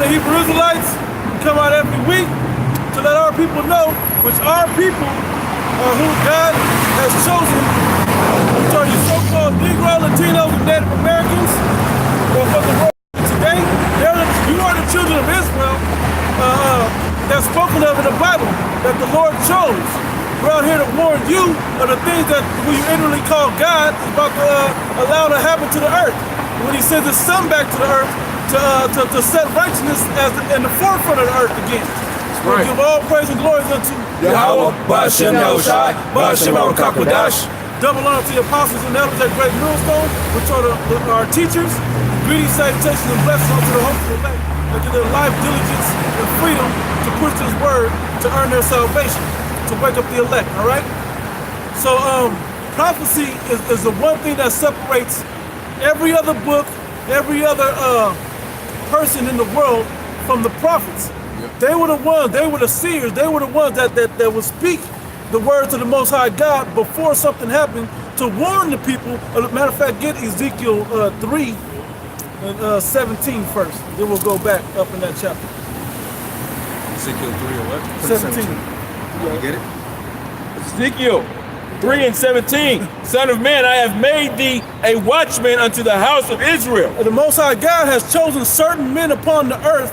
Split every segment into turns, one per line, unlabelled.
the Hebrew Israelites come out every week to let our people know, which our people are who God has chosen, which are you so-called Negro, Latinos, and Native Americans, or for the world today. You are the children of Israel that's spoken of in the Bible, that the Lord chose. We're out here to warn you of the things that we inwardly call God is about to allow to happen to the earth. When he sends his son back to the earth to set righteousness as in the forefront of the earth again. Right. Give all praise and glory unto
Yahweh, Bashem Yahushai, Bashem Arakakadash.
Double honor to the apostles and elders at Great Millstone, which are our teachers. Greetings, salutations, and blessings unto the hopeful elect, that give their life, diligence, and freedom to push this word to earn their salvation, to wake up the elect, all right? So prophecy is the one thing that separates every other book, every other person in the world from the prophets. Yep. They were the ones, they were the seers, they were the ones that would speak the words of the Most High God before something happened to warn the people. As a matter of fact, get Ezekiel 3 and 17 first. Then we'll go back up in that chapter.
Ezekiel 3 and what?
17.
You get it?
Ezekiel 3 and 17. Son of man, I have made thee a watchman unto the house of Israel.
And the Most High God has chosen certain men upon the earth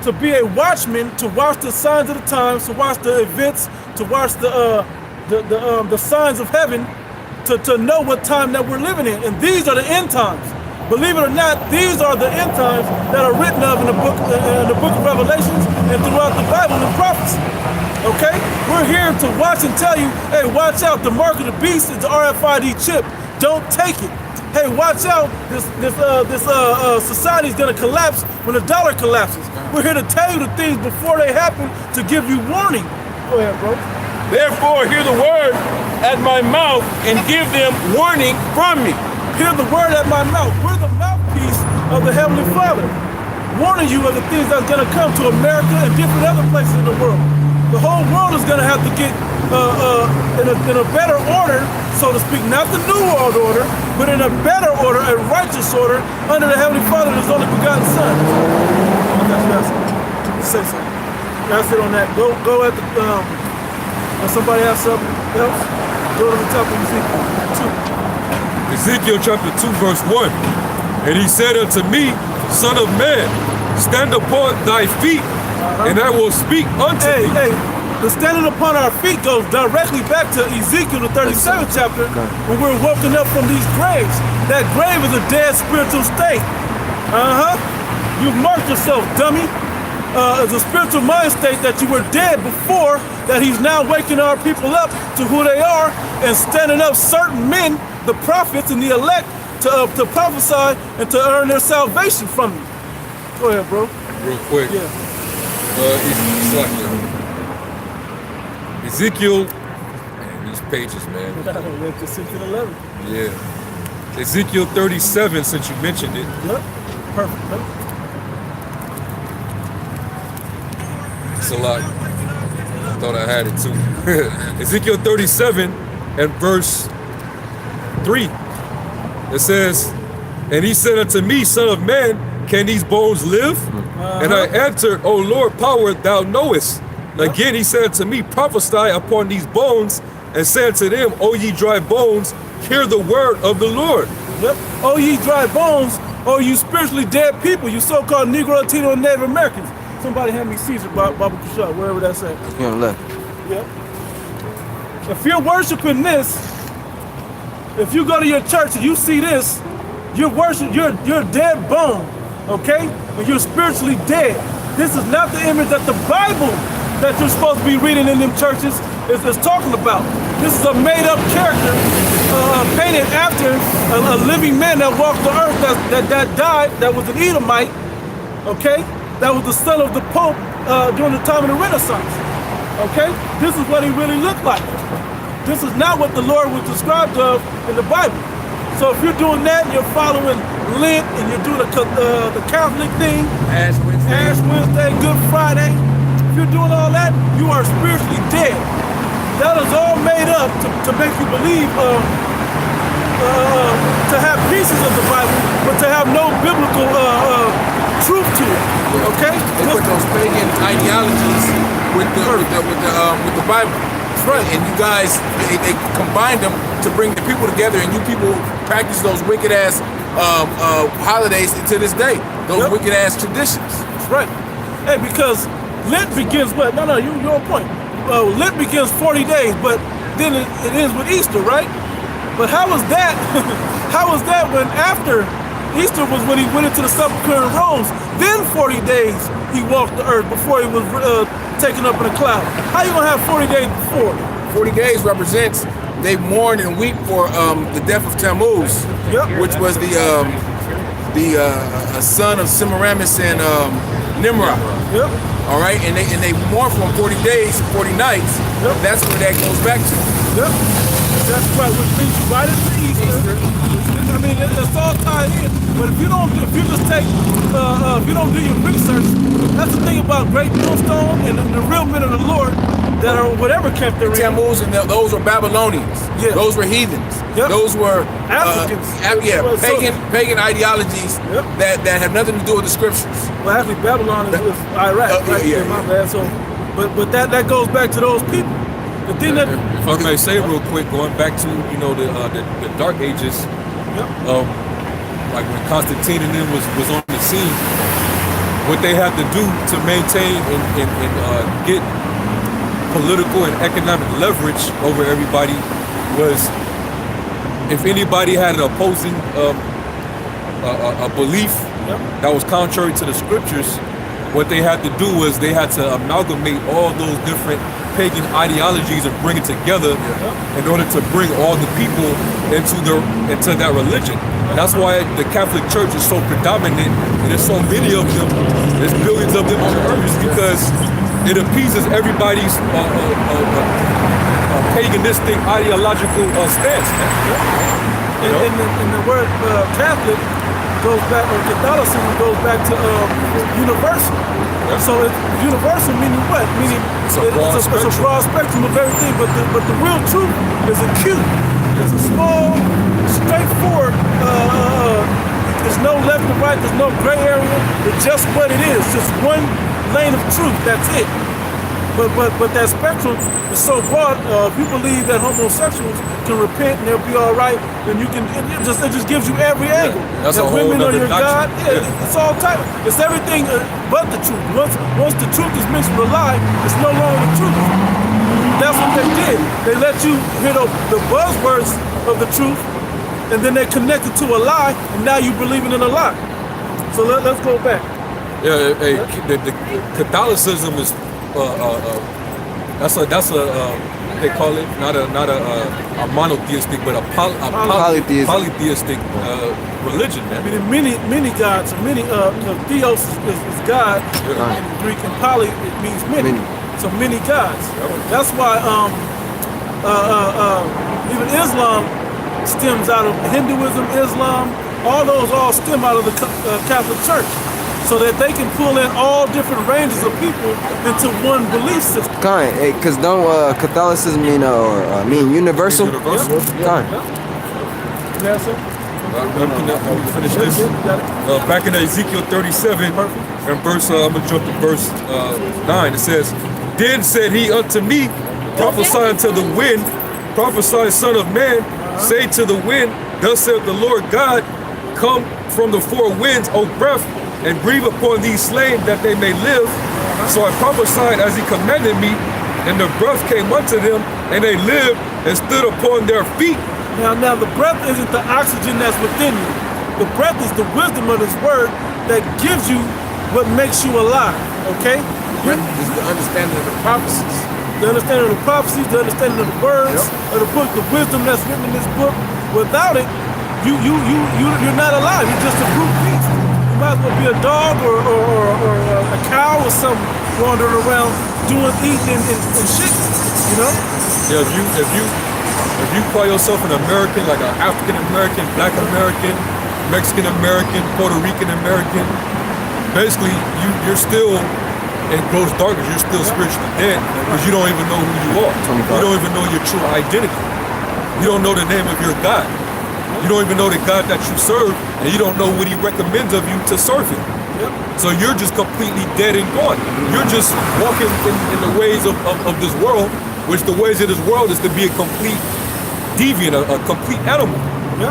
to be a watchman, to watch the signs of the times, to watch the events, to watch the signs of heaven, to know what time that we're living in. And these are the end times. Believe it or not, these are the end times that are written of in the book of Revelations and throughout the Bible and prophets. Okay? We're here to watch and tell you, hey, watch out, the mark of the beast is the RFID chip. Don't take it. Hey, watch out, this society is gonna collapse when the dollar collapses. We're here to tell you the things before they happen to give you warning. Go ahead, bro.
Therefore, hear the word at my mouth and give them warning from me.
Hear the word at my mouth. We're the mouthpiece of the Heavenly Father, warning you of the things that's gonna come to America and different other places in the world. The whole world is gonna have to get in a better order, so to speak, not the new world order, but in a better order, a righteous order, under the Heavenly Father and His only begotten Son. Say something. That's it on that. Go at the, if somebody has something else, go to the top of Ezekiel 2.
Ezekiel chapter 2 verse 1. And he said unto me, Son of man, stand upon thy feet, and I will speak unto thee.
Hey, the standing upon our feet goes directly back to Ezekiel, the 37th chapter, when we're woken up from these graves. That grave is a dead spiritual state. You've marked yourself, dummy. It's a spiritual mind state that you were dead before, that he's now waking our people up to who they are and standing up certain men, the prophets and the elect, to prophesy and to earn their salvation from you. Go ahead, bro.
Real quick.
Yeah.
Ezekiel, man, these pages, man.
Ezekiel 11.
Yeah. Ezekiel 37, since you mentioned it.
Yep. Perfect.
It's a lot. I thought I had it too. Ezekiel 37 and verse 3. It says, and he said unto me, Son of man, can these bones live? And I answered, O Lord, power, thou knowest. Again he said to me, prophesy upon these bones, and said to them, O ye dry bones, hear the word of the Lord.
Yep. O ye dry bones, O you spiritually dead people, you so-called Negro, Latino, and Native Americans. Somebody hand me Caesar, Baba Kushah, wherever that's at.
Yeah, left.
Yep. If you're worshiping this, if you go to your church and you see this, you're worshiping, you're dead bone, okay? And you're spiritually dead. This is not the image that the Bible that you're supposed to be reading in them churches is talking about. This is a made-up character painted after a living man that walked the earth that died, that was an Edomite, okay? That was the son of the Pope during the time of the Renaissance, okay? This is what he really looked like. This is not what the Lord was described of in the Bible. So if you're doing that, and you're following Lent, and you're doing the Catholic thing, Ash Wednesday, Good Friday, if you're doing all that, you are spiritually dead. That is all made up to make you believe, to have pieces of the Bible, but to have no biblical truth to it. Okay?
They put those pagan ideologies with the Bible.
That's right.
And you guys, they combine them to bring the people together, and you people practice those wicked ass holidays to this day. Those wicked ass traditions.
That's right. Hey, because Lent begins what? No, you're on point. Lent begins 40 days, but then it ends with Easter, right? But how was that? How was that when after Easter was when he went into the sepulchre and rose? Then 40 days he walked the earth before he was taken up in a cloud. How you gonna have 40 days before?
40 days represents they mourn and weep for the death of Tammuz, which was the son of Semiramis and Nimrod.
Yep.
All right, and they mourn for him 40 days, 40 nights. That's where that goes back to.
Yep. That's right, which brings you right into Easter. I mean, it's all tied in. But if you just take, if you don't do your research, that's the thing about Great Millstone and the real men of the Lord that are whatever camp they're in.
Tammuz, and those were Babylonians.
Yeah.
Those were heathens.
Yep.
Those were
Africans.
Pagan ideologies that have nothing to do with the scriptures.
Well, actually, Babylon is Iraq. Right? My bad. So, but that goes back to those people. The thing that,
if I may say real quick, going back to the Dark Ages, like when Constantine and them was on the scene, what they had to do to maintain and get political and economic leverage over everybody was, if anybody had an opposing a belief that was contrary to the scriptures, what they had to do was they had to amalgamate all those different pagan ideologies and bring it together in order to bring all the people into that religion. That's why the Catholic Church is so predominant, and there's so many of them. There's billions of them on the earth, because it appeases everybody's paganistic ideological stance.
And the word Catholic goes back, or Catholicism goes back to universal. So it's universal meaning what? Meaning it's a broad spectrum of everything, but the real truth is acute. It's a small, straightforward, there's no left and right, there's no gray area, it's just what it is, just one lane of truth, that's it. But that spectrum is so broad, if you believe that homosexuals can repent and they'll be all right, then you can, it just gives you every angle.
That's
that
a whole
women are your
doctrine.
God, it's all type, it's everything but the truth. Once the truth is mixed with a lie, it's no longer the truth. That's what they did. They let you hear the buzzwords of the truth, and then they connect it to a lie, and now you believing in a lie. So let's go back.
Yeah, the Catholicism is that's a they call it not a monotheistic, but a polytheistic religion, man.
Meaning many gods, many theos is God in Greek, and poly it means many. So many gods. That's why even Islam stems out of Hinduism, Islam. All those stem out of the Catholic Church, so that they can pull in all different ranges of people into one belief system.
Kind, because don't Catholicism mean universal?
Universal.
Yes, sir.
I'm gonna finish this. Back in Ezekiel 37, and verse, I'm gonna jump to verse 9. It says, "Then said he unto me, prophesy unto the wind, prophesy, son of man, say to the wind, thus saith the Lord God, come from the four winds, O breath, and breathe upon these slain that they may live. So I prophesied as he commanded me, and the breath came unto them, and they lived and stood upon their feet."
Now the breath isn't the oxygen that's within you. The breath is the wisdom of His word that gives you what makes you alive. Okay?
Breath is the understanding of the prophecies.
The understanding of the prophecies, the understanding of the words of the book, the wisdom that's written in this book. Without it, you're not alive. You're just a brute beast. You might as well be a dog or a cow or something wandering around eating and shit. You know?
Yeah, if you call yourself an American, like an African American, Black American, Mexican American, Puerto Rican American, basically you're still in gross darkness. You're still spiritually dead because you don't even know who you are. You don't even know your true identity. You don't know the name of your God. You don't even know the God that you serve, and you don't know what He recommends of you to serve Him. So you're just completely dead and gone. You're just walking in the ways of this world, which the ways of this world is to be a complete deviant, a complete animal,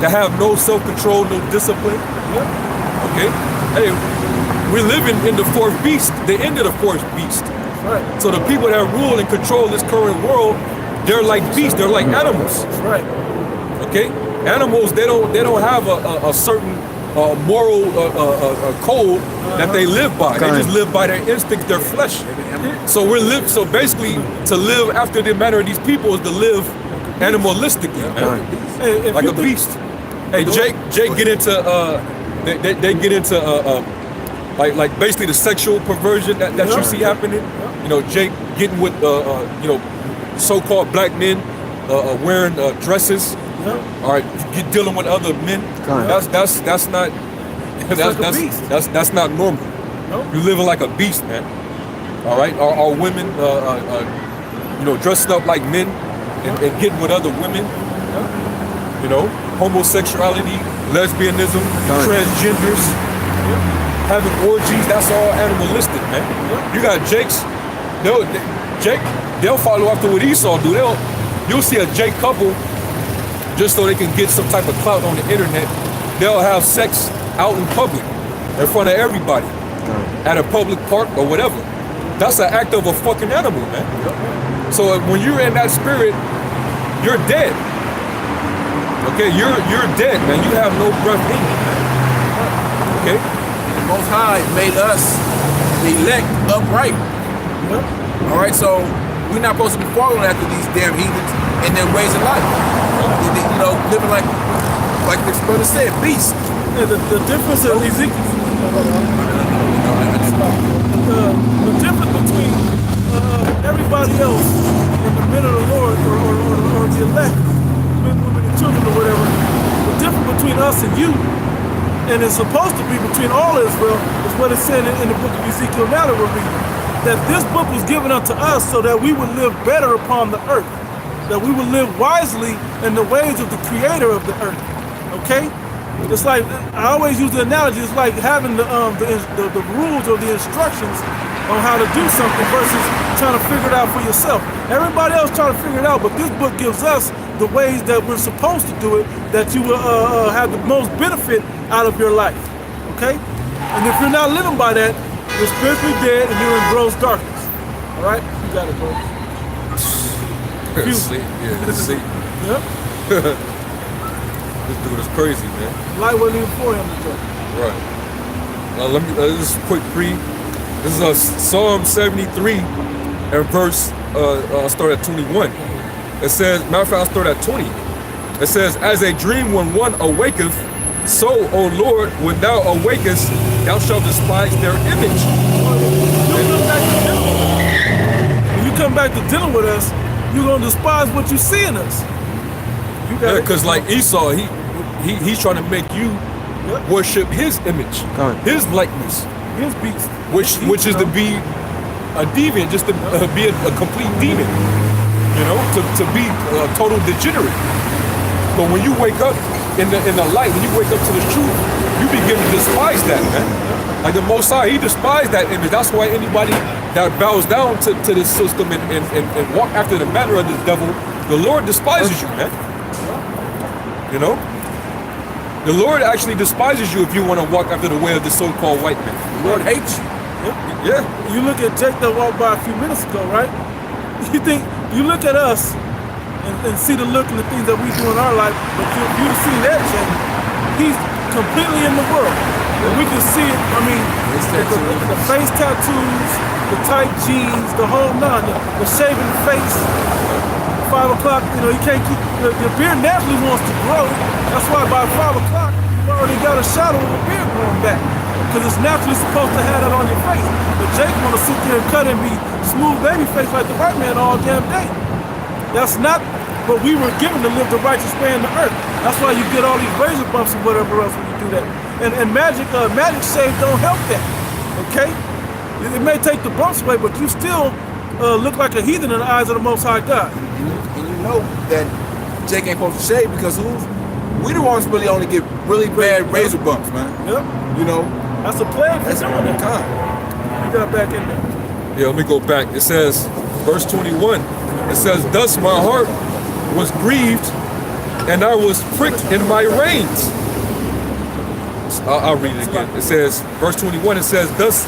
to have no self-control, no discipline. Okay? Hey, we're living in the fourth beast, the end of the fourth beast.
Right.
So the people that rule and control this current world, they're like beasts, they're like animals.
Right.
Okay? Animals, they don't have a certain moral code that they live by. They just live by their instincts, their flesh. So so basically, to live after the manner of these people is to live animalistically, man.
Hey,
Like a beast. Hey, Jake get into they get into like basically the sexual perversion that you see happening. You know, Jake getting with so-called black men wearing dresses. All right, dealing with other men. That's not that's not normal. You're living like a beast, man. All right, our women, dressing up like men and getting with other women. You know, homosexuality, lesbianism, transgenders, having orgies. That's all animalistic, man. You got Jake's. They'll follow after what Esau do. You'll see a Jake couple. Just so they can get some type of clout on the internet, they'll have sex out in public, in front of everybody, at a public park or whatever. That's an act of a fucking animal, man. So when you're in that spirit, you're dead. Okay, you're dead, man. You have no breath in you, man. Okay?
The Most High made us elect upright. All right, so we're not supposed to be following after these damn heathens and their ways of life. You know, living like the brother said, beast.
Yeah, the difference in Ezekiel, the difference between everybody else and the men of the Lord or the elect, men, women, and children or whatever, the difference between us and you, and it's supposed to be between all Israel, is what it said in the book of Ezekiel now that we're reading. That this book was given unto us so that we would live better upon the earth. That we would live wisely in the ways of the creator of the earth. Okay? It's like, I always use the analogy, it's like having the rules or the instructions on how to do something versus trying to figure it out for yourself. Everybody else trying to figure it out, but this book gives us the ways that we're supposed to do it, that you will have the most benefit out of your life. Okay? And if you're not living by that, you're spiritually dead and you're in gross darkness. All right? You got it, bro.
Sleep.
Yep.
This dude is crazy, man.
Light wasn't even for him to joke.
Right. Let me. This is a quick pre. This is Psalm 73 and verse. I'll start at 21. It says, matter of fact, I'll start at 20. It says, as a dream when one awaketh, so, O Lord, when thou awakest, thou shalt despise their image.
When you come back to dealing with us, you're gonna despise what you see in us.
Yeah, because like Esau, he's trying to make you worship his image, his likeness,
his beast,
which is to be a deviant, just to be a complete demon, you know, to be a total degenerate. But when you wake up in the light, when you wake up to the truth, you begin to despise that, man. Like the Most High, he despised that image. That's why anybody that bows down to this system and walk after the manner of this devil, the Lord despises you, man. You know? The Lord actually despises you if you want to walk after the way of the so-called white man.
The Lord hates you.
Yeah.
You look at Jake that walked by a few minutes ago, right? You look at us and see the look and the things that we do in our life, but you see that Jake, he's completely in the world. And we can see it, I mean, the face tattoos, the tight jeans, the whole nine, the shaving face, 5 o'clock, you know, you can't keep, your beard naturally wants to grow. That's why by 5 o'clock, you've already got a shadow of a beard growing back. Because it's naturally supposed to have that on your face. But Jake want to sit there and cut and be smooth baby face like the white man all damn day. That's not what we were given to live the righteous way in the earth. That's why you get all these razor bumps and whatever else when you do that. And magic shave don't help that, okay? It may take the bumps away, but you still look like a heathen in the eyes of the Most High God.
And you know that Jake ain't supposed to shave because we the ones really only get really bad razor bumps, man.
Yep.
You know,
That's a plague for
That's
doing that.
God.
You got back in there.
Yeah, let me go back. It says, verse 21, it says, thus my heart was grieved and I was pricked in my reins. I'll read it again. It says, verse 21, it says, thus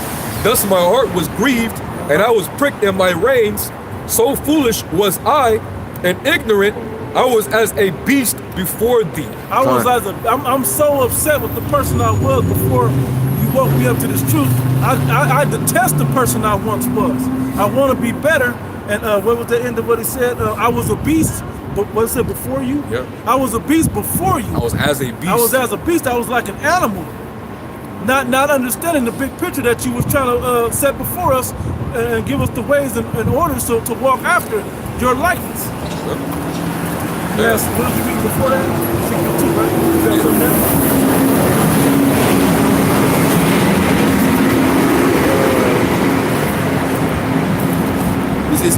my heart was grieved and I was pricked in my reins. So foolish was I and ignorant, I was as a beast before thee.
I'm so upset with the person I was before you woke me up to this truth. I detest the person I once was. I want to be better. And what was the end of what he said? I was a beast. But what it said before you?
Yep.
I was a beast before you.
I was as a beast.
I was as a beast. I was like an animal. Not understanding the big picture that you was trying to set before us and give us the ways and orders to walk after your likeness. Yes. What did you read before that? 62, right? You got something there?
This is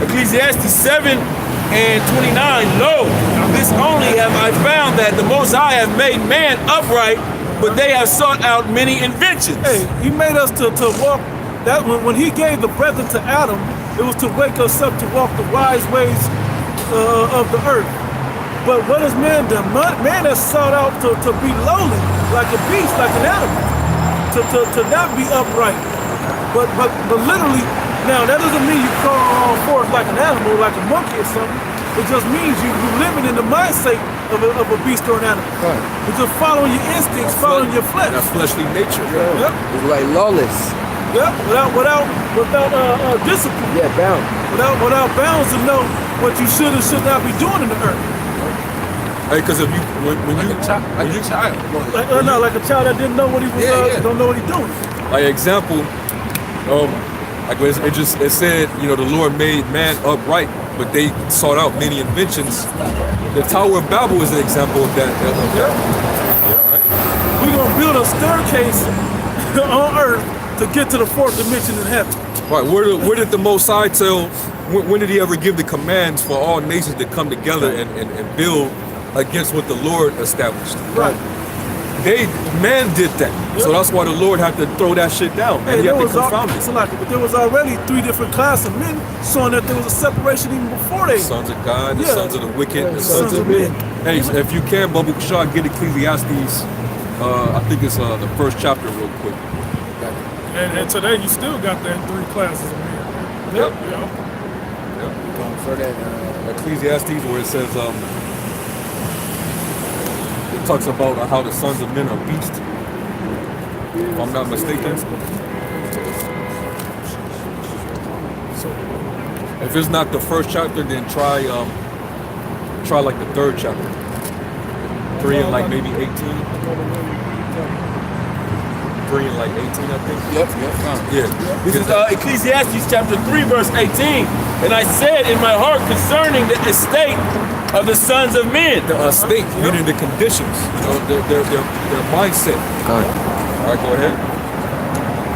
Ecclesiastes 7:29. Lo, this only have I found that the Most High have made man upright, but they have sought out many inventions.
Hey, he made us to walk. That when he gave the breath into Adam, it was to wake us up to walk the wise ways of the earth. But what has man done? Man has sought out to be lowly, like a beast, like an animal, to not be upright. But literally, now that doesn't mean you crawl all forth like an animal, like a monkey or something. It just means you're living in the mindset of a beast or an animal.
Right.
You're just following your instincts, following your flesh.
That fleshly nature.
Yeah.
Yep.
It's like lawless.
Yep. Without discipline.
Yeah, bound.
Without bounds to know what you should and should not be doing in the earth.
Hey, because if you when
Like
you
a child.
Like a child that didn't know what he was don't know what he's doing.
like example, like it said, the Lord made man upright, but they sought out many inventions. The Tower of Babel is an example of that.
We're gonna build a staircase on earth to get to the fourth dimension in heaven.
Right. Where did the Most High tell? When did He ever give the commands for all nations to come together and build against what the Lord established?
Right.
Man did that. So that's why the Lord had to throw that shit down. And He had to confound it.
But there was already 3 different classes of men, showing that there was a separation even before they.
The sons of God, the sons of the wicked, the
sons of men.
Hey, if you can, Bubba Shaw, get Ecclesiastes. I think it's the first chapter real quick.
And today you still got that 3 classes of men.
Yep.
For that,
Ecclesiastes, where it says, it talks about how the sons of men are beasts. If I'm not mistaken. If it's not the first chapter, then try like the 3rd chapter. 3 and like maybe 18. 3 and like 18, I think.
Yep.
Yeah.
This is Ecclesiastes chapter 3, verse 18. And I said in my heart concerning the estate of the sons of men.
The state, meaning the conditions, their mindset. All right, go ahead.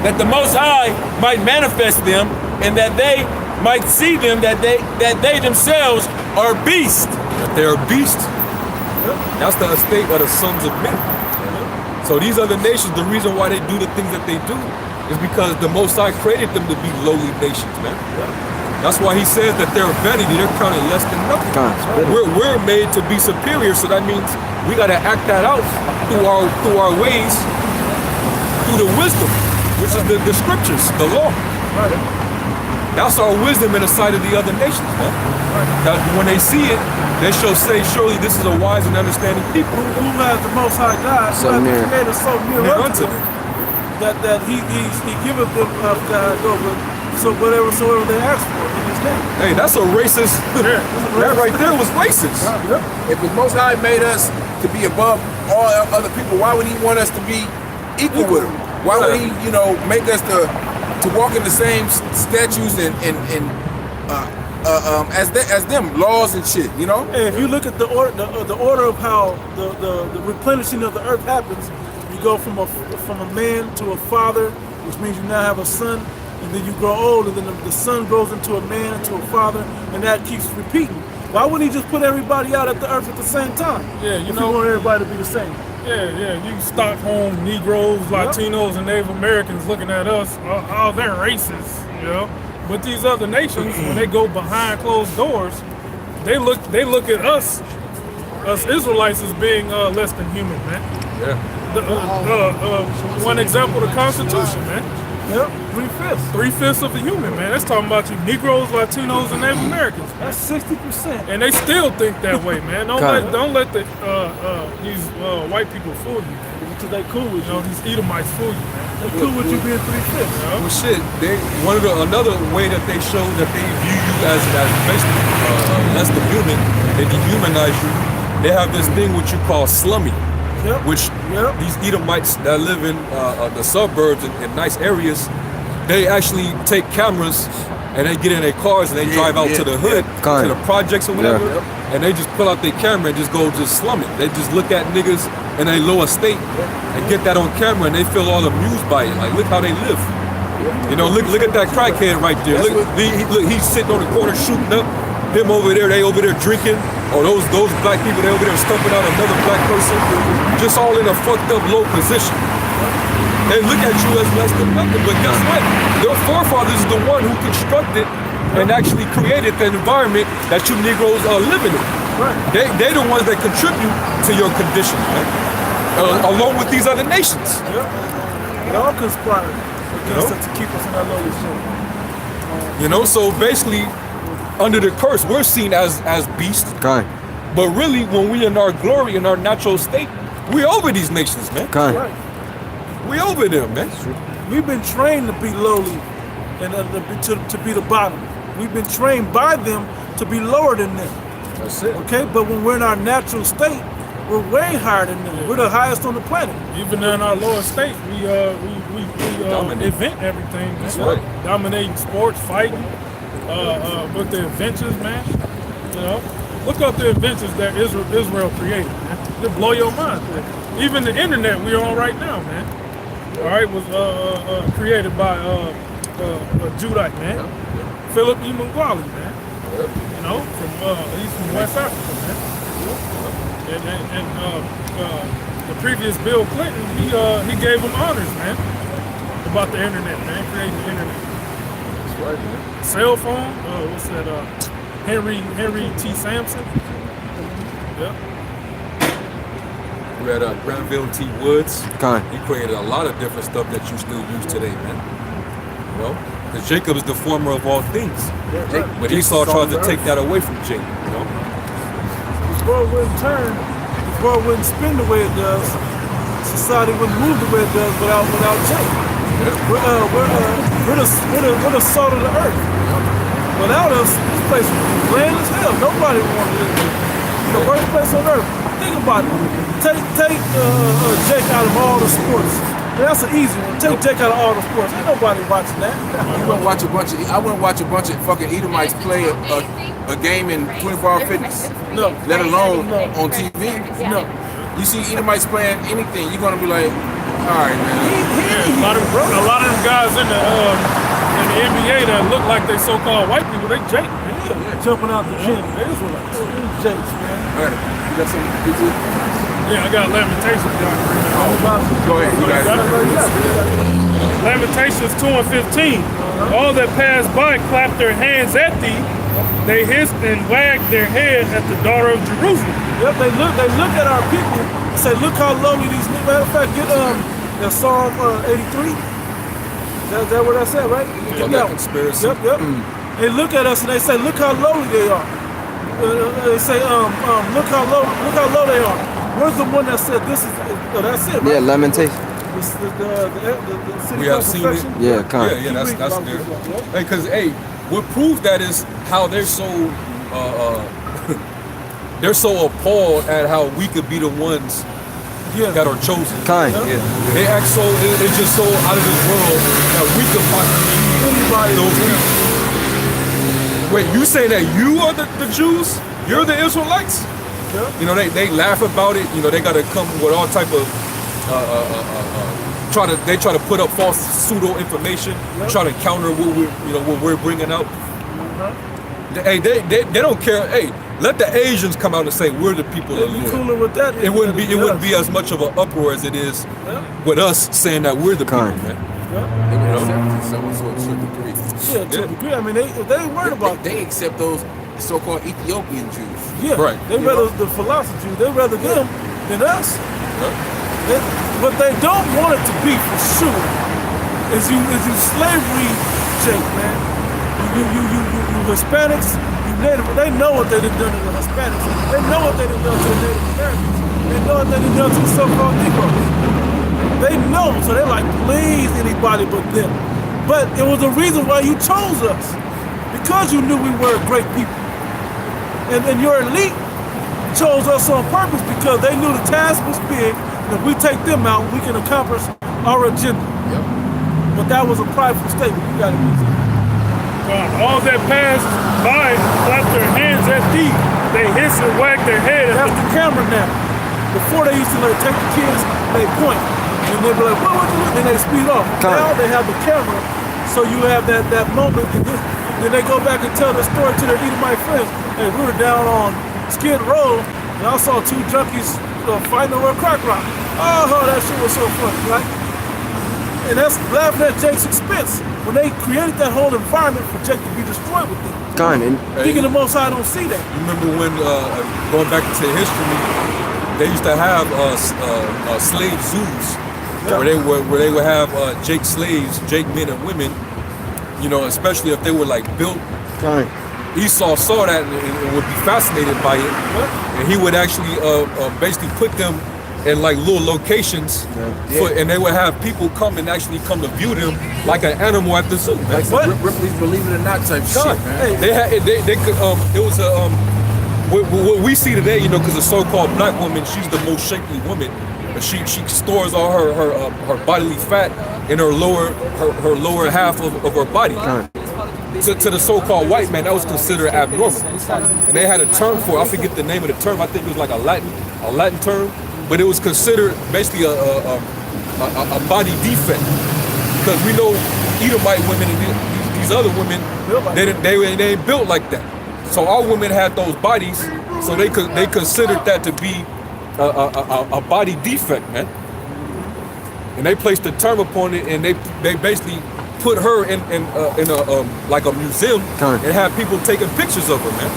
That the Most High might manifest them, and that they might see them, that they themselves are beasts.
That they are beasts. That's the estate of the sons of men. So these other nations, the reason why they do the things that they do is because the Most High created them to be lowly nations, man. That's why He says that they're vanity, they're counted less than nothing. We're made to be superior, so that means we got to act that out through our ways, through the wisdom, which is the scriptures, the law. That's our wisdom in the sight of the other nations, man. That when they see it, they shall say, surely this is a wise and understanding people.
Who has the Most High God,
So near.
Made us so near unto them, that he giveth them God over so whatever they ask for in His name.
Hey, that's a racist. That right there was racist.
If the Most High made us to be above all other people, why would He want us to be equal with them? Why would He, make us to walk in the same statutes and as them laws and shit?
Hey, if you look at the order of how the replenishing of the earth happens, you go from a man to a father, which means you now have a son. And then you grow old, and then the son grows into a man, into a father, and that keeps repeating. Why wouldn't He just put everybody out at the earth at the same time? Yeah, you want everybody to be the same. Yeah. You Stockholm Negroes, Latinos, and Native Americans looking at us. Oh, they're racist, you know. But these other nations, when they go behind closed doors, they look at us Israelites as being less than human, man.
Yeah.
One example, the Constitution, man.
Yep.
3/5 of the human, man. That's talking about you Negroes, Latinos, and Native Americans.
That's 60%.
And they still think that way, man. Don't let these white people fool you, man.
Because they cool with
You know, these Edomites fool you, man.
They cool with you being 3/5.
You know?
Well, shit. Another way that they show that they view you as basically less than human, they dehumanize you. They have this thing which you call slummy, which these Edomites that live in the suburbs in nice areas, they actually take cameras and they get in their cars and they drive out to the hood, to the projects or whatever, and they just pull out their camera and just go slum it. They just look at niggas in a lower state and get that on camera and they feel all amused by it. Like, look how they live. You know, look at that crackhead right there. Look, he's sitting on the corner shooting up. Him over there, they over there drinking. Or those black people, they over there stumping out another black person. Just all in a fucked up low position. They look at you as less than nothing. But guess what? Their forefathers is the one who constructed and actually created the environment that you Negroes are living in. They the ones that contribute to your condition, man. Along with these other nations.
They all conspire against us to keep us in that lowly state.
You know, so basically, under the curse, we're seen as beasts.
Okay.
But really, when we in our glory, in our natural state, we over these nations, man.
Okay.
Right.
We over them, man.
We've been trained to be lowly and to be the bottom. We've been trained by them to be lower than them.
That's it.
Okay, but when we're in our natural state, we're way higher than them. We're the highest on the planet.
Even in our lower state, we
Dominate.
invent everything. Man.
That's right.
Dominating sports, fighting, with the inventions, man. You know, look up the inventions that Israel created, man. It'll blow your mind. Even the internet we're on right now, man. All right, was created by a Judite, man. Philip E. Mangwali, man. You know, he's from West Africa, man. And the previous Bill Clinton, he gave him honors, man, about the internet, man, creating the internet.
That's right, man.
Cell phone, what's that? Henry T. Sampson. Yep.
We had Granville T. Woods.
Okay.
He created a lot of different stuff that you still use today, man. You know, because Jacob is the former of all things. But Esau tried to take that away from Jacob, you know.
This world wouldn't turn, this world wouldn't spin the way it does, society wouldn't move the way it does without Jacob. We're the salt of the earth. Without us, this place would be bland as hell. Nobody would want to live here. The worst place on earth. Think about it. Take Jake out of all the sports. That's an easy one. Take Jake out of all the sports. Ain't nobody watching that.
I wouldn't watch a bunch of fucking Edomites play a game in 24-hour fitness.
No.
Let alone on TV.
No.
You see Edomites playing anything, you're gonna be like, all right, man.
Yeah, a lot of them guys in the NBA that look like they so-called white people, they Jake, man.
Jumping out the gym. They Israelites. Jakes, man.
All right. You got some YouTube?
Yeah, I got Lamentations down here.
Go ahead. You got it.
Lamentations 2 and 15. All that passed by clapped their hands at thee. They hissed and wagged their head at the daughter of Jerusalem.
Yep, they look at our people and say, look how lowly these niggas. Matter of fact, get that Psalm 83. Is that what I said, right?
On that conspiracy.
Yep. They look at us and they say, look how lowly they are. They say, look how low they are. Where's the one that said this is? That's it, right?
Yeah, Lamentation.
The city
We have
of
seen
perfection.
it.
Yeah, kind.
Yeah, that's there. Because what proves that is how they're so they're so appalled at how we could be the ones that are chosen.
Kind.
Yeah. They act so it's just so out of this world that we could possibly be those people. Wait, you say that you are the Jews? You're the Israelites?
Yeah.
You know, they laugh about it. You know, they gotta come with all type of try to put up false pseudo information, try to counter what we're bringing out. Hey, they don't care. Hey, Let the Asians come out and say we're the people of the
They'd be
Lord.
cooler with that.
It wouldn't be as much of an uproar as it is with us saying that we're the people,
Kind.
man.
They would accept it to some sort of degree.
Yeah, to a degree. I mean, they ain't worried about
They accept those so-called Ethiopian Jews.
Yeah,
Right.
they rather the philosophy. They rather them than us. What they don't want it to be for sure is you slavery, Jake, man. You Hispanics, you Native. They know what they done to the Hispanics. They know what they done to the Native Americans. They know what they done to the so-called Negroes. They know, so they're like, please, anybody but them. But it was the reason why you chose us, because you knew we were great people. And your elite chose us on purpose because they knew the task was big, and if we take them out, we can accomplish our agenda. But that was a prideful statement. You gotta be.
All that passed by clapped their hands at thee. They hiss and wag their head.
That's the camera now. Before they used to like take the kids, they point, and they'd be like, what you doing? Then they speed off. Now they have the camera, so you have that moment, and then they go back and tell the story to their Edomite friends. Hey, we were down on Skid Row, and I saw two junkies fighting over a crack rock. Oh, that shit was so funny, right? And that's laughing at Jake's expense when they created that whole environment for Jake to be destroyed with them.
Kind.
Thinking the Most High don't see that.
You remember when going back to history, they used to have slave zoos where they would have Jake slaves, Jake men and women. You know, especially if they were like built.
Kind.
Esau saw that and would be fascinated by it, and he would actually basically put them in like little locations, and they would have people come to view them like an animal at the zoo.
Like some Ripley's Believe It or Not type shit, man.
They could it was a what we see today, you know, because the so-called black woman, she's the most shapely woman. She stores all her bodily fat in her lower half of her body. To the so-called white man, that was considered abnormal, and they had a term for it. I forget the name of the term. I think it was like a Latin term, but it was considered basically a body defect, because we know Edomite women and these other women, they ain't built like that. So our women had those bodies, so they considered that to be a body defect, man. And they placed a term upon it, and they basically put her in a like a museum and have people taking pictures of her, man.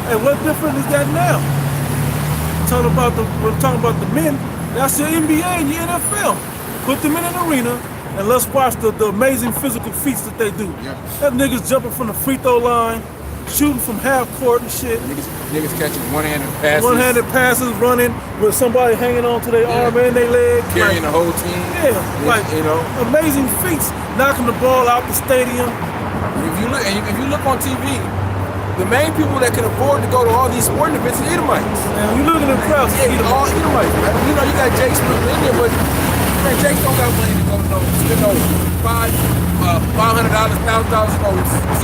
And what different is that now? We're talking about the men. That's your NBA and your NFL. Put them in an arena and let's watch the amazing physical feats that they do. That niggas jumping from the free throw line, shooting from half court and shit.
Niggas catching one-handed passes.
One-handed passes, running with somebody hanging on to their arm and their leg.
Carrying the whole team.
Yeah, like,
you know,
amazing feats, knocking the ball out the stadium.
If you look on TV, the main people that can afford to go to all these sporting events are Edomites.
And you look at the crowd.
Yeah, all Edomites. Right? You know, you got Jake Smith in there, but man, Jake don't got money to go spend no $500, $1,000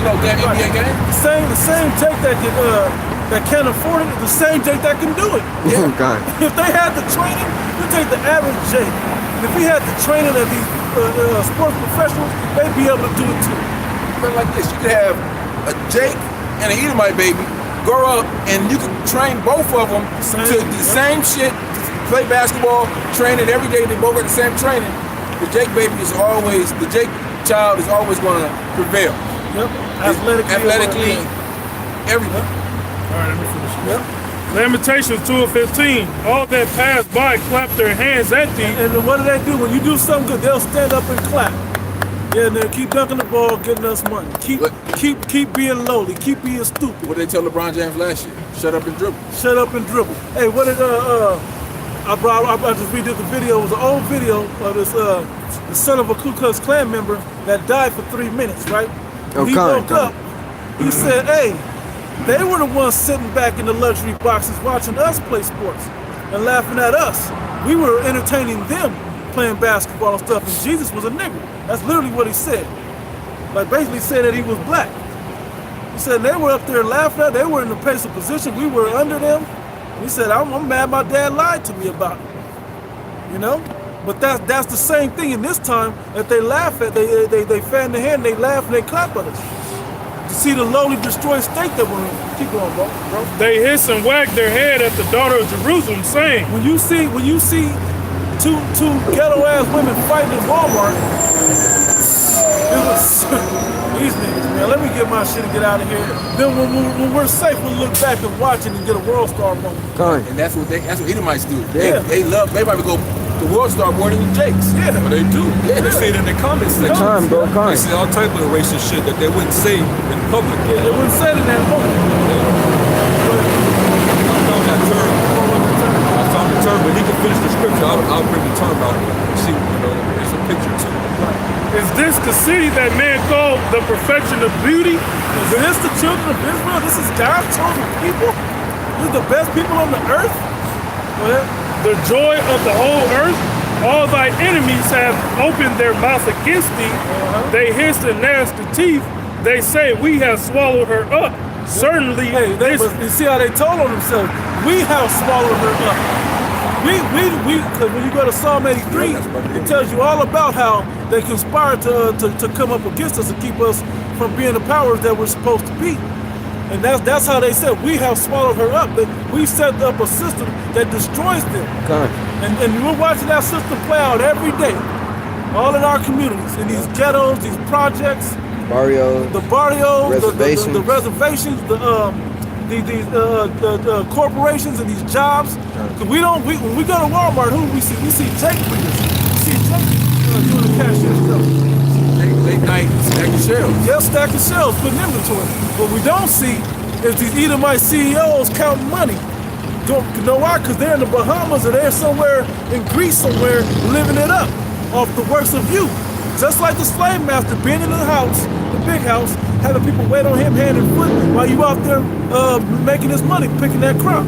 for damn NBA game.
The same Jake that can't afford it is the same Jake that can do it.
Yeah. God.
If they had the training, you take the average Jake. And if he had the training of these sports professionals, they'd be able to do it too.
But like this, you could have a Jake and an Edomite baby grow up, and you can train both of them to the same shit, play basketball, train it every day. They both get the same training. The Jake child is always going to prevail.
Yep.
Athletically, everything.
All right, let me finish. Lamentations 2:15. All that passed by clapped their hands at thee.
And then what do they do? When you do something good, they'll stand up and clap. Yeah, and they'll keep dunking the ball, getting us money. Keep being lowly. Keep being stupid.
What did they tell LeBron James last year? Shut up and dribble.
Shut up and dribble. Hey, what did I just redid the video. It was an old video of this the son of a Ku Klux Klan member that died for 3 minutes, right? When he woke up, he said, hey, they were the ones sitting back in the luxury boxes watching us play sports and laughing at us. We were entertaining them playing basketball and stuff, and Jesus was a nigger. That's literally what he said. Like basically said that he was black. He said they were up there laughing at, they were in the place of position, we were under them. And he said, I'm mad my dad lied to me about it. You know? But that's the same thing in this time that they laugh at, they fan their hand, they laugh and they clap at us. to see the lowly destroyed state that we're in. Keep going, bro.
They hiss and wag their head at the daughter of Jerusalem, saying,
When you see two ghetto ass women fighting in Walmart, it was these niggas, man. Let me get my shit and get out of here. Then when we're safe, we'll look back and watch it and get a world star moment.
And that's what Edomites do.
Yeah.
They probably go the world star more than the Jakes.
Yeah.
But they do.
Yeah.
They say it in the comments section.
Time, bro,
They
time.
say all type of racist shit that they wouldn't say in public.
Yeah, they wouldn't say it in that moment.
I found the term, but he can finish the scripture. I'll bring the term out and see, there's a picture too.
Is this the city that man called the perfection of beauty?
Is this the children of Israel? This is God's chosen people? This is the best people on the earth? Well,
The joy of the whole earth? All thy enemies have opened their mouth against thee. They hiss and gnash the teeth. They say, we have swallowed her up. Certainly,
hey,
this
but you see how they told on themselves. We have swallowed her up. Because when you go to Psalm 83, it tells you all about how they conspired to come up against us and keep us from being the powers that we're supposed to be. And that's how they said, we have swallowed her up. We set up a system that destroys them.
Time.
And we're watching that system play out every day. All in our communities, in these ghettos, these projects,
Barrio.
the barrios,
Reservations.
the reservations, the corporations and these jobs. Cause when we go to Walmart, who do we see? We see Jake readers. We see Jake doing the cashier stuff.
Late night stacking shelves.
Yeah, stacking shelves, putting inventory. What we don't see is these Edomite CEOs counting money. You know why? Because they're in the Bahamas or they're somewhere in Greece somewhere living it up off the works of you. Just like the slave master being in the house, the big house, having people wait on him hand and foot while you out there making his money, picking that crop.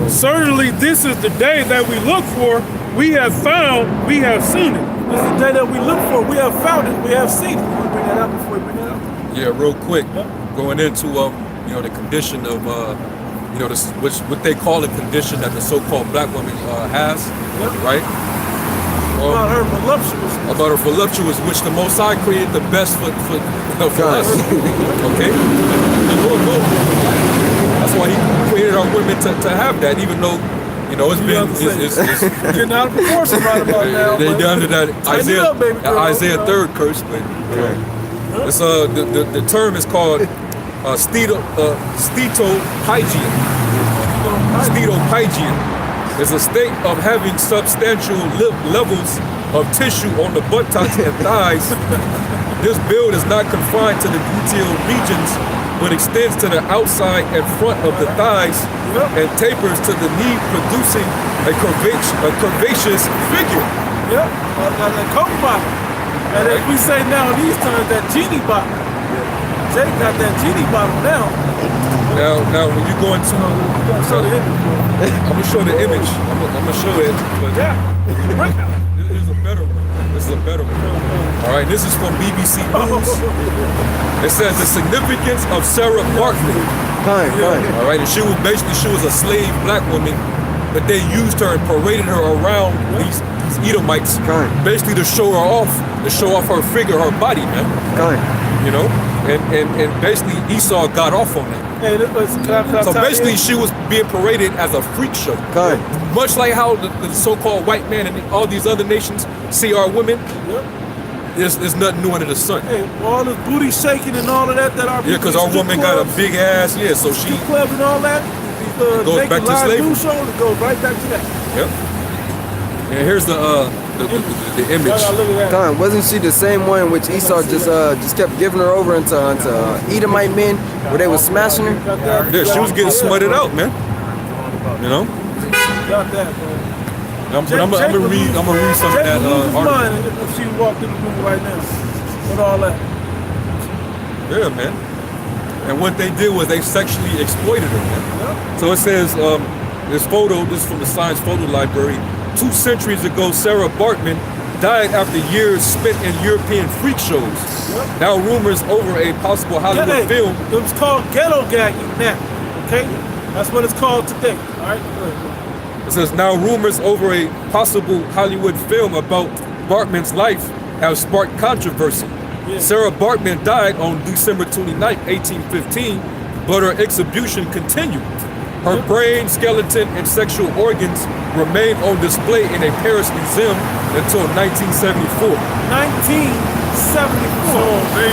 certainly this is the day that we look for. We have found, we have seen it.
This is the day that we look for. We have found it. We have seen it. You want to bring that out before we bring that out?
Yeah, real quick, going into the condition of this, what they call a condition that the so-called black woman has, right?
About her voluptuous.
About her voluptuous, which the Most High created the best for us. Okay, that's why He created our women to have that, even though it's
getting out of proportion right about now.
they done to that
Tighten it up, baby girl.
Isaiah 3rd curse, but it's the term is called steatohygiene. Steatohygiene is a state of having substantial levels of tissue on the buttocks and thighs. This build is not confined to the gluteal regions, but extends to the outside and front of the thighs and tapers to the knee, producing a curvaceous figure.
Yep, that coke bottle. And as we say now in these times, that genie bottle. Jake got that genie bottle now.
Now when you go into, I'm gonna show the image. I'm gonna show it, but this is a better one. This is a better one. All right, this is from BBC News. It says the significance of Sarah Barkley. All right, and she was a slave black woman, but they used her and paraded her around these Edomites, basically to show her off, her figure, her body, man. And basically Esau got off on that.
Hey,
so basically she was being paraded as a freak show. Much like how the so-called white man and all these other nations see our women. There's nothing new under the sun.
Hey, all this booty shaking and all of that our
yeah, because our woman got a big ass, so she
club and all that.
It goes back to slavery.
It goes right back to that.
Yep. And here's the image.
Wasn't she the same one which Esau just kept giving her over into Edomite men where they was smashing her?
Yeah, she was getting smutted out, man.
Got that, man.
I'm gonna read some of that article.
If she walked in the room right now with all that.
Yeah, man. And what they did was they sexually exploited her, man. So it says, this is from the Science Photo Library. 2 centuries ago, Sarah Bartman died after years spent in European freak shows. Now rumors over a possible Hollywood film.
It was called ghetto gagging now, okay? That's what it's called today, all right?
It says, now rumors over a possible Hollywood film about Bartman's life have sparked controversy.
Yeah.
Sarah Bartman died on December 29, 1815, but her execution continued. Her brain, skeleton, and sexual organs remained on display in a Paris museum until 1974.
1974.
So they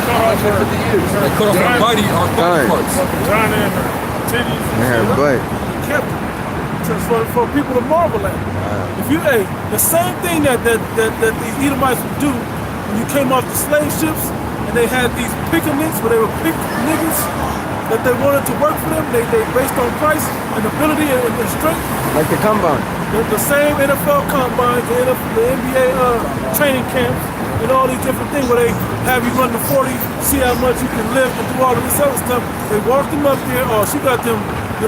cut off her
They cut off her body, her body
Right.
parts.
vagina and her titties.
And her butt.
Kept it for people to marvel at. If you, the same thing that these Edomites would do when you came off the slave ships and they had these picnics where they would pick niggas that they wanted to work for them. They based on price and ability and strength.
Like the combine.
The same NFL combines, the NBA training camps, and all these different things where they have you run the 40, see how much you can lift and do all of this other stuff. They walked them up there. Oh, she got them the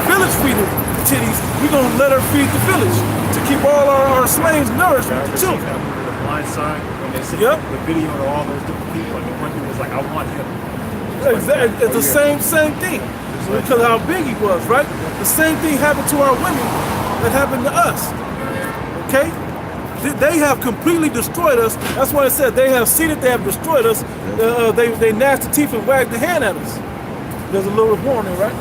village feeder titties. We gonna let her feed the village to keep all our slaves nourished with the children.
The blind side when they see
Yep.
the video of all those different people, and the one dude was like, "I want him."
Exactly. It's the same thing. Because of how big he was, right? The same thing happened to our women that happened to us. Okay? They have completely destroyed us. That's why I said they have seeded, they have destroyed us. They gnashed the teeth and wagged the hand at us. There's a little warning, right?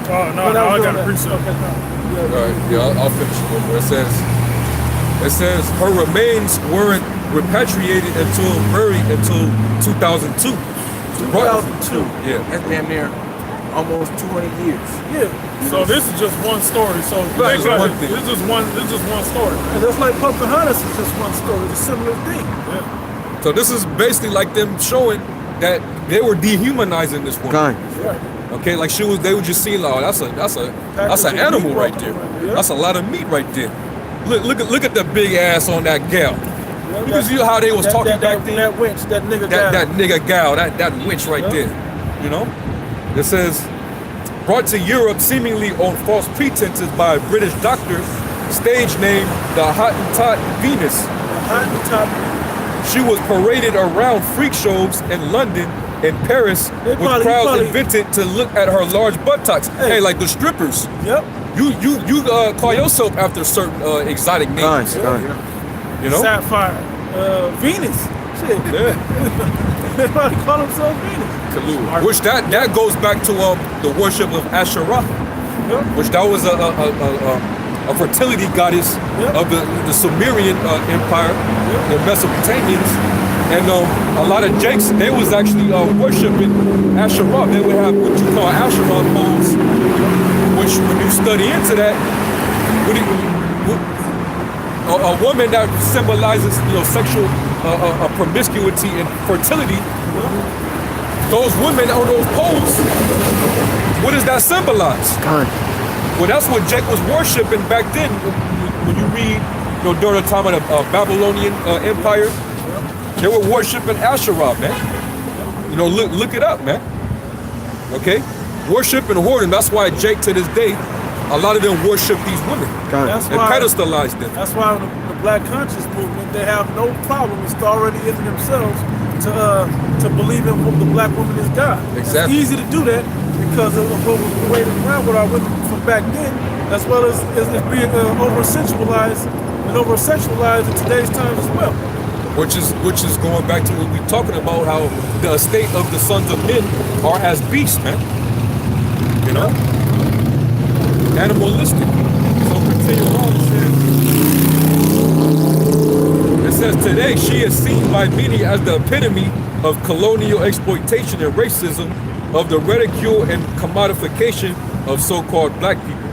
Oh, no, I got to preach
Okay,
something.
no.
All right, yeah, I'll finish it. It says her remains weren't repatriated buried until 2002.
2002.
Yeah.
That's damn near almost 200 years.
Yeah.
So this is just one story. So
Right,
basically,
one thing.
this is one story.
And that's like Pocahontas is just one story. It's a similar thing.
So this is basically like them showing that they were dehumanizing this woman.
Gone.
Okay, like they were just seeing, like, oh, that's an animal
meat
right there.
walking, yeah.
That's a lot of meat right there. Look at the big ass on that gal. You can see how they was talking back then.
That winch, that nigga
That
guy.
nigga gal, that winch right there. You know? It says, brought to Europe seemingly on false pretenses by a British doctor, stage name the Hottentot Venus.
Hottentot.
She was paraded around freak shows in London and Paris with crowds invented to look at her large buttocks. Hey, like the strippers.
Yep.
You call yourself after certain exotic names.
Gone.
You know?
Sapphire. Venus. Shit.
Yeah.
They probably call themselves Venus.
Which that goes back to the worship of Asherah, which that was a fertility goddess of the Sumerian Empire, the Mesopotamians, and a lot of Jakes, they was actually worshiping Asherah. They would have what you call Asherah poles, which when you study into that, a woman that symbolizes sexual promiscuity and fertility. Those women on those poles, what does that symbolize?
Gone.
Well, that's what Jake was worshiping back then. When you read, during the time of the Babylonian Empire, they were worshiping Asherah, man. Look it up, man. Okay, worshiping whoredom. That's why Jake to this day, a lot of them worship these women
Gone.
That's
and
why,
pedestalize them.
that's why the Black Conscious Movement, they have no problem. It's already in themselves to believe in the black woman is God.
Exactly.
It's easy to do that because of what was paraded around with our women from back then, as well as being over-sensualized and over-sexualized in today's times as well.
Which is going back to what we're talking about, how the estate of the sons of men are as beasts, man. You know? Animalistic. So continue on, it says today she is seen by many as the epitome of colonial exploitation and racism, of the ridicule and commodification of so-called black people.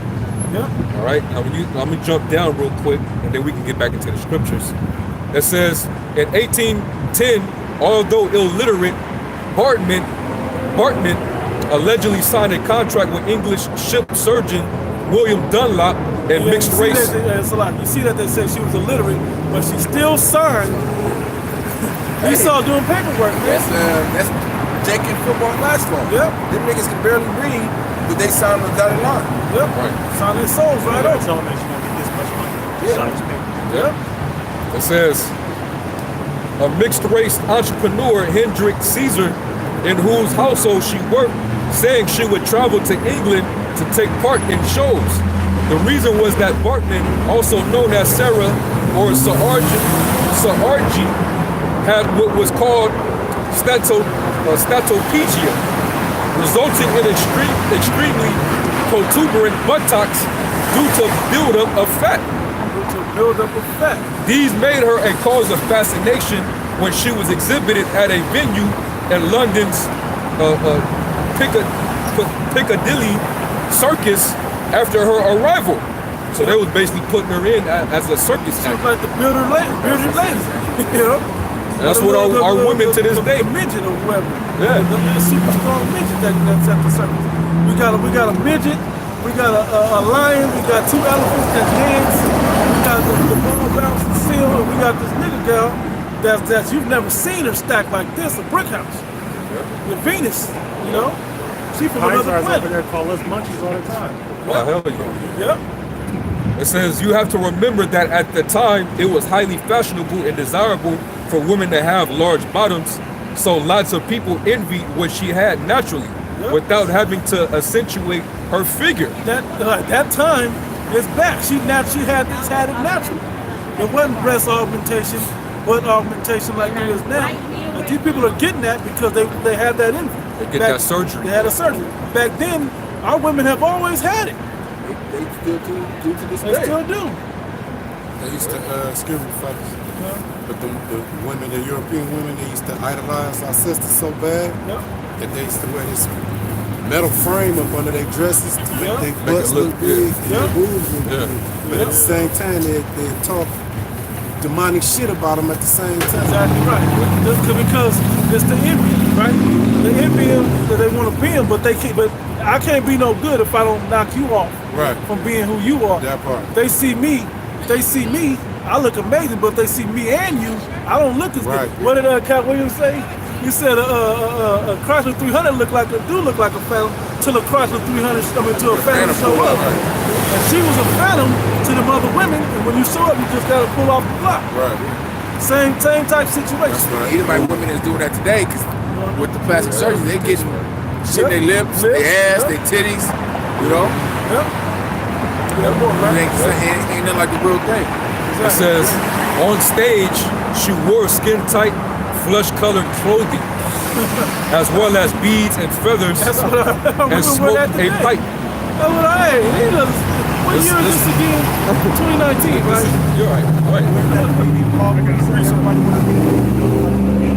Yeah.
All right, now I'm gonna jump down real quick, and then we can get back into the scriptures. It says, in 1810, although illiterate, Bartman allegedly signed a contract with English ship surgeon William Dunlop and mixed race.
It's a lot. You see that they say she was illiterate, but she still signed. Esau doing paperwork, man.
That's Jake in football and basketball.
Yep.
Them niggas can barely read, but they signed on the dotted line.
Yep.
Right.
Sign their souls right
Right
up.
tell them that you're gonna get this much money.
Yeah.
Sign this paper.
Yeah. It says, a mixed race entrepreneur, Hendrik Caesar, in whose household she worked, saying she would travel to England to take part in shows. The reason was that Bartman, also known as Sarah or Sargent, Saarji had what was called statopegia, resulting in extremely protuberant buttocks due to buildup of fat. These made her a cause of fascination when she was exhibited at a venue in London's Piccadilly Circus after her arrival. So they was basically putting her in as a circus
She
act.
was like the bearded lady, you know?
And that's what our women to this day.
The midget or whoever.
Yeah.
The super strong midget that's at the circus. We got a midget, we got a lion, we got 2 elephants that dance, we got the ball bouncing seal, and we got this nigga girl that you've never seen her stacked like this, a brick house. The Venus, you know? She from
Pine
another
stars over
planet.
there call us monkeys all the time.
Oh, hell yeah.
Yep.
It says you have to remember that at the time it was highly fashionable and desirable for women to have large bottoms, so lots of people envied what she had naturally without having to accentuate her figure.
That time is back. She had it naturally. It wasn't breast augmentation, butt augmentation like it is now. And these people are getting that because they have that envy.
They get that surgery.
They had a surgery. Back then, our women have always had it.
They still do to this
They
day.
still do.
They used to, excuse me, fellas, but the women, the European women, they used to idolize our sisters so bad
Yep.
that they used to wear this metal frame up under their dresses to make their butts
it look
look big and
Yeah.
their boobs look
Yeah.
big. But at the same time, they talk demonic shit about them at the same time.
Exactly right. Because it's the envy, right? The envy that they want to be in, but they can't. But I can't be no good if I don't knock you off
Right.
from being who you are.
That part.
They see me. I look amazing, but they see me and you. I don't look as
Right.
good. What did Cat Williams say? He said a Chrysler 300 look like a Phantom till a Chrysler 300 to a Phantom show up. And she was a Phantom to them other women, and when you show up, you just gotta pull off the block.
Right.
Same type situation.
Anybody women is doing that today because with the plastic surgery, they getting shit in their lips, their ass, their titties, you know?
Yep.
It ain't nothing like the real thing.
It says on stage she wore skin-tight, flesh-colored clothing, as well as beads and feathers, and smoked a pipe.
That's what what year is this again? 2019, right?
You're right.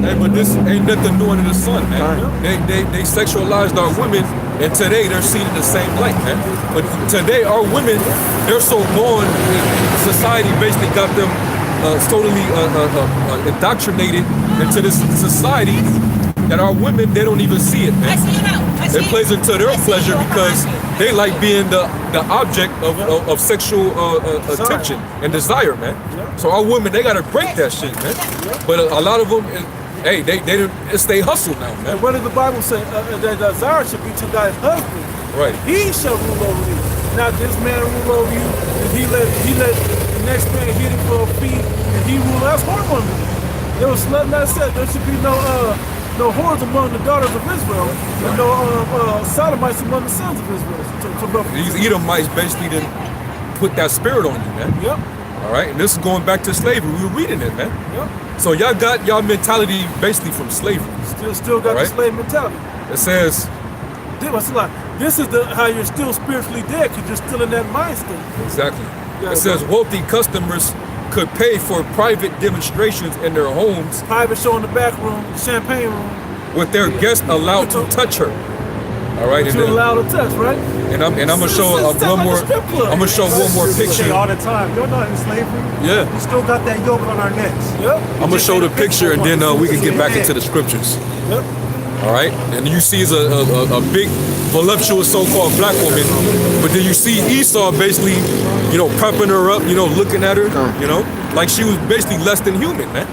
Hey, but this ain't nothing new under the sun, man. They sexualized our women, and today they're seen in the same light, man. But today our women, they're so gone. Society basically got them totally indoctrinated into this society that our women, they don't even see it, man. It plays into their pleasure because they like being the object of sexual attention and desire, man. So our women, they gotta break that shit, man. But a lot of them, hey, it's they hustle now, man.
And what does the Bible say? That desire should be to thy husband.
Right.
He shall rule over you. Not this man rule over you, and he let the next man hit him for a fee, and he rule. That's horrible. There was nothing that said there should be no whores among the daughters of Israel, and no sodomites among the sons of Israel.
These Edomites basically didn't put that spirit on you, man.
Yep.
All right, and this is going back to slavery. We were reading it, man.
Yep.
So y'all got y'all mentality basically from slavery.
Still got the
Right.
slave mentality.
It says,
This is how you're still spiritually dead, because you're still in that mind state.
exactly.
Yeah,
It says wealthy customers could pay for private demonstrations in their homes
Private show in the back room, champagne room.
with their guests allowed to touch her. All right, and,
You're
then,
allowed to touch, right?
and I'm gonna show
It's
one
like a
more.
strip club.
I'm gonna show one more
Say
picture.
all the time. You're not in slavery.
Yeah,
We still got that yoke on our necks.
Yep.
I'm gonna show the picture and then we can get back into the scriptures.
Yep.
All right, and you see is a big, voluptuous so-called black woman, but then you see Esau basically, pumping her up, looking at her, like she was basically less than human, man.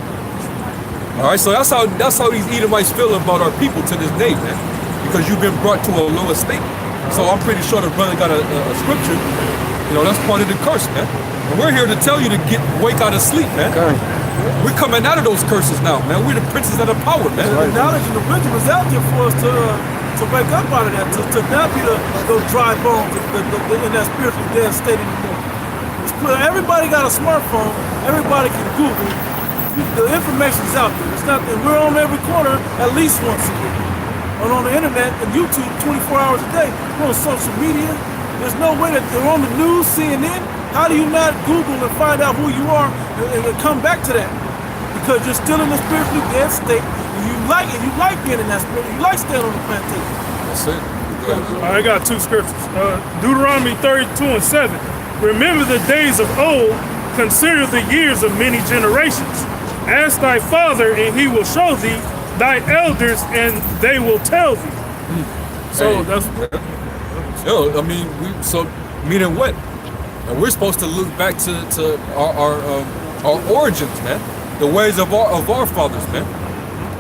All right, so that's how these Edomites feel about our people to this day, man, because you've been brought to a lower state. So I'm pretty sure the brother got a scripture. That's part of the curse, man. And we're here to tell you to wake out of sleep, man.
Okay.
We're coming out of those curses now, man. We're the princes of the power, man.
The knowledge and the wisdom is out there for us to wake up out of that, to not be those dry bones in that spiritually dead state anymore. Everybody got a smartphone. Everybody can Google. the information's out there. It's not that we're on every corner at least once a week. And on the internet and YouTube 24 hours a day. We're on social media. There's no way that they're on the news, CNN. How do you not Google and find out who you are and come back to that? Because you're still in the spiritually dead state. And you like it. You like being in that spirit. You like staying on the plantation.
That's it. Go ahead.
I got two scriptures. Deuteronomy 32 and 7. Remember the days of old, consider the years of many generations. Ask thy father, and he will show thee, thy elders, and they will tell thee. So
Hey.
that's
Yo, I mean, meaning what? And we're supposed to look back to our origins, man. The ways of our fathers, man.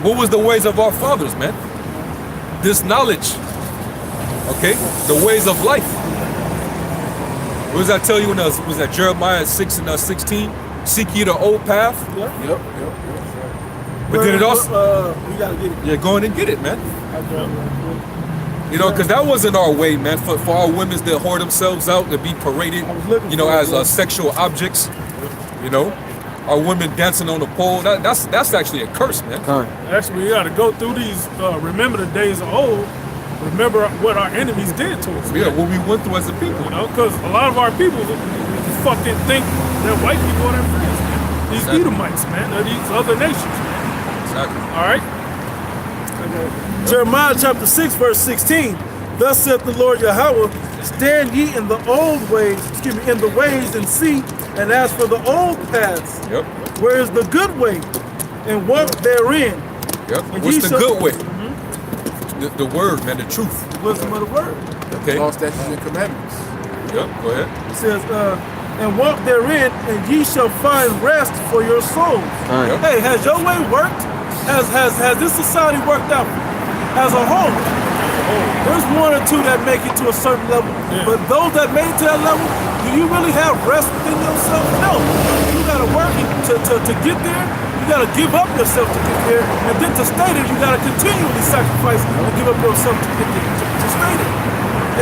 What was the ways of our fathers, man? This knowledge, okay? The ways of life. What does that tell you? Was that Jeremiah 6 and 16? Seek ye the old path.
Yep.
But then it also,
we gotta get it.
yeah, go in and get it, man. You know, because that wasn't our way, man. For our women to whore themselves out, to be paraded, you know, as sexual objects. You know, our women dancing on the pole. That's actually a curse, man.
actually, we got to go through these. Remember the days of old. Remember what our enemies did to us.
Yeah, what we went through as a people.
You know, because a lot of our people fucking think that white people are their friends, man. These
Exactly.
Edomites, man. They're these other nations, man.
Exactly.
All right?
Jeremiah chapter 6, verse 16. Thus saith the Lord Yahweh, stand ye in the old ways, in the ways and see, and ask for the old paths.
Yep.
Where is the good way? And walk therein.
Yep.
And
What's
ye
the
shall-
good way? The word, man. The truth.
Wisdom of the word.
Okay.
Law, statutes, and commandments.
Yep. Go ahead.
It says, and walk therein, and ye shall find rest for your souls.
Yep.
Hey, has your way worked? Has this society worked out as a whole? There's one or two that make it to a certain level, but those that made it to that level, do you really have rest within yourself? No. You gotta work to get there. You gotta give up yourself to get there, and then to stay there, you gotta continually sacrifice and give up yourself to get there, to stay there.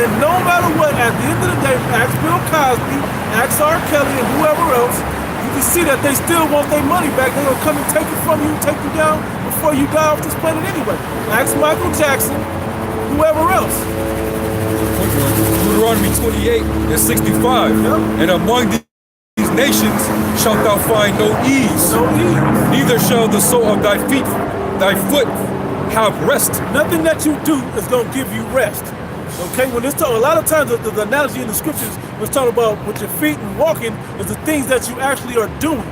And no matter what, at the end of the day, ask Bill Cosby, ask R. Kelly, and whoever else, you can see that they still want their money back. They're gonna come and take it from you, take you down before you die off this planet anyway. Ask Michael Jackson, whoever else.
Deuteronomy 28 and 65.
Yep.
And among these nations shalt thou find no ease.
No need.
Neither shall the sole of thy foot have rest.
Nothing that you do is gonna give you rest. Okay, when it's talking, a lot of times the analogy in the scriptures was talking about with your feet and walking is the things that you actually are doing.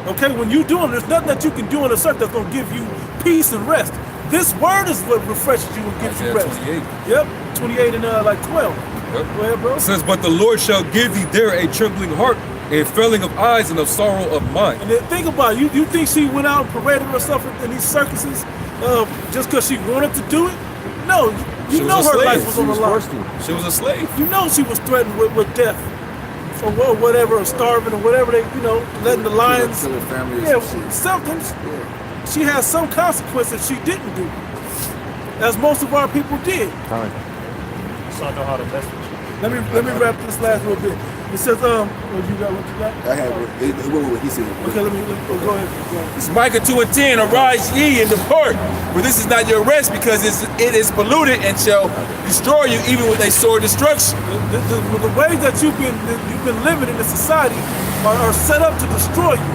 Okay, when you do them, there's nothing that you can do on the earth that's gonna give you peace and rest. This word is what refreshes you and gives you
Isaiah
rest.
28.
Yep, 28 and like 12.
Yep.
Go ahead, bro.
It says, but the Lord shall give thee there a trembling heart, a failing of eyes, and a sorrow of mind.
And then think about it. You think she went out and paraded herself in these circuses just because she wanted to do it? No,
She
you
was
know
a
her
slave.
life was on the line.
She was a slave.
You know she was threatened with death or whatever, or starving or whatever they, letting the lions.
Kill her family or
Yeah,
some shit.
something. She has some consequences she didn't do, as most of our people did.
So I know how to message.
Let me wrap this last little bit. It says, what you got?
I have what he said.
Okay, let me go ahead.
It's Micah 2 and 10. Arise ye and depart, for this is not your rest, because it is polluted and shall destroy you, even with a sore destruction.
The ways that you've been living in the society are set up to destroy you.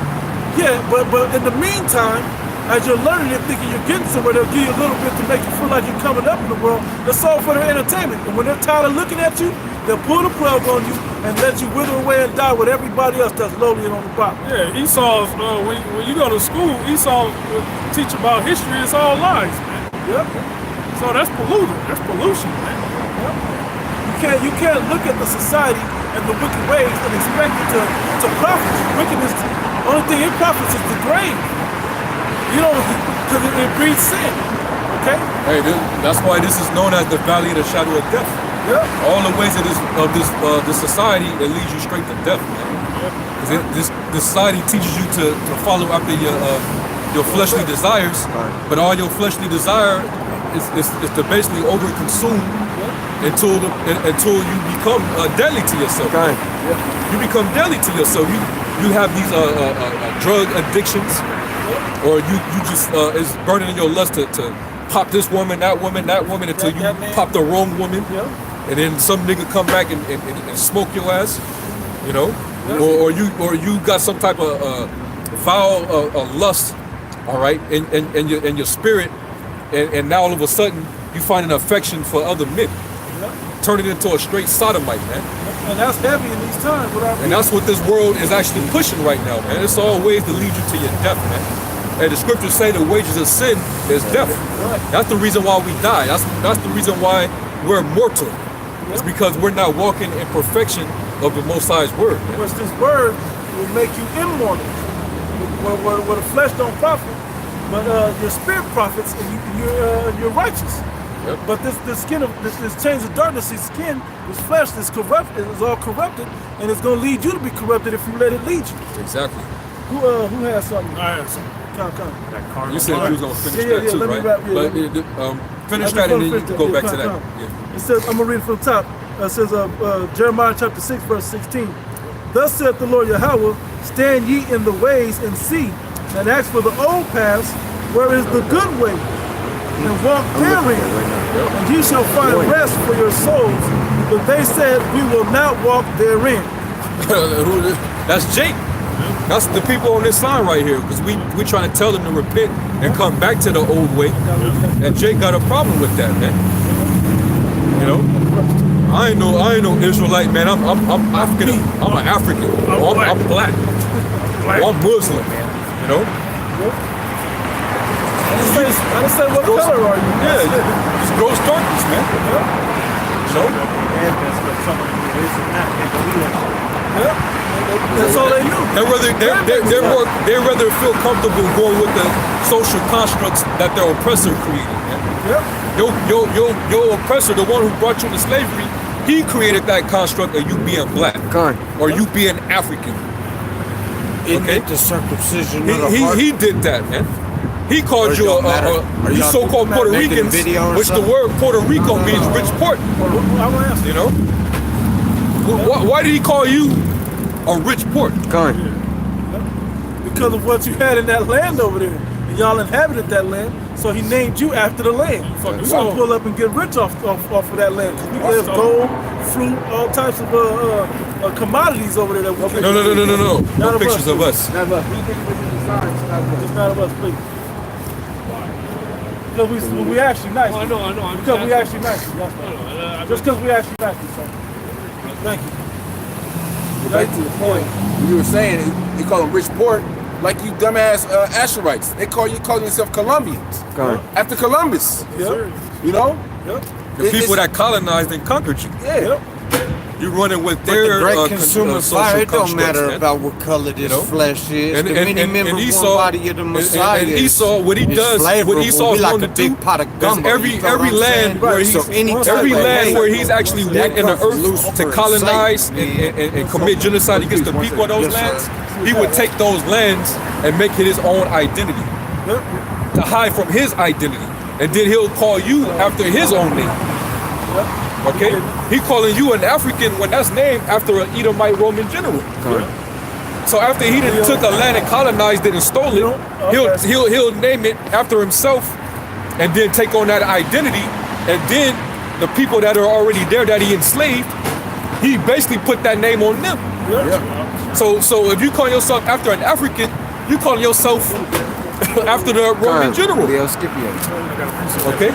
Yeah, but in the meantime, as you're learning and thinking you're getting somewhere, they'll give you a little bit to make you feel like you're coming up in the world. That's all for their entertainment. And when they're tired of looking at you, they'll pull the plug on you and let you wither away and die with everybody else that's lowly and on the bottom.
Yeah, Esau's, when you go to school, Esau teach about history, it's all lies, man.
Yep.
So that's polluted. That's pollution, man.
You can't look at the society and the wicked ways and expect it to profit you. Wickedness, the only thing it profits is the grave. Because it breeds sin. Okay?
Hey, that's why this is known as the valley of the shadow of death.
Yep.
All the ways of this society, it leads you straight to death, man. This society teaches you to follow after your fleshly desires, but all your fleshly desire is to basically overconsume until you become deadly to yourself. You become deadly to yourself. You have these drug addictions. or you just is burning in your lust to pop this woman, that woman until you pop the wrong woman, and then some nigga come back and smoke your ass, you know, or you got some type of foul lust, all right, in your spirit, and now all of a sudden you find an affection for other men. Turn it into a straight sodomite, man.
And that's heavy in these times.
And that's what this world is actually pushing right now, man. It's all ways to lead you to your death, man. And the scriptures say the wages of sin is death. That's the reason why we die. That's the reason why we're mortal. It's because we're not walking in perfection of the Most High's word.
Because this word will make you immortal. Where the flesh don't profit, but your spirit profits, and you're righteous.
Yep.
But this skin of this change of darkness, this skin, this flesh, is corrupted. It's all corrupted, and it's going to lead you to be corrupted if you let it lead you.
Exactly.
Who has something?
I have something.
Come.
You said you was gonna finish that too,
let me
right?
wrap,
But finish that and then you can go back to that. Yeah.
It says, I'm gonna read it from the top. It says, Jeremiah chapter 6, verse 16. Thus saith the Lord Yahweh, stand ye in the ways and see, and ask for the old paths, where is the good way, and walk therein, and ye shall find rest for your souls. But they said, we will not walk therein.
That's Jake. That's the people on this line right here, because we trying to tell them to repent and come back to the old way. And Jake got a problem with that, man. You know, I ain't no Israelite, man. I'm African. I'm an African. I'm black. I'm Muslim, you know.
I just said, what color are you?
Yeah, just gross darkness, man. You know.
That's all they knew.
They rather feel comfortable going with the social constructs that their oppressor created, man. Your oppressor, the one who brought you into slavery, he created that construct of you being black or you being African. Okay,
the circumcision of the heart.
He did that, man. He called you you so-called Puerto Ricans, which the word Puerto Rico means rich port. You know. Why did he call you a rich port?
Because of what you had in that land over there. And y'all inhabited that land, so he named you after the land. So we want to pull up and get rich off of that land. Because we have gold, fruit, all types of commodities over there that we can.
No. No pictures of us.
Not of us. It's not of us, please. Because we actually nice.
I know.
Because we actually nice. That's why. Just because we actually nice. So. Thank you.
Back to the point, you were saying you call them rich port, like you dumbass Asherites. They calling yourself Colombians after Columbus. You know,
the people that colonized and conquered you. You're running with their
great consumer fire. It don't matter
man.
about what color this flesh is.
And
the many member
Esau,
one body of the Messiah.
And Esau, what he does, what Esau's going to do, is every land where he's actually went in the earth to colonize and commit genocide against the people of those lands, he would take those lands and make it his own identity to hide from his identity, and then he'll call you after his own name. Okay, he calling you an African when that's named after an Edomite Roman general. So after he done took a land and colonized it and stole it, he'll name it after himself, and then take on that identity, and then the people that are already there that he enslaved, he basically put that name on them. So if you call yourself after an African, you call yourself after the Roman general. Okay.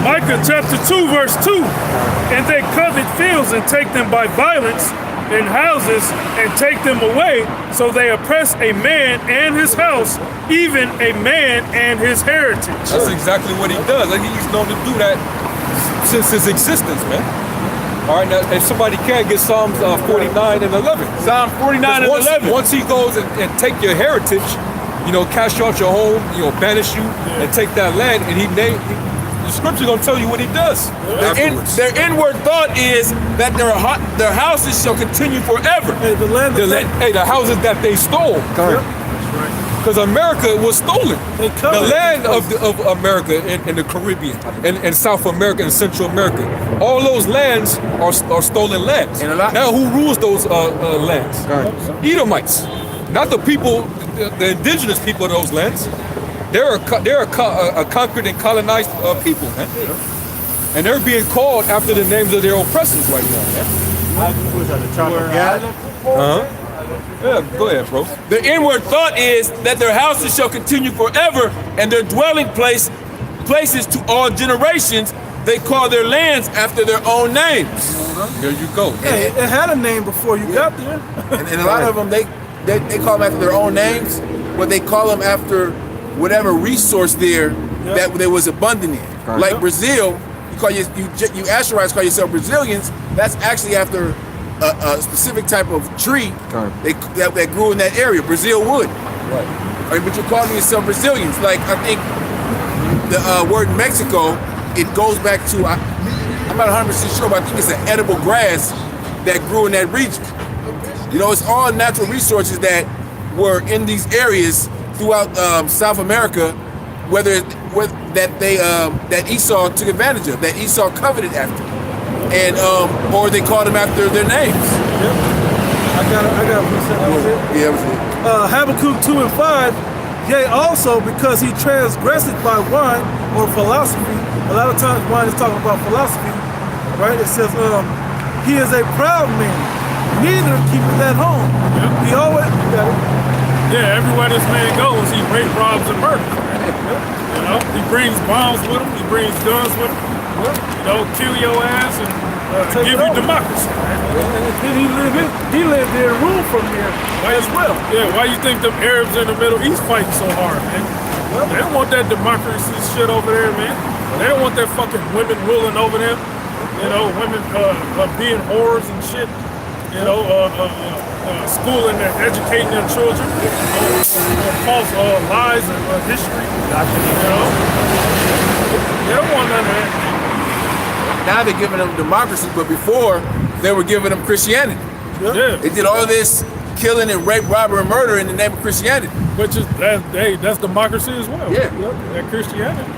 Micah chapter 2, verse 2. And they covet fields and take them by violence, and houses and take them away. So they oppress a man and his house, even a man and his heritage.
That's exactly what he does. Like, he's known to do that since his existence, man. All right, now if somebody can get Psalms 49 and 11.
Psalm 49 and 11.
Once he goes and take your heritage, you know, cast you out your home, you know, banish you, and take that land, and the scripture gonna tell you what he does.
Their inward thought is that their houses shall continue forever.
Hey,
the houses that they stole. Because America was stolen. The land of America in the Caribbean and South America and Central America, all those lands are stolen lands. Now who rules those lands? Edomites. not the people, the indigenous people of those lands. They're a conquered and colonized people, man. And they're being called after the names of their oppressors right now, man.
Who was that, the tribe of Gad?
Yeah, go ahead, bro.
The inward thought is that their houses shall continue forever, and their dwelling places to all generations. They call their lands after their own names.
There you go.
Hey, it had a name before you got there.
And a lot of them, they call them after their own names, but they call them after whatever resource there that there was abundant in. Like Brazil, you Asherites call yourself Brazilians. That's actually after a specific type of tree that grew in that area, Brazil wood. Right. But you're calling yourself Brazilians. Like I think the word Mexico, it goes back to I'm not 100% sure, but I think it's an edible grass that grew in that region. You know, it's all natural resources that were in these areas throughout South America, that Esau took advantage of, that Esau coveted after, and or they called them after their names.
Yep. I got that was it.
Yeah, that was it.
Habakkuk 2 and 5. Yea, also because he transgressed by wine or philosophy. A lot of times wine is talking about philosophy, right? It says he is a proud man, neither keepeth at home.
Yep.
He always got it.
Yeah, everywhere this man goes, he rape, robs, and murders. You know, he brings bombs with him, he brings guns with him. You know, kill your ass and give you democracy.
And then he lived there, ruled from there as well.
Yeah, why you think them Arabs in the Middle East fighting so hard, man? They don't want that democracy shit over there, man. They don't want that fucking women ruling over them. You know, women being whores and shit. You know, schooling and educating their children on false lies and history. You know, they don't want none of that.
Now they're giving them democracy, but before they were giving them Christianity.
Yeah.
They did all this killing and rape, robbery, and murder in the name of Christianity.
Which is that's democracy as well.
Yeah.
That Christianity.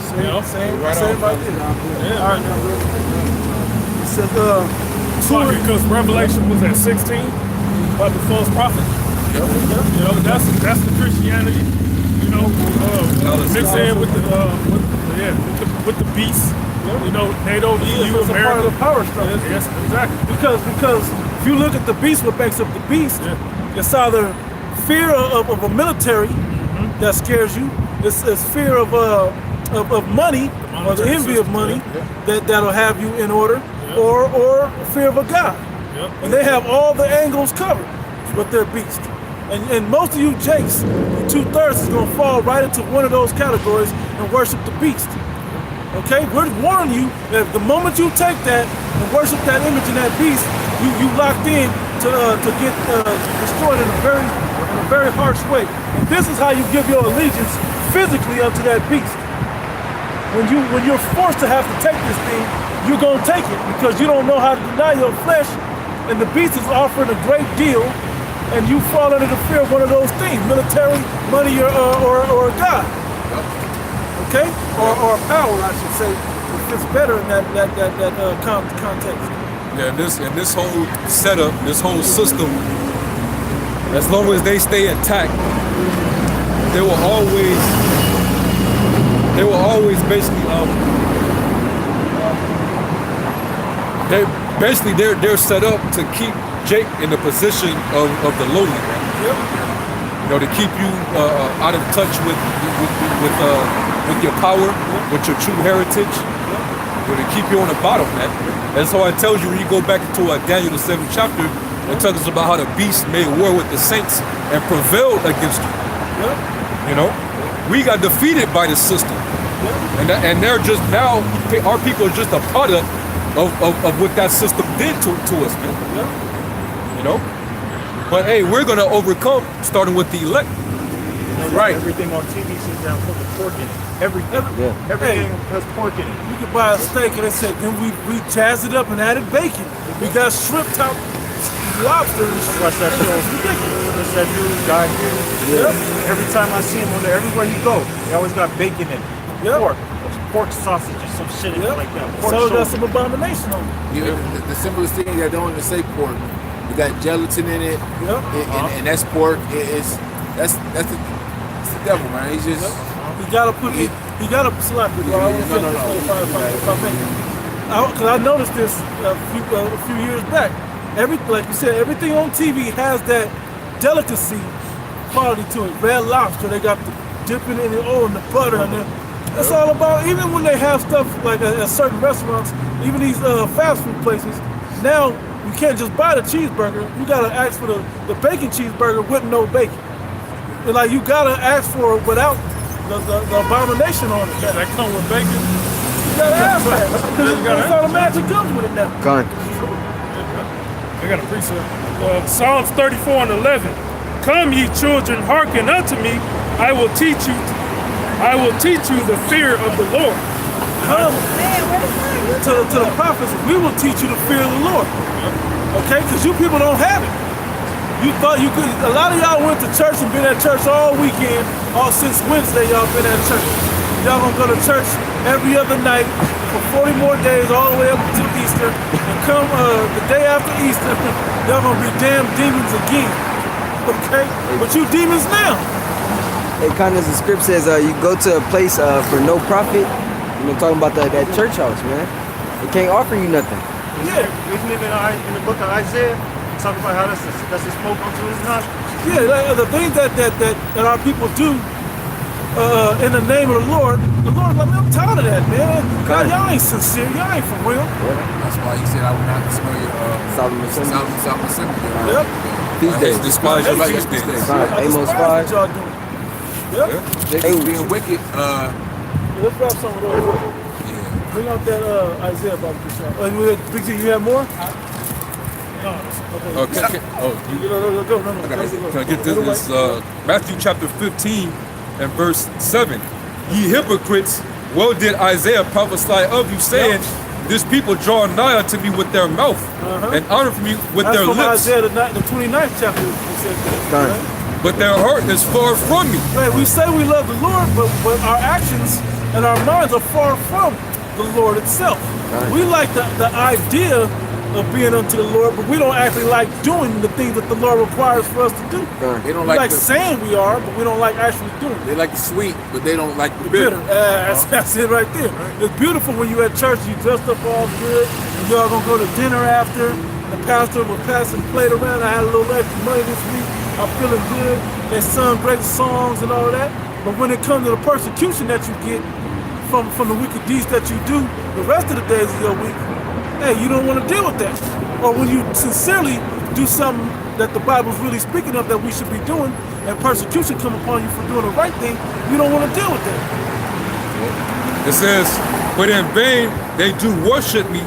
Same,
You know?
same right there.
Yeah.
All right, now, it says,
Because Revelation was at 16 about the false prophet. You know, that's the Christianity. You know, mix in with the beast. You know, NATO, EU,
it's a part of
America.
the power structure.
Yes, exactly.
Because if you look at the beast, what makes up the beast, it's either fear of a military that scares you. It's fear of money or the envy of money that'll have you in order, or fear of a god. And they have all the angles covered with their beast. And most of you jakes, 2/3 is gonna fall right into one of those categories and worship the beast. Okay, we're warning you that the moment you take that and worship that image and that beast, you locked in to get destroyed in a very harsh way. And this is how you give your allegiance physically unto that beast. When you're forced to have to take this thing, you're gonna take it because you don't know how to deny your flesh, and the beast is offering a great deal, and you fall under the fear of one of those things: military, money, or a god. Okay, or power, I should say. It fits better in that context.
Yeah, and this whole setup, this whole system, as long as they stay intact, they will always basically they're set up to keep Jake in the position of the lowly man.
Yep.
You know, to keep you out of touch with your power, with your true heritage, to keep you on the bottom, man. And so I tells you when you go back into Daniel the 7th chapter, it tells us about how the beast made war with the saints and prevailed against you. You know, we got defeated by the system, and they're just now our people are just a product of what that system did to us, man. You know, but hey, we're gonna overcome, starting with the elect.
Right. Everything on TV should down put the pork in it. Everything has pork in it.
You could buy a steak and they said, then we jazzed it up and added bacon. We got shrimp top lobster.
Watch that show.
It's ridiculous.
That's that dude guy here. Every time I see him on there, everywhere he go, he always got bacon in it. Pork sausage or some shit like that. Pork
So
shoulder.
that's some abomination on it.
The simplest thing that don't even say pork We got gelatin in it, and that's pork. That's the devil, man. He's just
he gotta put it. He gotta slap it.
No.
Because I noticed this a few years back. Like you said, everything on TV has that delicacy quality to it. Red Lobster, they got the dipping in the oil and the butter, and that's all about. Even when they have stuff like at certain restaurants, even these fast food places, now you can't just buy the cheeseburger. You gotta ask for the bacon cheeseburger with no bacon. And like you gotta ask for it without the abomination on it.
That come with bacon.
You gotta ask for it. Because all the magic comes with it now.
Gone.
I got a precept. Psalms 34 and 11. Come, ye children, hearken unto me. I will teach you the fear of the Lord.
Come to the prophets. We will teach you the fear of the Lord. Okay, because you people don't have it. You thought you could. A lot of y'all went to church and been at church all weekend. All since Wednesday, y'all been at church. Y'all gonna go to church every other night for 40 more days, all the way up to Easter. And come the day after Easter, y'all gonna be damn demons again. Okay, but you demons now.
It kind of as the script says, you go to a place for no profit. You know, talking about that church house, man. It can't offer you nothing.
Yeah,
Isn't it in the book of Isaiah? Talk about how that's a smoke unto his nostrils.
yeah. The things that our people do in the name of the Lord's like, man, I'm tired of that, man. God, y'all ain't sincere. Y'all ain't for real.
that's why he said I will not smell your Solomon Assembly.
Yep.
These days.
Despise your feast days.
I
Amos
despise
5.
what y'all doing. Yep.
They being wicked.
Let's grab some of those. Bring out that Isaiah barbecue shop. Big G, you have more?
Okay.
Go.
Can I get this? Matthew chapter 15 and verse 7. Ye hypocrites, well did Isaiah prophesy of you, saying, this people draw nigh unto me with their mouth and honor me with their lips.
That's from Isaiah, the 29th chapter. It says that, right?
But their heart is far from me.
Right, we say we love the Lord, but our actions and our minds are far from the Lord itself. We like the idea of being unto the Lord, but we don't actually like doing the things that the Lord requires for us to do.
They don't
We
like
saying we are, but we don't like actually doing it.
They like the sweet, but they don't like the bitter.
That's it right there. It's beautiful when you at church, you dressed up all good, and y'all gonna go to dinner after. The pastor was passing the plate around. I had a little extra money this week. I'm feeling good. They sung great songs and all that. But when it comes to the persecution that you get from the wicked deeds that you do the rest of the days of your week, hey, you don't want to deal with that. Or when you sincerely do something that the Bible's really speaking of that we should be doing, and persecution come upon you for doing the right thing, you don't want to deal with that.
It says, but in vain they do worship me,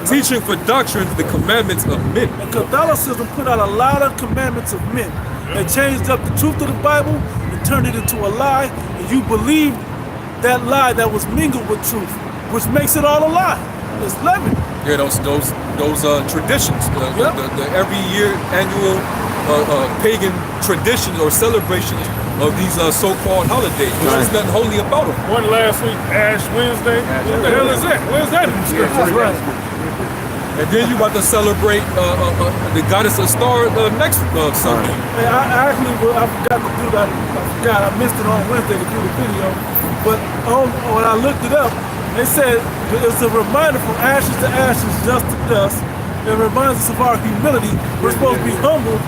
teaching for doctrines the commandments of men.
And Catholicism put out a lot of commandments of men. They changed up the truth of the Bible and turned it into a lie, and you believe that lie that was mingled with truth, which makes it all a lie. It's leaven.
Yeah, those traditions, the every year annual pagan traditions or celebrations of these so-called holidays. There's nothing holy about them.
One last week, Ash Wednesday. What the hell is that? Where's that in the scripture?
Right.
And then you about to celebrate the goddess of star next Sunday.
Hey, I forgot to do that. I missed it on Wednesday to do the video. But when I looked it up, they said it's a reminder from ashes to ashes, dust to dust. It reminds us of our humility. We're supposed to be humble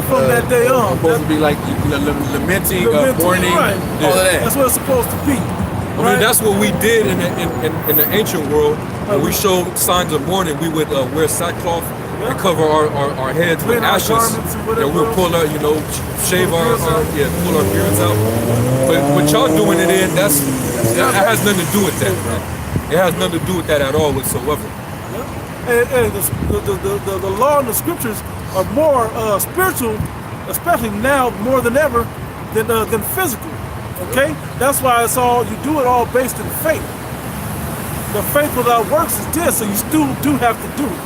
from that day on.
Supposed to be like lamenting, mourning,
right.
all of that.
That's what it's supposed to be.
I mean, that's what we did in the ancient world. When we showed signs of mourning, we would wear sackcloth and cover our heads with ashes. And we'll pull our, shave pull our beards out. But what y'all doing it in, that has nothing to do with that. It has nothing to do with that at all whatsoever.
And the law and the scriptures are more spiritual, especially now more than ever, than physical. Okay, that's why you do it all based in faith. The faith without works is dead, so you still do have to do it.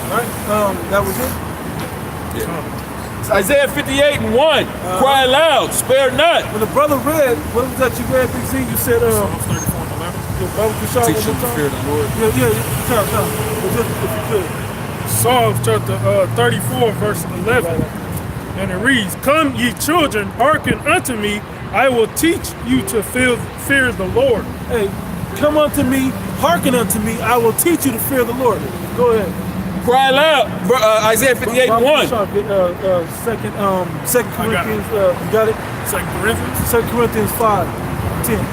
Right? That was it.
Yeah. Isaiah 58:1. Cry loud, spare not.
When the brother read, what was that you read, Big Z? You said,
Teach you to fear the Lord.
Yeah, if you could.
Psalms chapter 34, verse 11. And it reads, "Come, ye children, hearken unto me. I will teach you to fear the Lord."
Hey, come unto me, hearken unto me. I will teach you to fear the Lord. Go ahead.
Cry loud. Isaiah 58:1.
Second Corinthians, you got it? 2 Corinthians 5:10.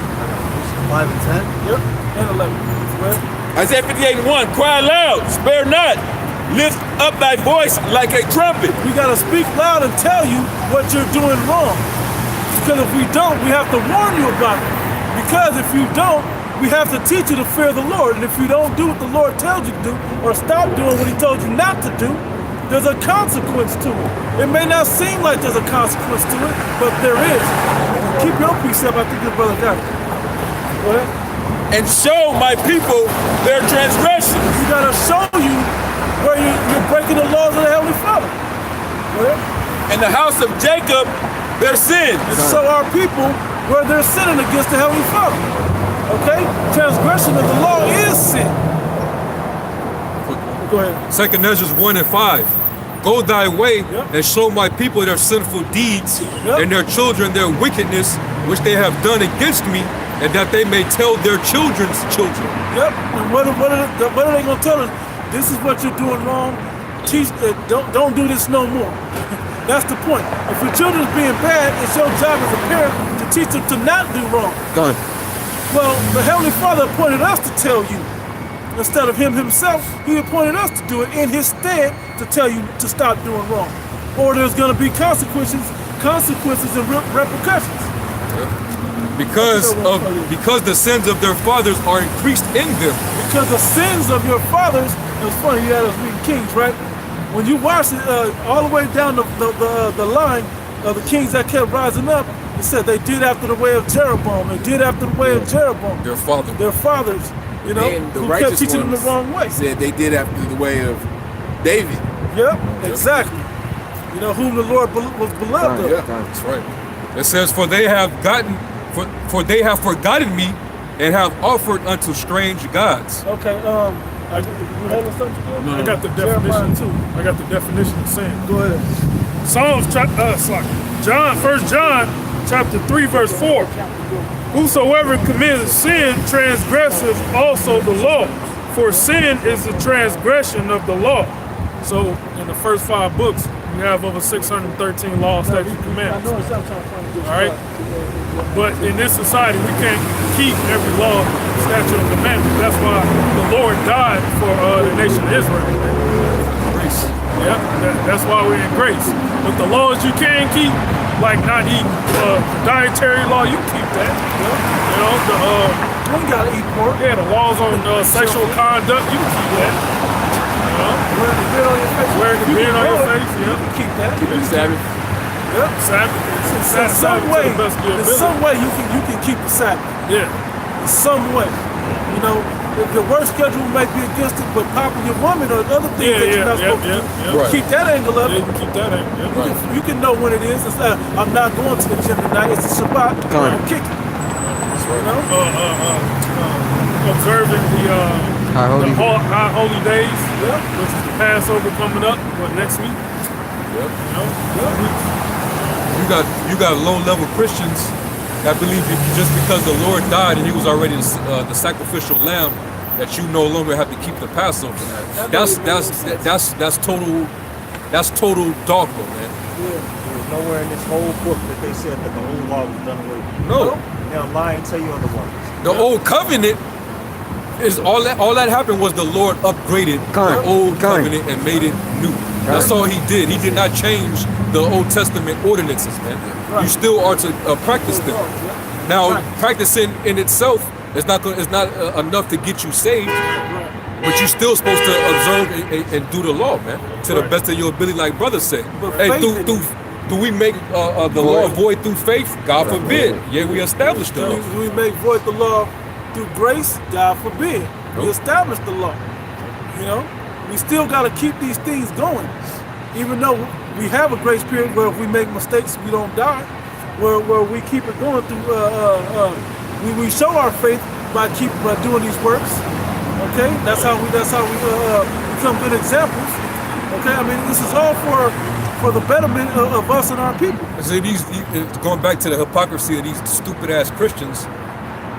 5 and 10?
Yep, and 11. Well,
Isaiah 58:1. Cry loud, spare not. Lift up thy voice like a trumpet.
we gotta speak loud and tell you what you're doing wrong. Because if we don't, we have to warn you about it. Because if you don't, we have to teach you to fear the Lord. And if you don't do what the Lord tells you to do, or stop doing what he told you not to do, there's a consequence to it. It may not seem like there's a consequence to it, but there is. Keep your precept. I think your brother got it. Go ahead.
And show my people their transgressions.
You gotta show you where you're breaking the laws of the Heavenly Father. Go ahead.
And the house of Jacob their sins.
And show our people where they're sinning against the Heavenly Father. Okay? Transgression of the law is sin. Go ahead.
2 Ezra 1 and 5. Go thy way and show my people their sinful deeds and their children their wickedness, which they have done against me, and that they may tell their children's children.
Yep. And what are they going to tell us? This is what you're doing wrong. Teach. Don't do this no more. That's the point. If your children's being bad, it's your job as a parent to teach them to not do wrong.
Done.
Well, the Heavenly Father appointed us to tell you. Instead of him himself, he appointed us to do it in his stead to tell you to stop doing wrong. Or there's going to be consequences and repercussions.
Because the sins of their fathers are increased in them.
Because the sins of your fathers, it's funny, you had us reading Kings, right? When you watch it all the way down the line of the kings that kept rising up, it said they did after the way of Jeroboam. They did after the way of Jeroboam.
Their fathers.
Their fathers, you know,
And the
who
righteous
kept teaching them the
ones
wrong way.
said they did after the way of David.
Yep, exactly. You know, whom the Lord was beloved of.
Yeah,
that's right. It says, for they have forgotten me and have offered unto strange gods.
Okay, you holding something?
No, I got the definition too. I got the definition of sin.
Go ahead.
Psalms, 1 John chapter 3, verse 4. Whosoever commits sin transgresseth also the law, for sin is the transgression of the law. So in the first 5 books, we have over 613 laws, statutes, and commandments. All right? But in this society, we can't keep every law, statute, and commandment. That's why the Lord died for the nation of Israel.
Grace.
Yeah, that's why we're in grace. But the laws you can keep, like not eating dietary law, you keep that. You know,
you ain't gotta eat pork.
Yeah, the laws on sexual conduct, you can keep that. You know,
wearing the beard on your face.
Wearing the beard on your face, yeah.
You can keep that.
Keep the Sabbath.
Yep.
Sabbath.
In some way, you can keep the Sabbath.
Yeah.
In some way. You know, if your work schedule might be against it, but popping your woman or other things that you're not supposed to do,
Right.
keep that angle up.
Yeah, you can keep that angle.
You can know when it is. It's, I'm not going to the gym tonight. It's a Shabbat. I'm kicking.
That's right.
You know?
Observing the high holy days,
Yep.
which is the Passover coming up, next week?
Yep.
You know?
You got low-level Christians that believe just because the Lord died and he was already the sacrificial lamb, that you no longer have to keep the Passover. That's total dogma, man.
There's nowhere in this whole book that they said that the old law was done away with.
No.
They'll lie and tell you otherwise.
The old covenant is all that happened was the Lord upgraded the old covenant and made it new. That's all he did. He did not change the Old Testament ordinances, man. You still are to practice them. Now, practicing in itself is not enough to get you saved, but you're still supposed to observe and do the law, man, to the best of your ability, like brother said. Hey, do we make the law void through faith? God forbid. Yeah, we established the law.
Do we make void the law through grace? God forbid. We established the law. You know, we still got to keep these things going, even though we have a grace period where if we make mistakes, we don't die. Where we keep it going through. We show our faith by doing these works. Okay, that's how we become good examples. Okay, I mean, this is all for the betterment of us and our people.
See, going back to the hypocrisy of these stupid ass Christians,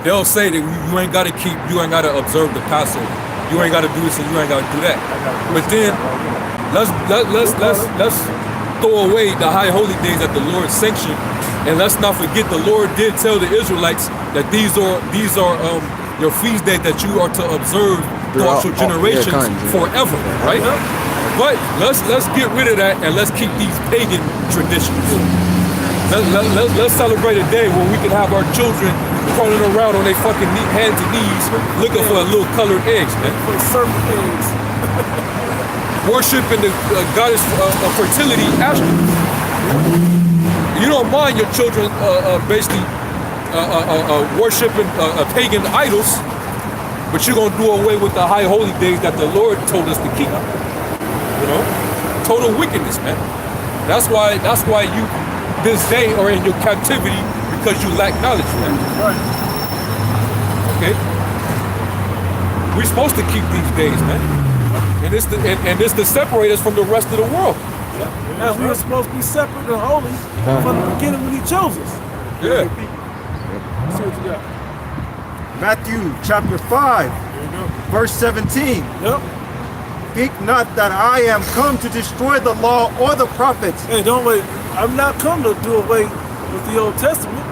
they'll say that you ain't got to observe the Passover. You ain't got to do this and you ain't got to do that. But then let's throw away the high holy days that the Lord sanctioned, and let's not forget the Lord did tell the Israelites that these are your feast days that you are to observe throughout your generations forever, right? But let's get rid of that and let's keep these pagan traditions. Let's celebrate a day where we can have our children crawling around on their fucking hands and knees looking for little colored eggs, man.
For certain eggs.
Worshiping the goddess of fertility, Ashton. You don't mind your children basically worshiping pagan idols, but you're gonna do away with the high holy days that the Lord told us to keep. You know, total wickedness, man. That's why you this day are in your captivity because you lack knowledge, man.
Right.
Okay. We're supposed to keep these days, man. And it's to separate us from the rest of the world.
And we were supposed to be separate and holy from the beginning when he chose us.
Yeah.
Let's see what you got.
Matthew chapter 5, verse 17.
Yep.
Think not that I am come to destroy the law or the prophets.
Hey, don't wait. I'm not come to do away with the Old Testament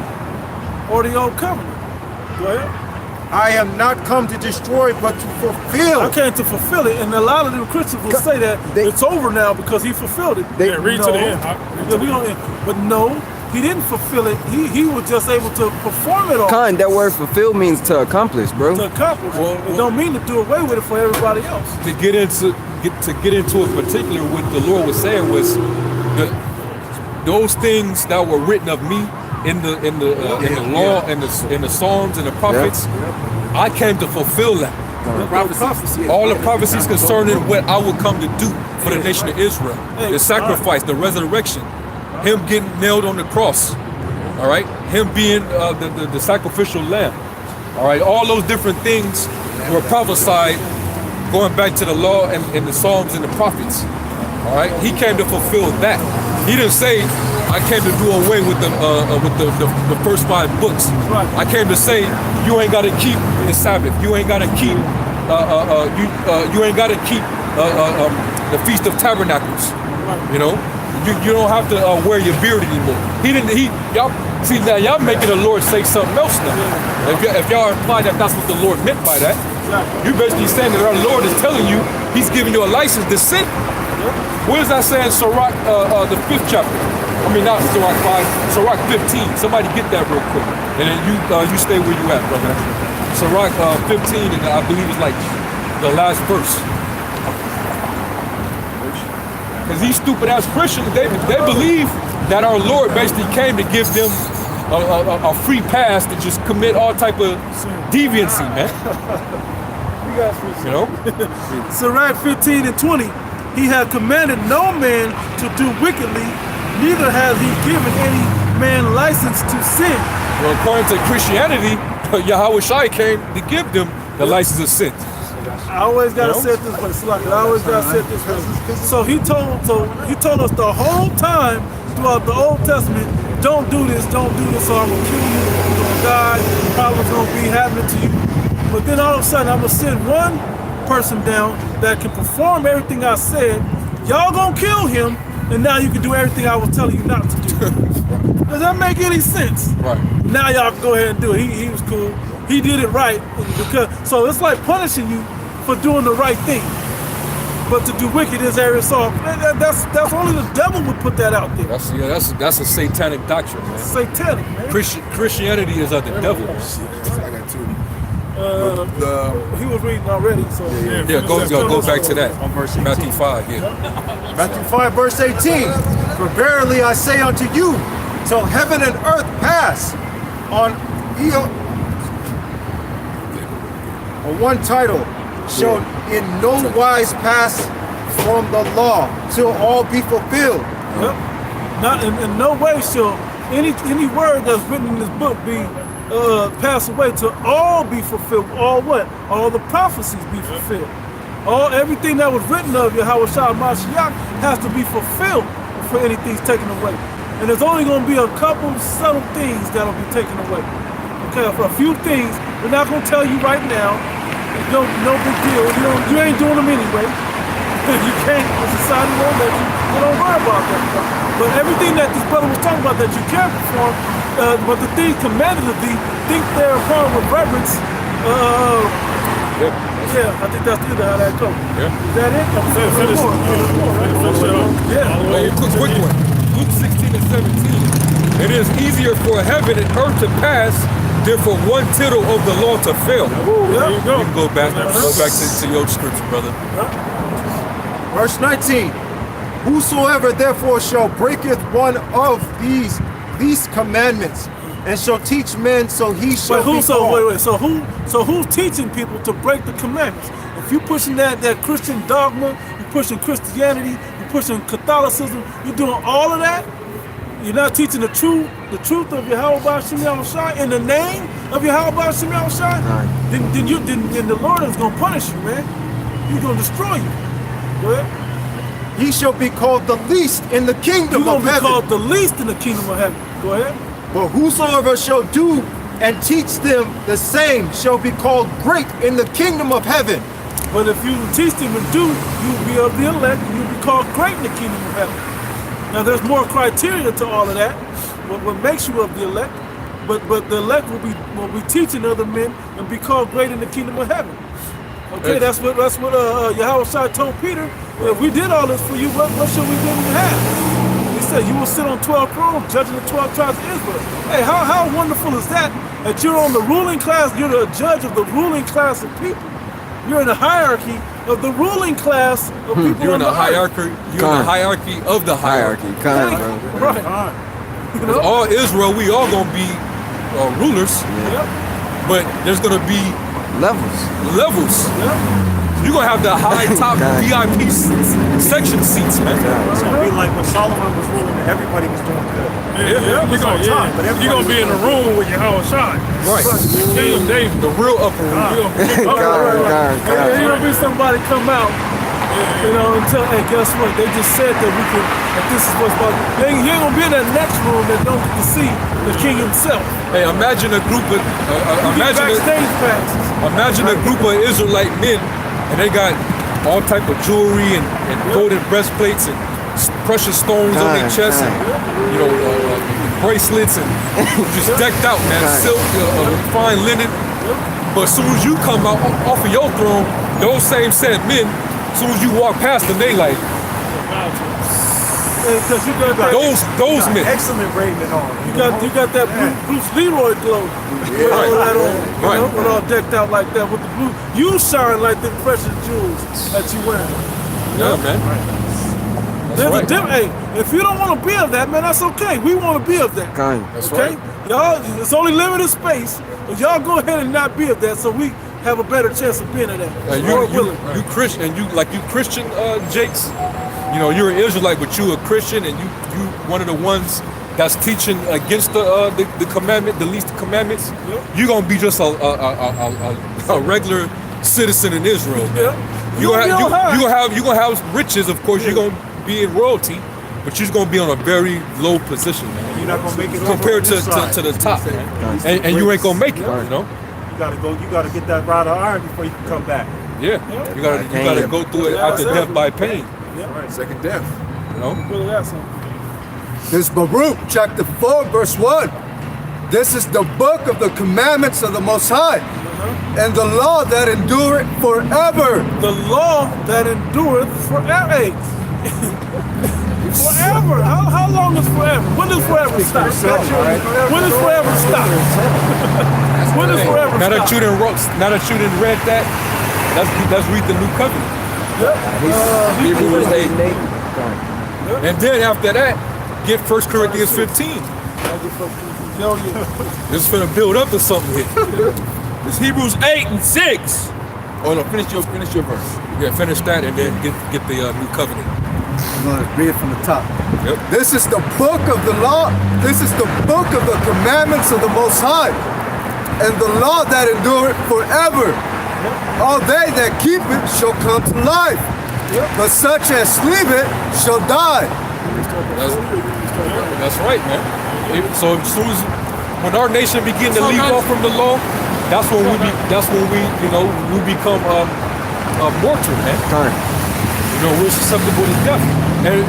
or the Old Covenant. Go ahead.
I am not come to destroy, but to fulfill.
I came to fulfill it, and a lot of them Christians will say that it's over now because he fulfilled it.
Read to the end.
Yeah, we don't, but no, he didn't fulfill it. He was just able to perform it all.
Khan, that word fulfill means to accomplish, bro.
To accomplish. It don't mean to do away with it for everybody else.
To get into it particular, what the Lord was saying was those things that were written of me in the law and in the Psalms and the prophets, I came to fulfill that. All the prophecies concerning what I would come to do for the nation of Israel, the sacrifice, the resurrection, him getting nailed on the cross, all right, him being the sacrificial lamb, all right, all those different things were prophesied going back to the law and the Psalms and the prophets, all right. He came to fulfill that. He didn't say I came to do away with the first 5 books.
Right.
I came to say you ain't got to keep the Sabbath. You ain't got to keep you ain't got to keep the Feast of Tabernacles. You know, you don't have to wear your beard anymore. Y'all see now y'all making the Lord say something else now. If y'all imply that that's what the Lord meant by that, you basically saying that our Lord is telling you He's giving you a license to sin. What does that say in Sirach, the 5th chapter? I mean, not Sirach 5, Sirach 15. Somebody get that real quick. And then you stay where you at, brother. Sirach 15, and I believe it's like the last verse. Because these stupid ass Christians, they believe that our Lord basically came to give them a free pass to just commit all type of deviancy, man. You know?
Sirach 15 and 20. He had commanded no man to do wickedly, neither has he given any man license to sin.
Well, according to Christianity, Yahweh Shai came to give them the license of sin.
I always gotta say it this way, Slack. I always gotta say it this way. So he told us the whole time throughout the Old Testament, don't do this, or I'm gonna kill you, you're gonna die, problems gonna be happening to you. But then all of a sudden, I'm gonna send one person down that can perform everything I said. Y'all gonna kill him, and now you can do everything I was telling you not to do. Does that make any sense?
Right.
Now y'all can go ahead and do it. He was cool. He did it right. So it's like punishing you for doing the right thing. But to do wicked is area. So that's only the devil would put that out there.
That's a satanic doctrine, man.
Satanic, man.
Christianity is of the devil.
I got 2.
He was reading already, so
go back to that. Matthew 5,
Matthew 5, verse 18. For verily I say unto you, till heaven and earth pass on one title shall in no wise pass from the law till all be fulfilled.
Yep. Not in no way shall any word that's written in this book be pass away till all be fulfilled. All what? All the prophecies be fulfilled. Everything that was written of Yahweh Shah Mashiach has to be fulfilled before anything's taken away. And there's only going to be a couple subtle things that'll be taken away. Okay, for a few things, we're not going to tell you right now. No big deal. You ain't doing them anyway. You can't. The society won't let you. So don't worry about that. But everything that this brother was talking about that you can perform, but the things commanded of thee, think thereupon with reverence. Yeah, I think that's either how that goes.
Yeah.
Is that it?
Finish it.
Yeah.
Wait, quick one. Luke 16 and 17. It is easier for heaven and earth to pass than for one tittle of the law to fail.
There you go.
You can go back to your scripture, brother.
Verse 19. Whosoever therefore shall breaketh one of these commandments and shall teach men, so he shall be called.
So who's teaching people to break the commandments? If you're pushing that Christian dogma, you're pushing Christianity, you're pushing Catholicism, you're doing all of that. You're not teaching the truth of Yahweh Shem Yahushua in the name of Yahweh Shem Yahushua. Then the Lord is gonna punish you, man. He's gonna destroy you. Go ahead.
He shall be called the least in the kingdom of heaven.
You're gonna be called the least in the kingdom of heaven. Go ahead.
But whosoever shall do and teach them the same shall be called great in the kingdom of heaven.
But if you teach them and do, you'll be of the elect, and you'll be called great in the kingdom of heaven. Now there's more criteria to all of that, what makes you of the elect, but the elect will be teaching other men and be called great in the kingdom of heaven. Okay, that's what Yahweh Shai told Peter. If we did all this for you, what should we really have? He said, you will sit on 12 thrones, judging the 12 tribes of Israel. Hey, how wonderful is that you're on the ruling class, you're the judge of the ruling class of people. You're in the hierarchy of the ruling class of people.
You're in the hierarchy. You're in the hierarchy of the hierarchy.
Bro. Right. You know?
All Israel, we all gonna be rulers, but there's gonna be levels. You're gonna have the high top VIP section seats, man.
It's gonna be like when Solomon was ruling and everybody was doing good.
You're gonna be in the room with Yahweh Shai.
Right.
King David.
The real upper room.
There's gonna be somebody come out, and tell, hey, guess what? They just said that this is what's about. He ain't gonna be in that next room that don't get to see the king himself.
Hey, imagine a group of imagine a group of Israelite men, and they got all type of jewelry and golden breastplates and precious stones on their chest and bracelets and just decked out, man. Silk, fine linen. But as soon as you come out off of your throne, those same set of men, as soon as you walk past them, they like those men.
Excellent raiment on.
You got that Bruce Leroy glow. Right. With all decked out like that with the blue. You shine like the precious jewels that you wear.
Yeah, man.
There's a difference. Hey, if you don't want to be of that, man, that's okay. We want to be of that.
That's right.
Y'all, it's only limited space, but y'all go ahead and not be of that, so we have a better chance of being of that.
You Christian, and you Christian, Jakes. You're an Israelite, but you a Christian, and you one of the ones that's teaching against the commandment, the least commandments. Yep. You're gonna be just a regular citizen in Israel. Man. You're gonna have riches, of course. You're gonna be in royalty, but you're gonna be on a very low position, man.
You're not gonna make it
compared to the top, man. And you ain't gonna make it,
You gotta get that rod of iron before you can come back.
Yeah, you gotta go through it after death by pain.
Right. Second death.
This is Baruch chapter 4 verse 1. This is the book of the commandments of the Most High, and the law that endureth forever.
The law that endureth forever. Forever. How long is forever? When does forever stop? When does forever stop? When does forever stop?
Now that you done read that, let's read the new covenant. Hebrews 8. And then after that, get 1 Corinthians 15. This is gonna build up to something here. It's Hebrews 8 and 6.
Oh no, finish your verse.
Yeah, finish that and then get the new covenant.
I'm gonna read it from the top.
Yep.
This is the book of the law. This is the book of the commandments of the Most High, and the law that endureth forever. All they that keep it shall come to life, but such as sleep it shall die.
That's right, man. So as soon as when our nation begin to leave off from the law, that's when we we become mortal, man. We're susceptible to death. And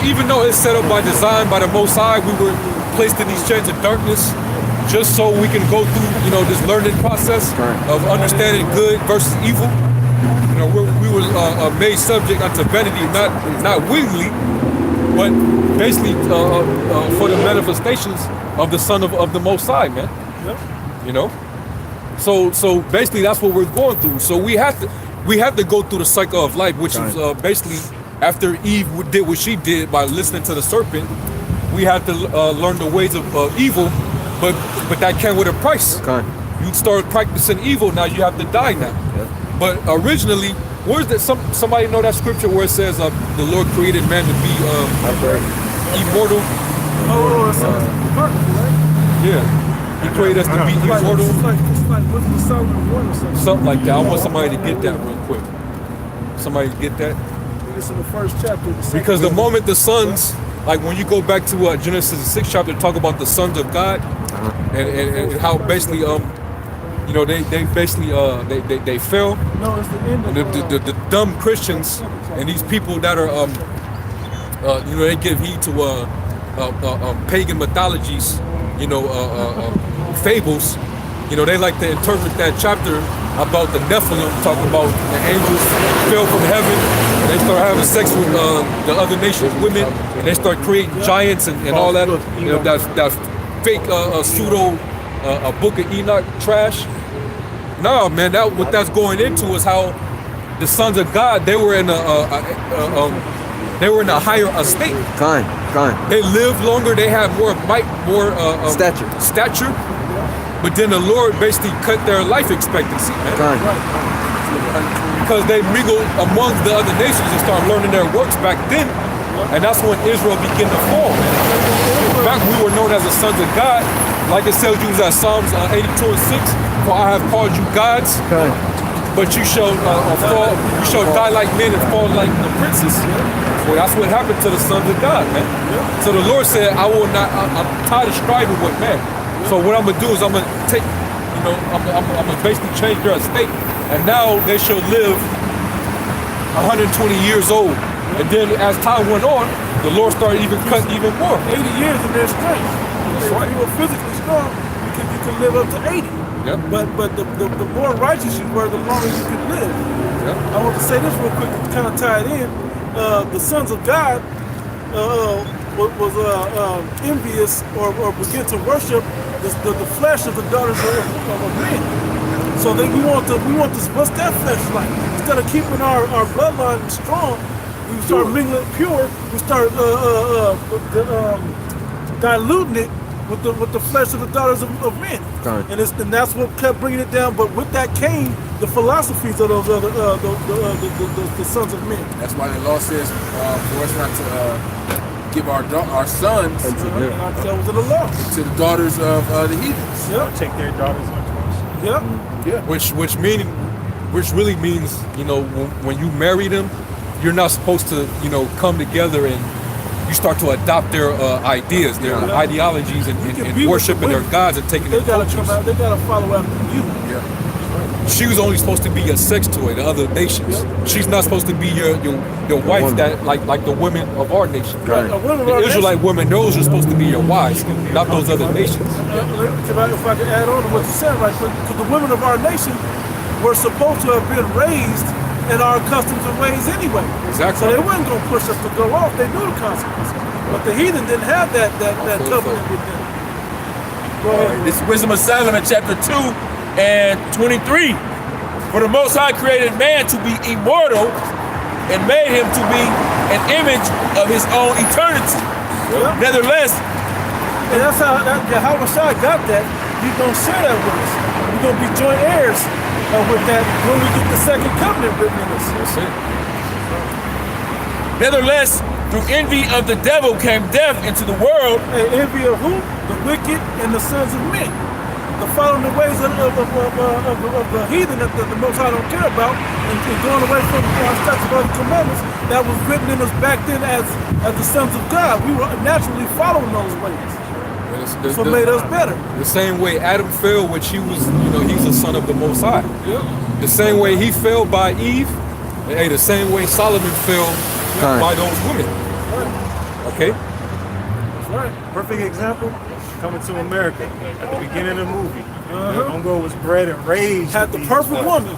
even though it's set up by design by the Most High, we were placed in these chains of darkness just so we can go through, this learning process of understanding good versus evil. We were made subject unto vanity, not willingly, but basically for the manifestations of the Son of the Most High, man. So basically that's what we're going through. So we have to go through the cycle of life, which is basically after Eve did what she did by listening to the serpent. We had to learn the ways of evil, but that came with a price. You start practicing evil, now you have to die now. But originally, where's that? Somebody know that scripture where it says the Lord created man to be immortal?
Oh, it's right?
Yeah, He created us to be immortal.
It's like what's the sound of one or something?
Something like that. I want somebody to get that real quick. Somebody get that.
It's in the first chapter.
Because the moment the sons, like when you go back to Genesis 6 chapter, talk about the sons of God, and how basically they basically they fell.
No, it's the end of
the dumb Christians and these people that are they give heed to pagan mythologies, fables. They like to interpret that chapter about the Nephilim, talking about the angels fell from heaven, and they start having sex with the other nations' women, and they start creating giants and all that. That fake pseudo Book of Enoch trash. No, man, what that's going into is how the sons of God, they were in a higher estate. They lived longer. They had more might, more stature. But then the Lord basically cut their life expectancy, man. Because they mingled among the other nations and started learning their works back then. And that's when Israel began to fall, man. In fact, we were known as the sons of God. Like it tells you that Psalms 82 and 6, for I have called you gods, but you shall fall, you shall die like men and fall like the princes. Well, that's what happened to the sons of God, man. So the Lord said, I'm tired of striving with man. So what I'm gonna do is I'm gonna take, I'm gonna basically change their estate, and now they shall live 120 years old. And then as time went on, the Lord started cutting even more.
80 years in their strength. That's right. If you were physically strong, you can live up to 80.
Yep.
But the more righteous you were, the longer you could live.
Yep.
I want to say this real quick to kind of tie it in. The sons of God was envious or began to worship the flesh of the daughters of men. So we want this. What's that flesh like? Instead of keeping our bloodline strong, we start mingling pure. We start diluting it with the flesh of the daughters of men. And that's what kept bringing it down. But with that came the philosophies of those other the sons of men.
That's why the law says for us not to give our sons
to the law
to the daughters of the heathens.
Yep.
Take their daughters on course.
Yep.
Yeah.
Which really means, when you marry them, you're not supposed to, come together and you start to adopt their ideas, their ideologies, and worshiping their gods and taking their cultures.
They gotta follow after you.
Yeah. She was only supposed to be a sex toy to other nations. She's not supposed to be your wife that like the women of our nation.
Right.
The Israelite women, those are supposed to be your wives, not those other nations.
If I could add on to what you said, right? Because the women of our nation were supposed to have been raised in our customs and ways anyway.
Exactly.
So they weren't going to push us to go off. They knew the consequences. But the heathen didn't have that covenant with them. Go ahead.
This is Wisdom of Solomon, chapter 2 and 23. For the Most High created man to be immortal and made him to be an image of his own eternity.
Yeah.
Nevertheless,
and that's how Shai got that. He's going to share that with us. We're going to be joint heirs with that when we get the second covenant written in us.
Nevertheless, through envy of the devil came death into the world.
Hey, envy of who? The wicked and the sons of men. the following the ways of the heathen that the Most High don't care about, and going away from statutes of other commandments that was written in us back then as the sons of God. We were naturally following those ways. So it made us better.
The same way Adam fell, which he's a son of the Most High.
Yep.
The same way he fell by Eve, hey, the same way Solomon fell by those women. Okay?
That's right.
Perfect example, Coming to America. At the beginning of the movie. Homegirl was bred and raised.
Had the perfect woman.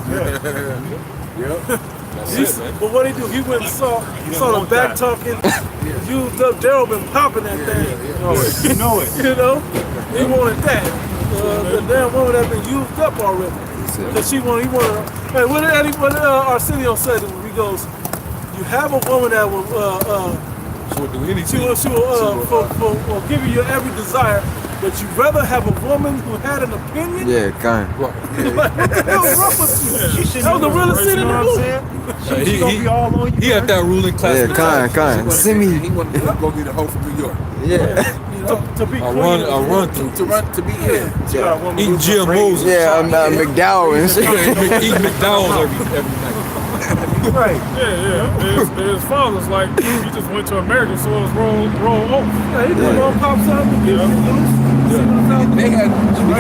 Yep.
But what he do? He went and saw the back talking, used up. Daryl been popping that thing.
You know it.
You know, he wanted that. The damn woman that been used up already. Cause he wanted. Hey, what did Arsenio said to him? He goes, "You have a woman that will
She will do anything.
She will give you your every desire, but you'd rather have a woman who had an opinion."
Yeah, kind.
Like, what the hell is wrong with you? That was the realest scene in the movie.
He had that ruling class.
Yeah, kind. Send me.
He wanted to go get a hoe from New York.
Yeah.
To be
I run through.
To be in.
Eating GMOs.
Yeah, McDowell and shit.
Eating McDowell's every night.
Right. Yeah. His father's like, he just went to America, so it was roll off.
Yeah, he put on pop something.
They had,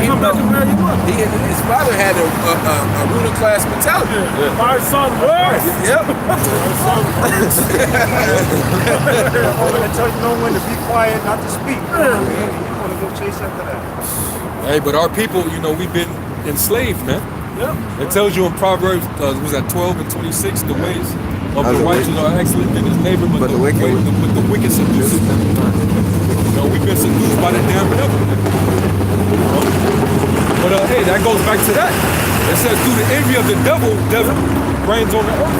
Come back and marry your mother.
his father had a ruling class mentality.
My son was.
Yep.
They tell you know when to be quiet, not to speak. You want to go chase after that.
Hey, but our people, we've been enslaved, man.
Yep.
It tells you in Proverbs, was that 12 and 26, the ways of the righteous are excellent in his neighbor, but the wicked seduces them. We've been seduced by the damn devil. But hey, that goes back to that. It says, through the envy of the devil reigns on the earth.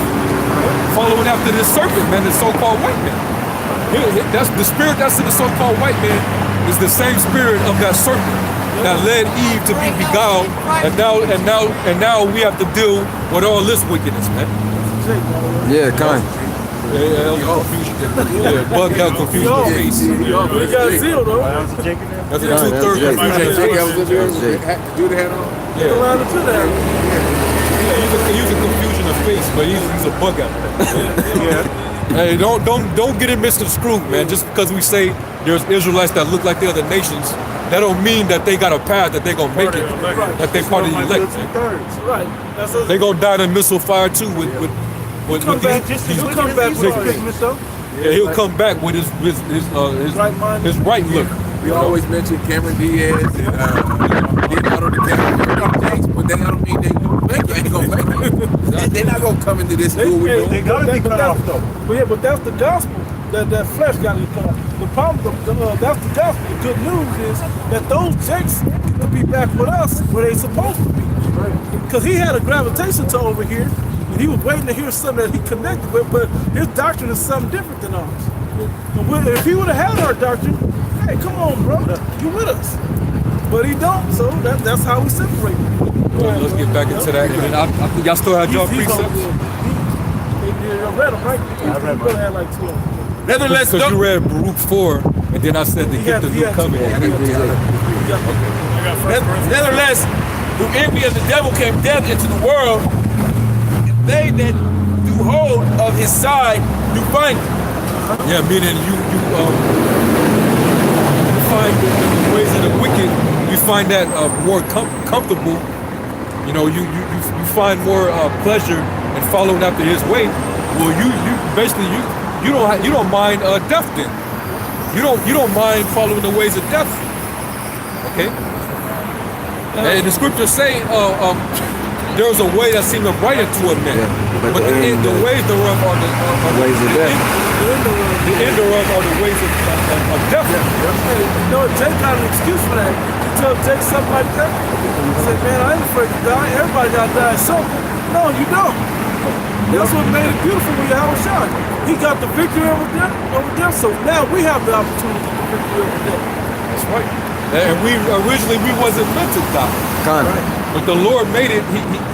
Following after this serpent, man, the so-called white man. That's the spirit that's in the so-called white man is the same spirit of that serpent that led Eve to be beguiled, and now we have to deal with all this wickedness, man.
Yeah, kind.
Bug out confusion in the face.
We got zeal though.
That's a 2/3
Dude had on.
Around to that.
He's a confusion of face, but he's a bug out. Hey, don't get it misconstrued, man. Just because we say there's Israelites that look like the other nations, that don't mean that they got a path that they gonna make it, that they part of the elect.
Right.
They gonna die in missile fire too with these.
He'll come back with Christmas though.
Yeah, he'll come back with his right look.
We always mention Cameron Diaz and Leonardo DiCaprio, but that don't mean they ain't gonna make it. They're not gonna come into this school.
They gotta be cut off though.
But that's the gospel. That flesh got to be cut off. The problem, that's the gospel. The good news is that those jakes will be back with us where they supposed to be. Because he had a gravitation to over here, and he was waiting to hear something that he connected with, but his doctrine is something different than ours. And if he would have had our doctrine, hey, come on, bro, you with us. But he don't, so that's how we separate.
Let's get back into that. I think y'all still had y'all precepts.
I read them, right? I read them. Had like 2 of them.
Nevertheless,
because you read Baruch 4, and then I said the gift of new covenant.
Nevertheless, through envy of the devil came death into the world, and they that do hold of his side do find it.
Yeah, meaning you find the ways of the wicked, you find that more comfortable. You find more pleasure in following after his way. Well, you basically you don't mind death then. You don't mind following the ways of death. Okay. And the scriptures say there's a way that seems right unto a man, but the ways thereof are the ways of death. The end thereof are the ways of death.
Jake got an excuse for that. You tell Jake something like that, he said, "Man, I ain't afraid to die. Everybody gotta die something." No, you don't. That's what made it beautiful when you have a shot. He got the victory over them, so now we have the opportunity to get the victory over them.
That's right. And originally we wasn't meant to die. But the Lord made it,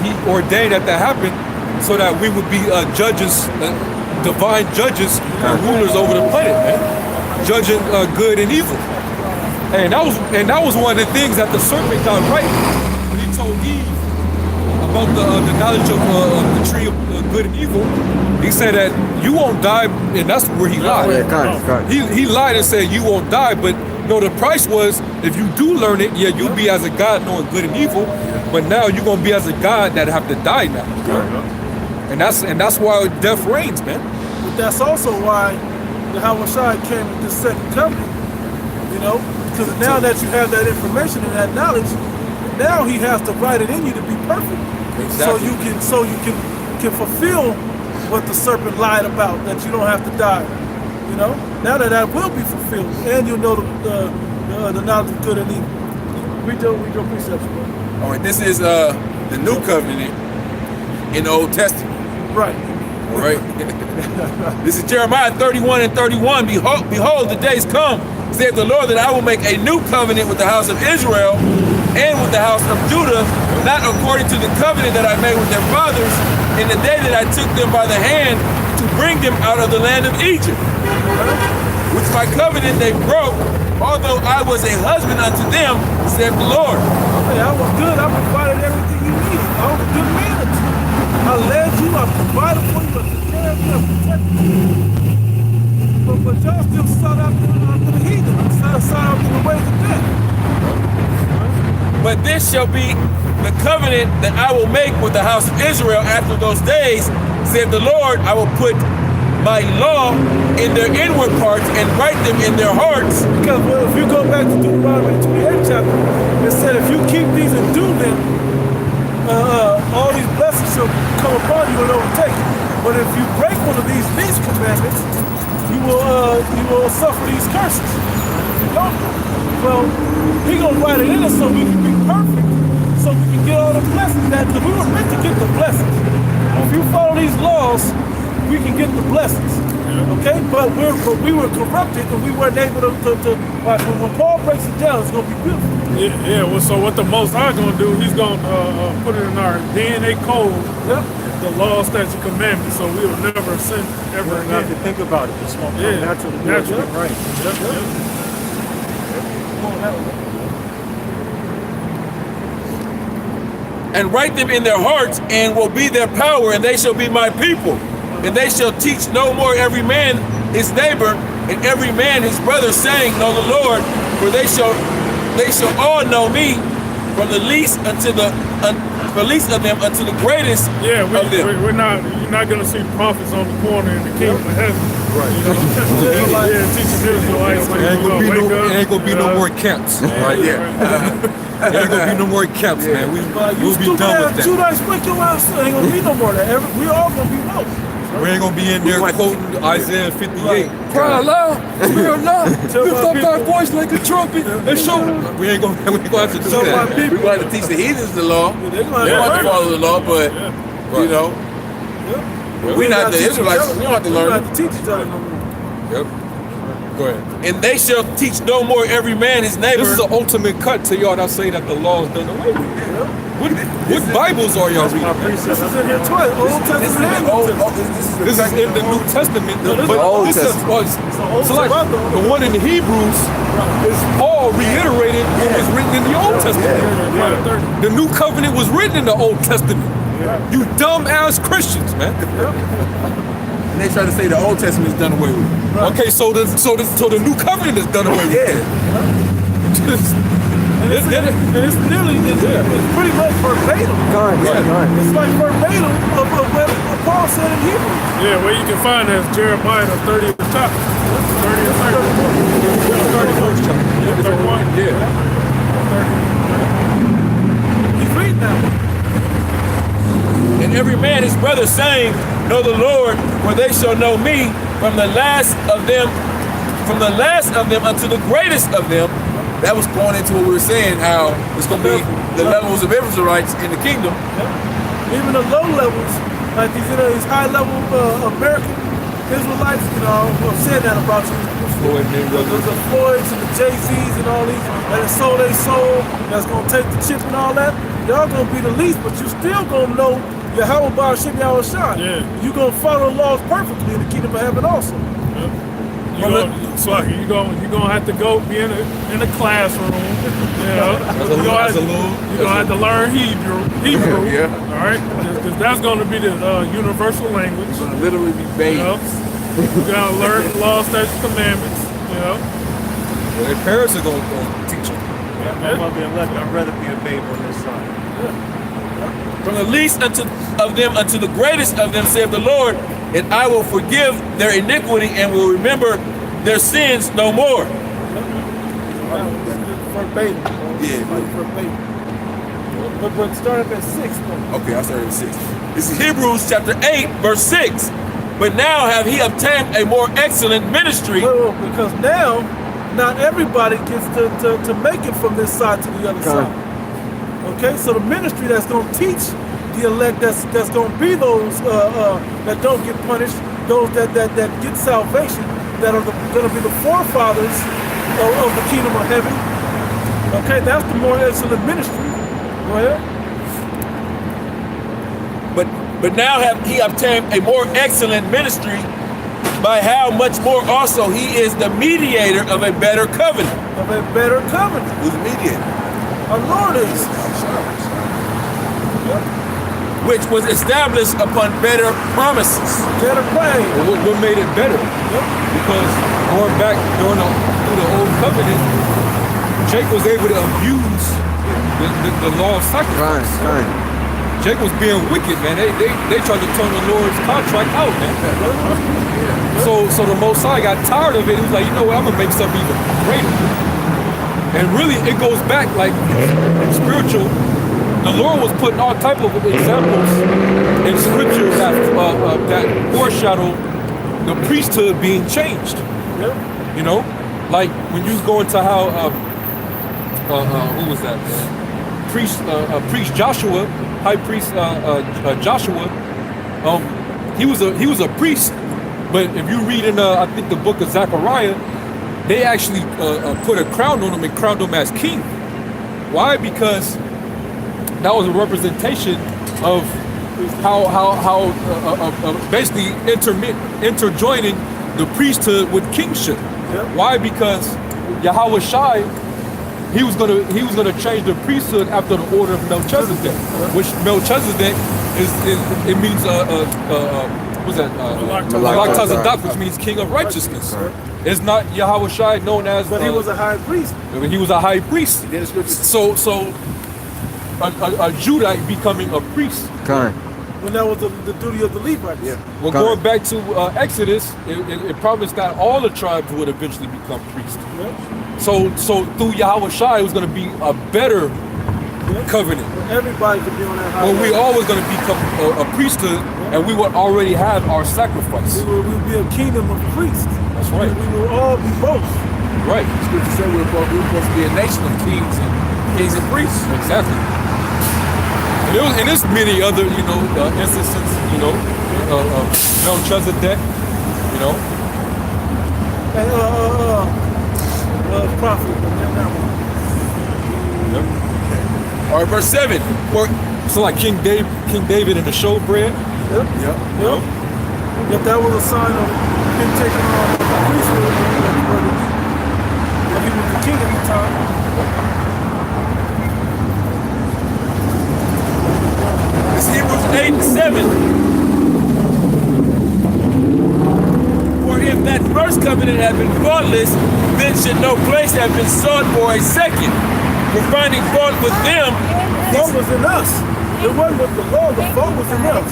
he ordained that happened so that we would be judges, divine judges and rulers over the planet, man. Judging good and evil. And that was one of the things that the serpent got right when he told Eve about the knowledge of the tree of good and evil. He said that you won't die, and that's where he lied. He lied and said you won't die, but no, the price was if you do learn it, yeah, you'll be as a God knowing good and evil, but now you're gonna be as a God that have to die now. And that's why death reigns, man.
But that's also why the Hawashai came with this second covenant. You know, because now that you have that information and that knowledge, now he has to write it in you to be perfect.
Exactly.
So you can fulfill what the serpent lied about, that you don't have to die. You know, now that will be fulfilled, and you'll know the knowledge of good and evil. Read your precepts, bro.
All right, this is the new covenant in the Old Testament.
Right.
All right. This is Jeremiah 31 and 31. Behold, the days come, saith the Lord, that I will make a new covenant with the house of Israel and with the house of Judah, not according to the covenant that I made with their fathers in the day that I took them by the hand to bring them out of the land of Egypt. Which my covenant they broke, although I was a husband unto them, saith the Lord.
Okay, I was good. I provided everything you needed. I was a good man unto you. I led you. I provided for you. I took care of you. I protected you. But y'all still sought after the heathen. Sought after the ways of death.
But this shall be the covenant that I will make with the house of Israel after those days, saith the Lord. I will put my law in their inward parts and write them in their hearts.
Because if you go back to Deuteronomy 28 chapter, it said if you keep these and do them, all these blessings shall come upon you and overtake you. But if you break one of these least commandments, you will suffer these curses. You don't. Well, he gonna write it in us so we can be perfect, so we can get all the blessings. Because we were meant to get the blessings. If you follow these laws, we can get the blessings. Okay, but we were corrupted and we weren't able to like when Paul breaks it down, it's gonna be beautiful.
Yeah. Well, so what the Most High gonna do? He's gonna put it in our DNA code.
Yep.
The law, statutes, commandments, so we will never sin ever
You have
again.
to think about it. It's going to come naturally. Right.
And write them in their hearts, and will be their power, and they shall be my people. And they shall teach no more every man his neighbor, and every man his brother, saying, Know the Lord, for they shall all know me, from the least unto the least of them unto the greatest of them.
You're not gonna see prophets on the corner in the kingdom of heaven.
Right.
Teaching Israelites.
It ain't gonna be no more camps. Right. It ain't gonna be no more camps, man. We'll be done with that.
You guys break your ass. Ain't gonna be no more of that. We all gonna be woke.
We ain't gonna be in there quoting Isaiah 58.
Cry aloud, fear not, lift up thy voice like a trumpet, and show.
We ain't gonna have to do that.
We're going to teach the heathens the law. They don't have to follow the law, but you know, we're not the Israelites. We don't have to learn.
We don't have to teach each other no more.
Yep. Go ahead.
And they shall teach no more every man his neighbor.
This is the ultimate cut to y'all that say that the law is done away with. What Bibles are y'all reading?
This is in here twice. Old Testament.
This is in the New Testament.
The Old Testament.
So like the one in the Hebrews is Paul reiterated what was written in the Old Testament. The New Covenant was written in the Old Testament. You dumb ass Christians, man.
And they try to say the Old Testament is done away with.
Okay, so the New Covenant is done away with.
It's pretty much verbatim. It's like verbatim of what Paul said in Hebrews.
Yeah, where you can find that is Jeremiah the 30th chapter. 30th chapter. 31.
Yeah.
He's reading that.
And every man his brother, saying, Know the Lord, for they shall know me, from the last of them unto the greatest of them. That was going into what we were saying, how it's going to be the levels of Israelites in the kingdom.
Even the low levels, like these high level American Israelites, I'm saying that about you. The Floyds and the Jay-Z's and all these, that sold their soul, that's going to take the chip and all that. Y'all going to be the least, but you still going to know Yahweh Bar Shem Yahweh Shai. You're going to follow the laws perfectly in the kingdom of heaven also.
You're gonna have to go be in a classroom. You know, you're gonna have to learn Hebrew.
Yeah.
All right, because that's gonna be the universal language.
It's gonna literally be baby.
You know? You gotta learn the law, statutes, commandments. You know.
Well, their parents are gonna teach them.
I'm gonna be elected. I'd rather be a babe on this side.
From the least of them unto the greatest of them, saith the Lord, and I will forgive their iniquity and will remember their sins no more.
Verbatim.
Yeah.
Verbatim. But start up at 6.
Okay, I started at 6. This is Hebrews chapter 8, verse 6. But now have he obtained a more excellent ministry.
Well, because now, not everybody gets to make it from this side to the other side. Okay, so the ministry that's going to teach the elect, that's going to be those that don't get punished, those that get salvation, that are going to be the forefathers of the kingdom of heaven. Okay, that's the more excellent ministry. Go ahead.
But now have he obtained a more excellent ministry, by how much more also he is the mediator of a better covenant.
Of a better covenant.
Who's the mediator?
Our Lord is.
Which was established upon better promises.
Better plan.
Well, what made it better? Because going back through the old covenant, Jake was able to abuse the law of sacrifice. Jake was being wicked, man. They tried to turn the Lord's contract out, man. So the Most High got tired of it. He was like, you know what, I'm gonna make something even greater. And really, it goes back like spiritual. The Lord was putting all type of examples in scripture that foreshadow the priesthood being changed. You know, like when you go into how who was that? Priest Joshua, high priest Joshua. He was a priest, but if you read in I think the book of Zechariah, they actually put a crown on him and crowned him as king. Why? Because that was a representation of how basically interjoining the priesthood with kingship. Why? Because Yahweh Shai, he was gonna change the priesthood after the order of Melchizedek, which Melchizedek it means what's that? Malak, which means king of righteousness. It's not Yahweh Shai known as.
But he was a high priest.
He was a high priest. So a Judite becoming a priest.
When that was the duty of the Levites.
Well, going back to Exodus, it promised that all the tribes would eventually become priests. So through Yahweh Shai, it was going to be a better covenant.
Everybody could be on that high.
Well, we always going to become a priesthood, and we would already have our sacrifice.
We will be a kingdom of priests.
That's right.
We will all be both.
Right.
Scripture said we're supposed to be a nation of kings and priests.
Exactly. And there's many other, instances, Melchizedek,
prophet.
All right, verse 7.
So like King David and the showbread.
If that was a sign of him taking on the priesthood, he was the king at the time.
It's Hebrews 8:7. For if that first covenant had been faultless, then should no place have been sought for a second. For finding fault with them,
fault was in us. It wasn't with the Lord, the fault was in us.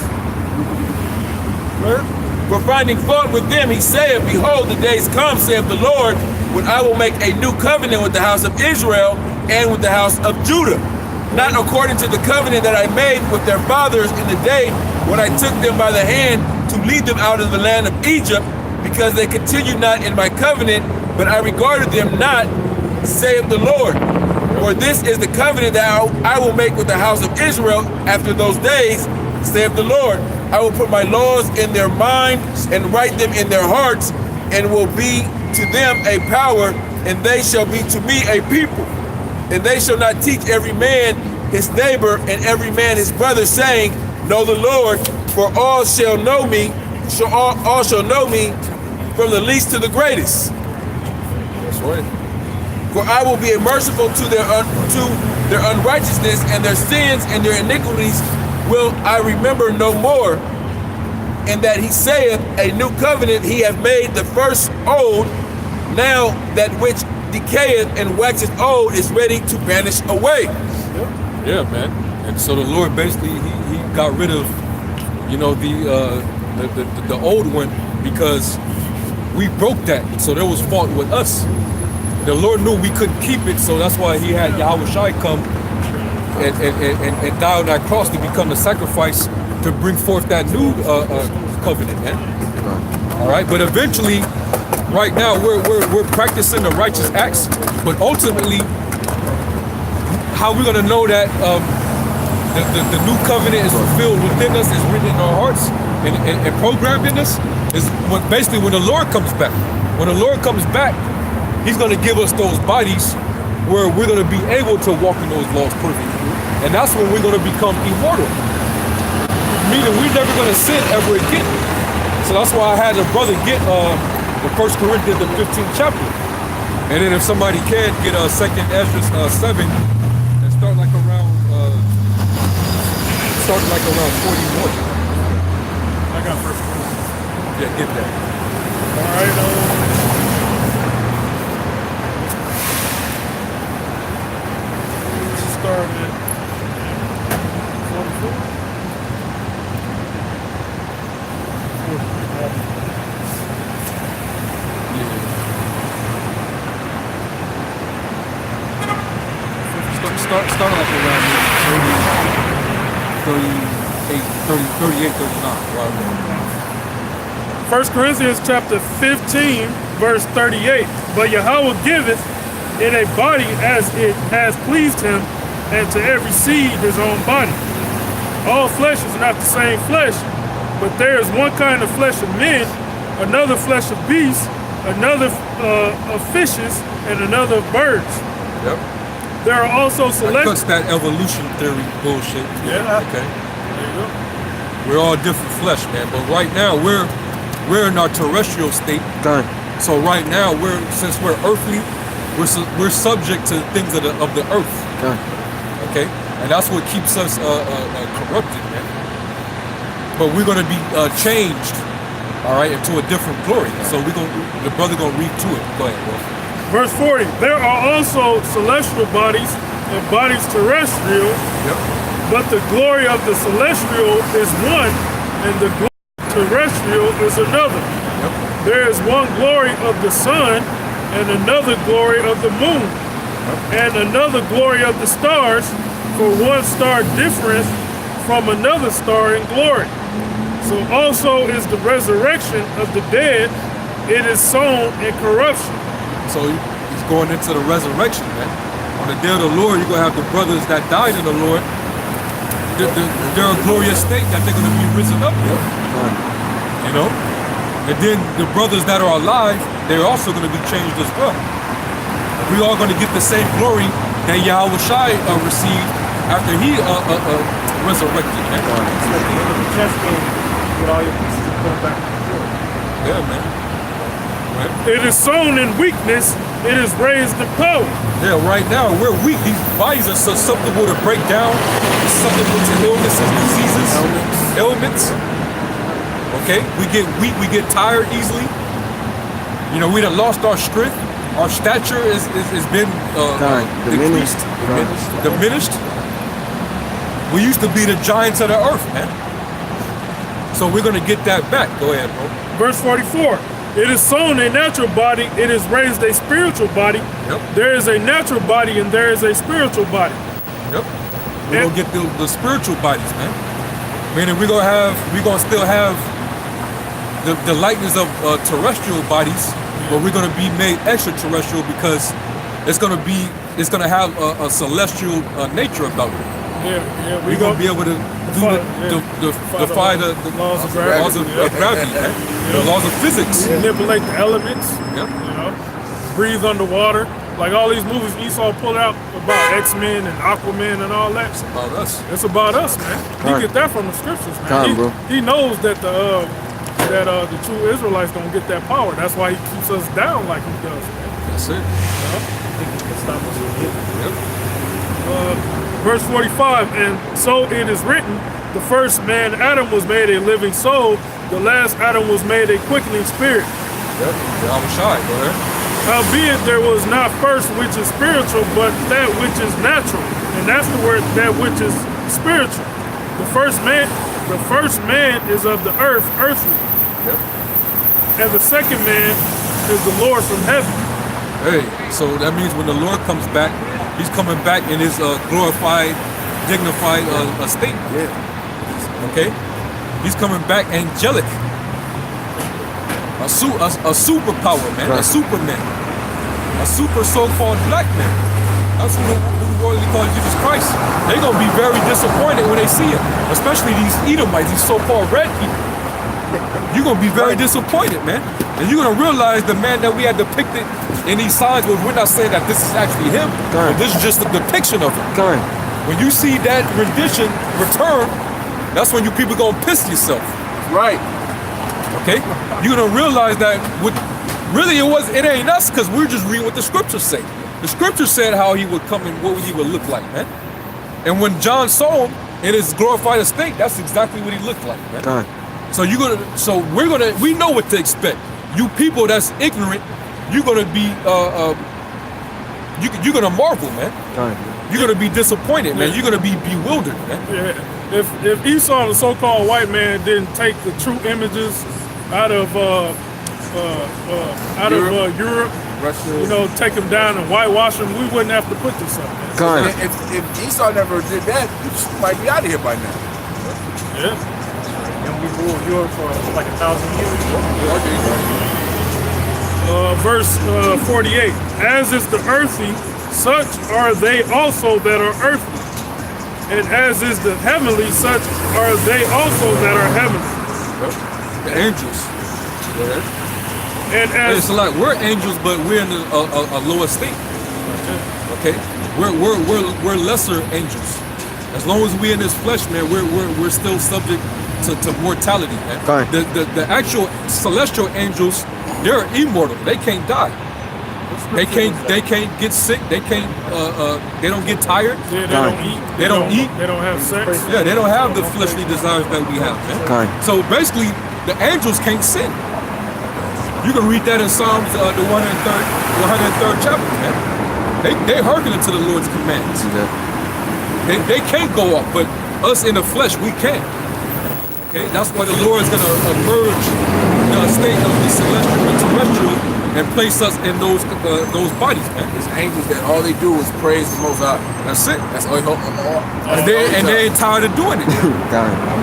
For finding fault with them, he saith, behold, the days come, saith the Lord, when I will make a new covenant with the house of Israel and with the house of Judah. Not according to the covenant that I made with their fathers in the day when I took them by the hand to lead them out of the land of Egypt, because they continued not in my covenant, but I regarded them not, saith the Lord. For this is the covenant that I will make with the house of Israel after those days, saith the Lord. I will put my laws in their mind and write them in their hearts, and will be to them a power, and they shall be to me a people. And they shall not teach every man his neighbor and every man his brother, saying, know the Lord, for all shall know me, all shall know me,
from the least to the greatest.
That's right.
For I will be merciful to their unrighteousness, and their sins and their iniquities will I remember no more. And that he saith, a new covenant he hath made the first old, now that which decayeth and waxeth old is ready to vanish away.
Yeah, man. And so the Lord basically he got rid of, you know, the old one because we broke that. So there was fault with us. The Lord knew we couldn't keep it, so that's why he had Yahweh Shai come and die on that cross to become the sacrifice to bring forth that new covenant, man. All right, but eventually, right now we're practicing the righteous acts, but ultimately, how we're gonna know that the new covenant is fulfilled within us, is written in our hearts, and programmed in us, is basically when the Lord comes back. When the Lord comes back, He's gonna give us those bodies where we're gonna be able to walk in those laws perfectly, and that's when we're gonna become immortal. Meaning we're never gonna sin ever again. So that's why I had a brother get the 1 Corinthians, the 15th chapter. And then if somebody can get 2nd Ezra 7 and start like around 41.
I got first Corinthians.
Yeah, get that.
All right. Start at 44.
Start like around 38, 39. Right.
1 Corinthians chapter 15, verse 38. But Yahweh giveth in a body as it has pleased him, and to every seed his own body. All flesh is not the same flesh, but there is one kind of flesh of men, another flesh of beasts, another of fishes, and another of birds.
Yep.
There are also celestial.
That's that evolution theory bullshit.
Yeah.
Okay.
There you go.
We're all different flesh, man. But right now we're in our terrestrial state.
Done.
So right now since we're earthly, we're subject to things of the earth.
Done.
Okay, and that's what keeps us corrupted, man. But we're gonna be changed, all right, into a different glory. So the brother gonna read to it. Go ahead, bro.
Verse 40. There are also celestial bodies and bodies terrestrial.
Yep.
But the glory of the celestial is one, and the glory of the terrestrial is another.
Yep.
There is one glory of the sun, and another glory of the moon, and another glory of the stars, for one star differeth from another star in glory. So also is the resurrection of the dead. It is sown in corruption.
So he's going into the resurrection, man. On the day of the Lord, you're gonna have the brothers that died in the Lord. They're a glorious state that they're gonna be risen up in. You know? And then the brothers that are alive, they're also gonna be changed as well. We all gonna get the same glory that Yahweh Shai received after he resurrected. Man.
It's like the end of the chess game. Get all your pieces and put them back on the board.
Yeah, man. Right.
It is sown in weakness, it is raised in power.
Yeah, right now we're weak. These bodies are so susceptible to break down, susceptible to illnesses, diseases, ailments. Okay, we get weak, we get tired easily. You know, we done lost our strength. Our stature is been decreased, diminished. We used to be the giants of the earth, man. So we're gonna get that back. Go ahead, bro.
Verse 44. It is sown a natural body, it is raised a spiritual body.
Yep.
There is a natural body and there is a spiritual body.
Yep. We're gonna get the spiritual bodies, man. Meaning we're gonna still have the likeness of terrestrial bodies, but we're gonna be made extraterrestrial because it's gonna have a celestial nature about it.
Yeah,
we're gonna be able to defy the
laws of
gravity, man. The laws of physics.
Manipulate the elements.
Yep.
You know, breathe underwater. Like all these movies Esau pulled out about X-Men and Aquaman and all that.
It's about us.
It's about us, man. You get that from the scriptures, man.
Bro.
He knows that that the true Israelites don't get that power. That's why he keeps us down like he does. Man.
That's it.
Verse 45, and so it is written, the first man, Adam, was made a living soul. The last Adam was made a quickening spirit.
Yep. I'm shy. Go ahead.
Howbeit there was not first which is spiritual, but that which is natural. And that's the word, that which is spiritual. The first man is of the earth, earthly.
Yep.
And the second man is the Lord from heaven.
Hey, so that means when the Lord comes back, he's coming back in his glorified, dignified state.
Yeah.
Okay? He's coming back angelic. A superpower, man. A superman. A super so-called black man. That's who the world calls Jesus Christ. They're going to be very disappointed when they see him. Especially these Edomites, these so-called red people. You're going to be very disappointed, man. And you're going to realize the man that we had depicted in these signs, we're not saying that this is actually him, but this is just a depiction of him. When you see that rendition return, that's when you people going to piss yourself.
Right.
Okay? You're going to realize that it ain't us, because we're just reading what the scriptures say. The scripture said how he would come and what he would look like, man. And when John saw him in his glorified estate, that's exactly what he looked like, man. So we know what to expect. You people that's ignorant, you're gonna be you're gonna marvel, man. You're gonna be disappointed, man. You're gonna be bewildered, man.
Yeah. If Esau, the so-called white man, didn't take the true images out of Europe, Russia, take them down and whitewash them, we wouldn't have to put this up.
If Esau never did that, we might be out of here by now.
Yeah.
And we ruled Europe for like 1,000 years.
Verse 48. As is the earthy, such are they also that are earthly. And as is the heavenly, such are they also that are heavenly.
The angels.
And as
it's like we're angels, but we're in a lower state. Okay, we're lesser angels. As long as we're in this flesh, man, we're still subject to mortality, man. The actual celestial angels, they're immortal. They can't die. They can't get sick. They don't get tired.
They don't eat.
They don't eat.
They don't have sex.
Yeah, they don't have the fleshly desires that we have, man. So basically, the angels can't sin. You can read that in Psalms, the 103rd chapter, man. They hearken to the Lord's commands. They can't go up, but us in the flesh, we can. Okay, that's why the Lord is going to merge the state of the celestial and terrestrial and place us in those bodies, man.
It's angels that all they do is praise the Most High.
That's it.
That's all.
And they ain't tired of doing it.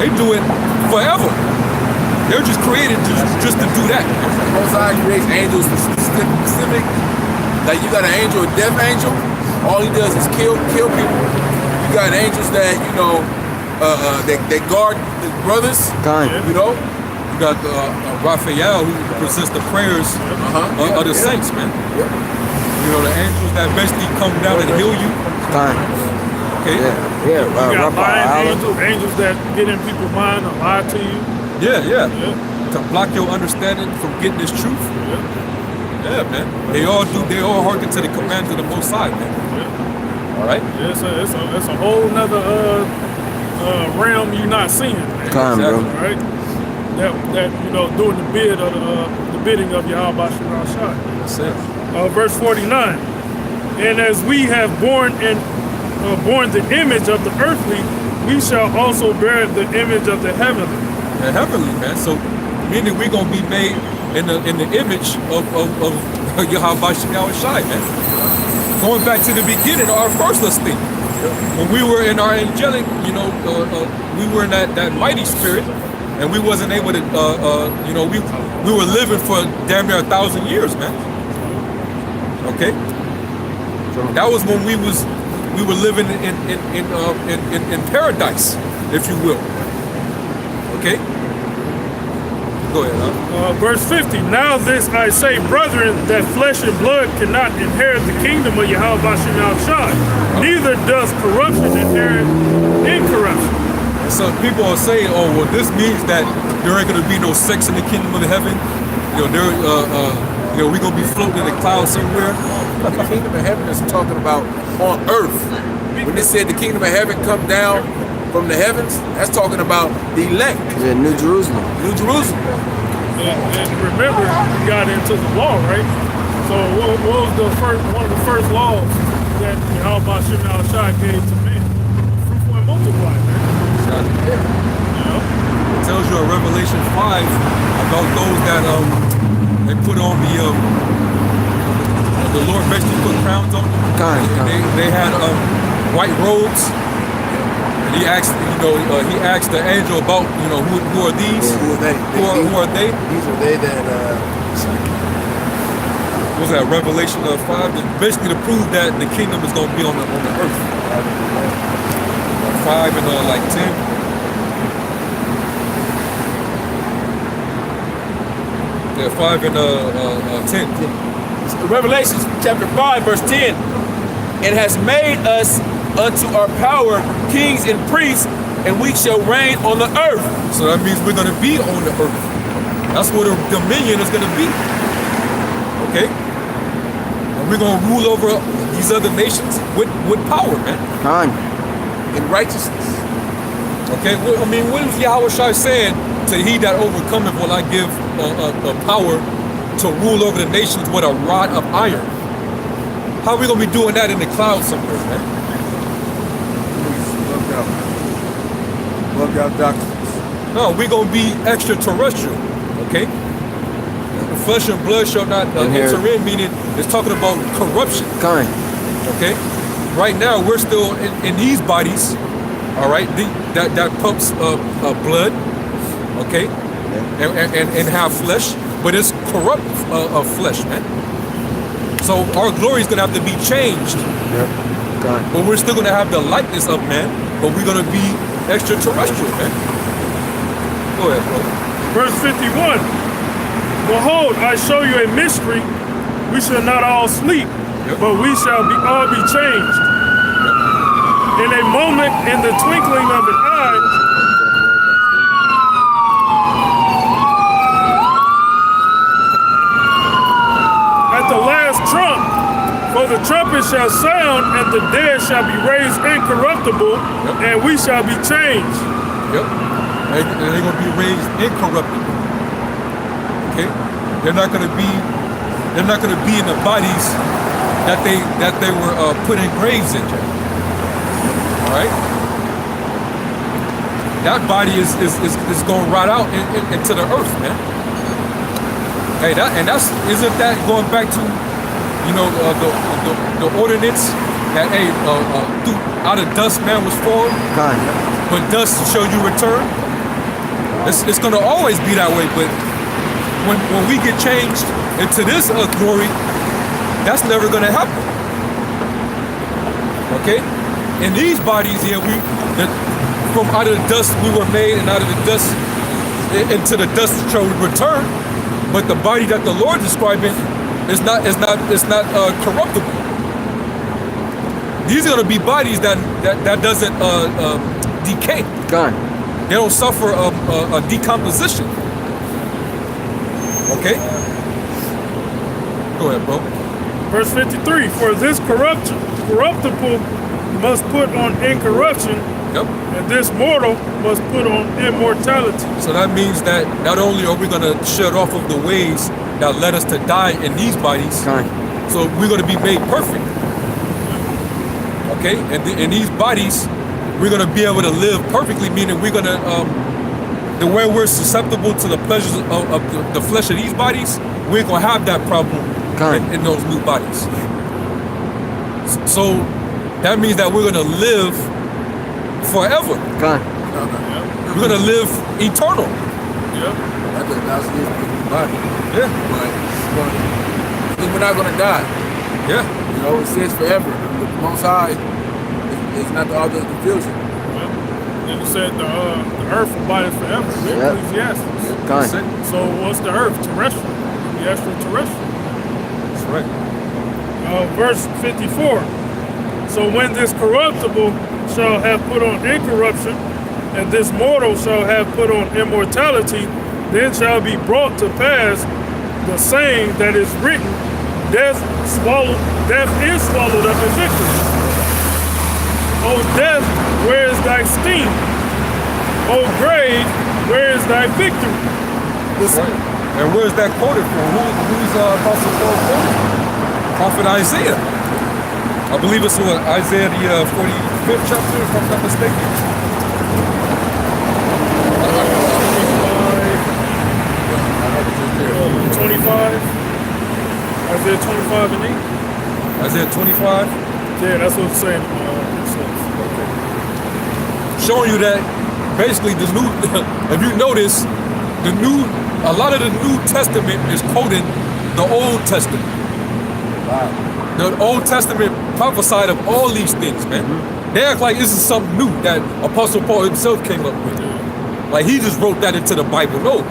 They do it forever. They're just created just to do that.
The Most High creates angels specific. Like you got an angel, a death angel. All he does is kill people. You got angels that they guard the brothers. You know.
You got Raphael who presents the prayers of the saints, man. You know, the angels that basically come down and heal you. Okay.
You got lying angels that get in people's mind and lie to you.
Yeah. To block your understanding from getting this truth. Yeah, man. They all hearken to the commands of the Most High, man. All right.
Yeah, it's a whole nother realm you're not seeing.
Exactly.
Right. That doing the bidding of Yahweh Shai.
That's it.
Verse 49. And as we have borne the image of the earthly, we shall also bear the image of the heavenly.
The heavenly, man. So meaning we're gonna be made in the image of Yahweh Shai, man. Going back to the beginning, our first estate. When we were in our angelic, we were in that mighty spirit, and we wasn't able to, we were living for damn near 1,000 years, man. Okay, that was when we were living in paradise, if you will. Okay. Go ahead,
Verse 50. Now this I say, brethren, that flesh and blood cannot inherit the kingdom of Yahweh Shai. Neither does corruption inherit incorruption.
some people are saying, oh, well, this means that there ain't gonna be no sex in the kingdom of heaven. You know, we're gonna be floating in the clouds somewhere.
The kingdom of heaven is talking about on earth. When they said the kingdom of heaven come down from the heavens, that's talking about the elect.
Yeah, New Jerusalem.
New Jerusalem.
And remember, we got into the law, right? So what was one of the first laws that Yahweh Shem Shai gave to men? Fruitful and multiply, man. You know?
It tells you in Revelation 5 about those that they put on the Lord basically put crowns on them. They had white robes. And he asked, he asked the angel about, who are these?
Yeah. Who are they?
Who are they?
These are they that.
What was that Revelation 5? Basically to prove that the kingdom is going to be on the earth. 5 and 10. Yeah, 5 and 10.
Revelation chapter 5, verse 10. It has made us unto our power kings and priests, and we shall reign on the earth.
So that means we're going to be on the earth. That's where the dominion is going to be. Okay? And we're going to rule over these other nations with power, man.
In righteousness.
Okay? Well, I mean, what is Yahweh Shai saying? To he that overcometh will I give power to rule over the nations with a rod of iron. How are we going to be doing that in the clouds somewhere, man?
Love y'all doctrines.
No, we're going to be extraterrestrial, okay? The flesh and blood shall not enter in, meaning it's talking about corruption. Okay? Right now, we're still in these bodies, all right? That pumps blood, okay? And have flesh, but it's corrupt flesh, man. So our glory is going to have to be changed. But we're still going to have the likeness of man, but we're going to be extraterrestrial, man. Go ahead, bro.
Verse 51. Behold, I show you a mystery. We shall not all sleep, but we shall all be changed. In a moment, in the twinkling of an eye, at the last trump, for the trumpet shall sound, and the dead shall be raised incorruptible, and we shall be changed.
And they're going to be raised incorruptible. Okay? They're not going to be in the bodies that they were put in graves in. All right? That body is going to rot out into the earth, man. Hey, isn't that going back to the ordinance that out of dust man was formed, but dust shall you return? It's going to always be that way, but when we get changed into this glory, that's never going to happen. Okay? In these bodies here, from out of the dust we were made, and out of the dust into the dust shall we return. But the body that the Lord is describing is not corruptible. These are going to be bodies that doesn't decay. They don't suffer a decomposition. Okay? Go ahead, bro.
Verse 53, for this corruptible must put on incorruption, and this mortal must put on immortality.
So that means that not only are we going to shut off of the ways that led us to die in these bodies, so we're going to be made perfect. Okay? And in these bodies, we're going to be able to live perfectly, meaning we're going to, the way we're susceptible to the pleasures of the flesh of these bodies, we're going to have that problem in those new bodies. So that means that we're going to live forever. We're going to live eternal.
That's the body. But we're not going to die. It says forever. The Most High is not the author of confusion.
And it said the earth will abide forever. Ecclesiastes. So what's the earth? Terrestrial. The extraterrestrial.
That's right.
Verse 54. So when this corruptible shall have put on incorruption, and this mortal shall have put on immortality, then shall be brought to pass the saying that is written, death is swallowed up in victory. O death, where is thy sting? O grave, where is thy victory?
And where's that quoted from? Who's Apostle Paul quoted? Prophet Isaiah. I believe it's what, Isaiah the 45th chapter, if I'm not mistaken.
25. Isaiah 25 and 8.
Isaiah 25?
Yeah, that's what it's saying.
Showing you that basically the new, if you notice, a lot of the New Testament is quoting the Old Testament. Wow. The Old Testament prophesied of all these things, man. They act like this is something new that Apostle Paul himself came up with. Like he just wrote that into the Bible. No,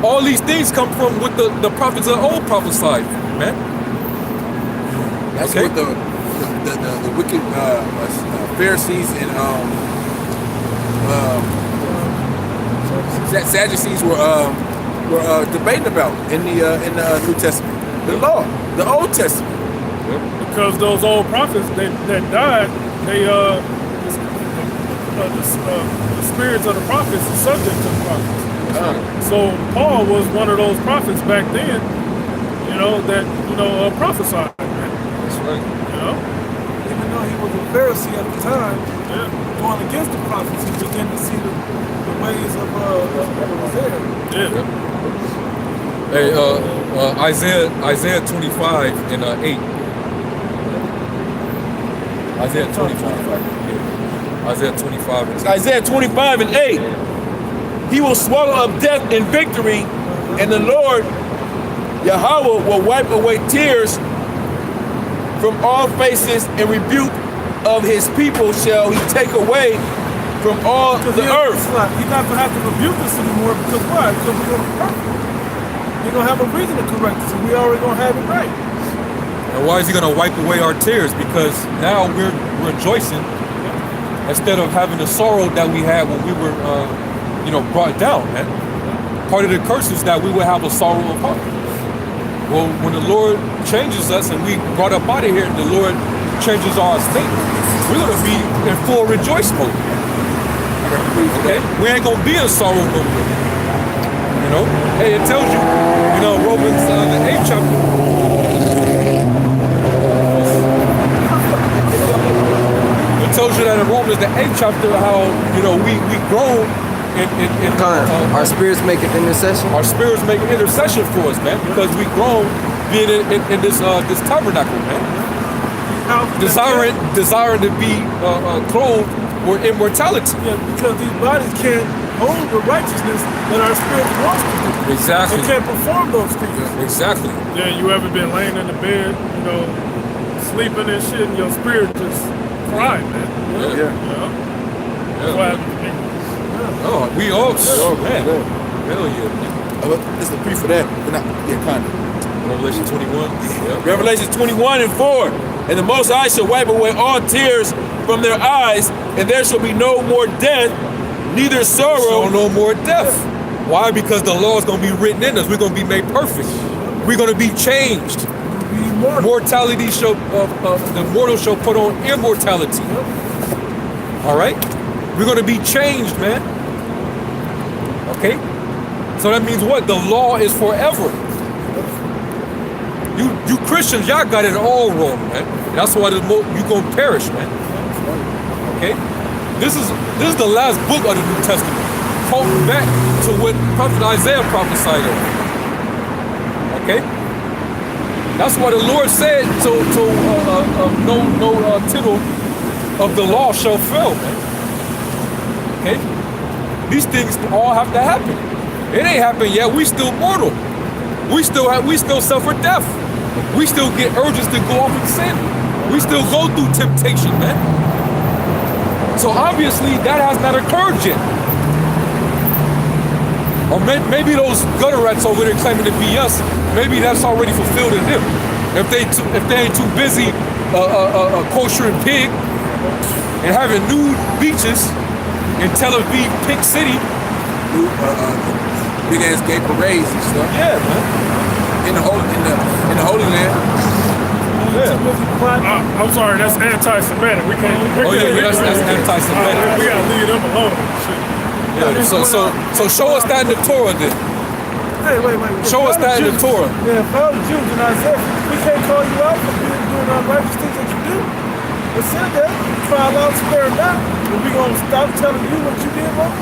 all these things come from what the prophets of old prophesied, man.
That's what the wicked Pharisees and Sadducees were debating about in the New Testament, the law, the Old Testament.
Because those old prophets that died, the spirits of the prophets are subject to the prophets. So Paul was one of those prophets back then, that prophesied.
That's right.
Even though he was a Pharisee at the time, going against the prophets, he began to see the ways of Isaiah.
Hey, Isaiah 25 and 8. Isaiah 25. Yeah. Isaiah 25 and 8.
Isaiah 25 and 8. He will swallow up death in victory, and the Lord Yahweh will wipe away tears from all faces, and rebuke of his people shall he take away from all the earth.
He's not going to have to rebuke us anymore, because why? Because we're going to be perfect. He's going to have a reason to correct us, and we already going to have it right.
And why is he going to wipe away our tears? Because now we're rejoicing instead of having the sorrow that we had when we were, brought down, man. Part of the curse is that we will have a sorrow of heart. Well, when the Lord changes us and we brought up out of here, the Lord changes our state, we're going to be in full rejoice mode. Okay? We ain't going to be in sorrow mode. Hey, it tells you, Romans the 8th chapter. It tells you that in Romans the 8th chapter how, we grow
our spirits make an intercession.
Our spirits make an intercession for us, man, because we grown being in this tabernacle, man. Desiring to be clothed with immortality.
Yeah, because these bodies can't hold the righteousness that our spirit wants to do.
Exactly.
They can't perform those things.
Exactly.
Yeah, you ever been laying in the bed, sleeping and shit, and your spirit just crying, man. That's what happened to me.
Oh, we all, man. Hell yeah.
This is the proof for that. But not, kind of.
Revelation 21. Yep.
Revelation 21 and 4. And the Most High shall wipe away all tears from their eyes, and there shall be no more death, neither sorrow.
So no more death. Why? Because the law is going to be written in us. We're going to be made perfect. We're going to be changed. Mortality shall, the mortal shall put on immortality. All right? We're going to be changed, man. Okay? So that means what? The law is forever. You Christians, y'all got it all wrong, man. That's why you're going to perish, man. Okay? This is the last book of the New Testament. Quoting back to what Prophet Isaiah prophesied of. Okay? That's why the Lord said no tittle of the law shall fail, man. Okay? These things all have to happen. It ain't happened yet. We still mortal. We still suffer death. We still get urges to go off and sin. We still go through temptation, man. So obviously that has not occurred yet. Or maybe those gutter rats over there claiming to be us, maybe that's already fulfilled in them. If they ain't too busy kosher and pig and having nude beaches, in Tel Aviv, Pink City.
Big ass gay parades and stuff.
Yeah, man.
In the Holy Land.
Yeah.
I'm sorry, that's anti-Semitic. We can't.
Oh yeah, that's anti-Semitic.
We gotta leave them alone. Shit.
Yeah, so show us that in the Torah then.
Hey, wait.
Show us that in the Torah.
Yeah, if all the Jews in Isaiah, we can't call you out for doing unrighteous things that you do. It's in there. Cry out, spare not. But we gonna stop telling you what you did wrong.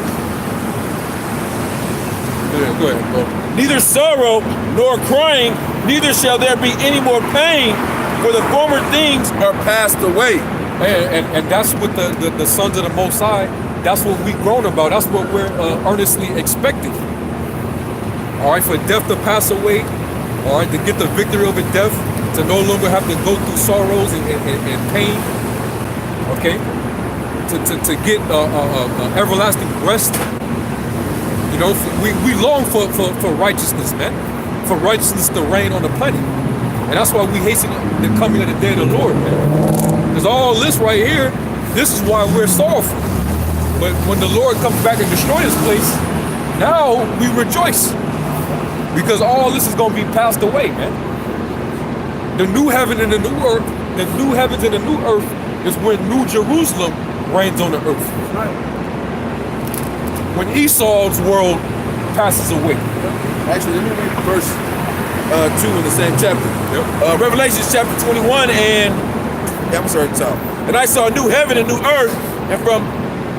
Yeah, go ahead, bro.
Neither sorrow nor crying, neither shall there be any more pain, for the former things are passed away.
And that's what the sons of the Most High, that's what we grown about. That's what we're earnestly expecting. All right, for death to pass away, all right, to get the victory over death, to no longer have to go through sorrows and pain, okay, to get everlasting rest. You know, we long for righteousness, man, for righteousness to reign on the planet. And that's why we hasten the coming of the day of the Lord, man. Because all this right here, this is why we're sorrowful. But when the Lord comes back and destroys this place, now we rejoice. Because all this is going to be passed away, man. The new heaven and the new earth, the new heavens and the new earth is when New Jerusalem reigns on the earth. When Esau's world passes away.
Actually, let me read verse 2 in the same chapter.
Yep.
Revelation chapter 21 and I'm sorry, top. And I saw a new heaven and new earth, and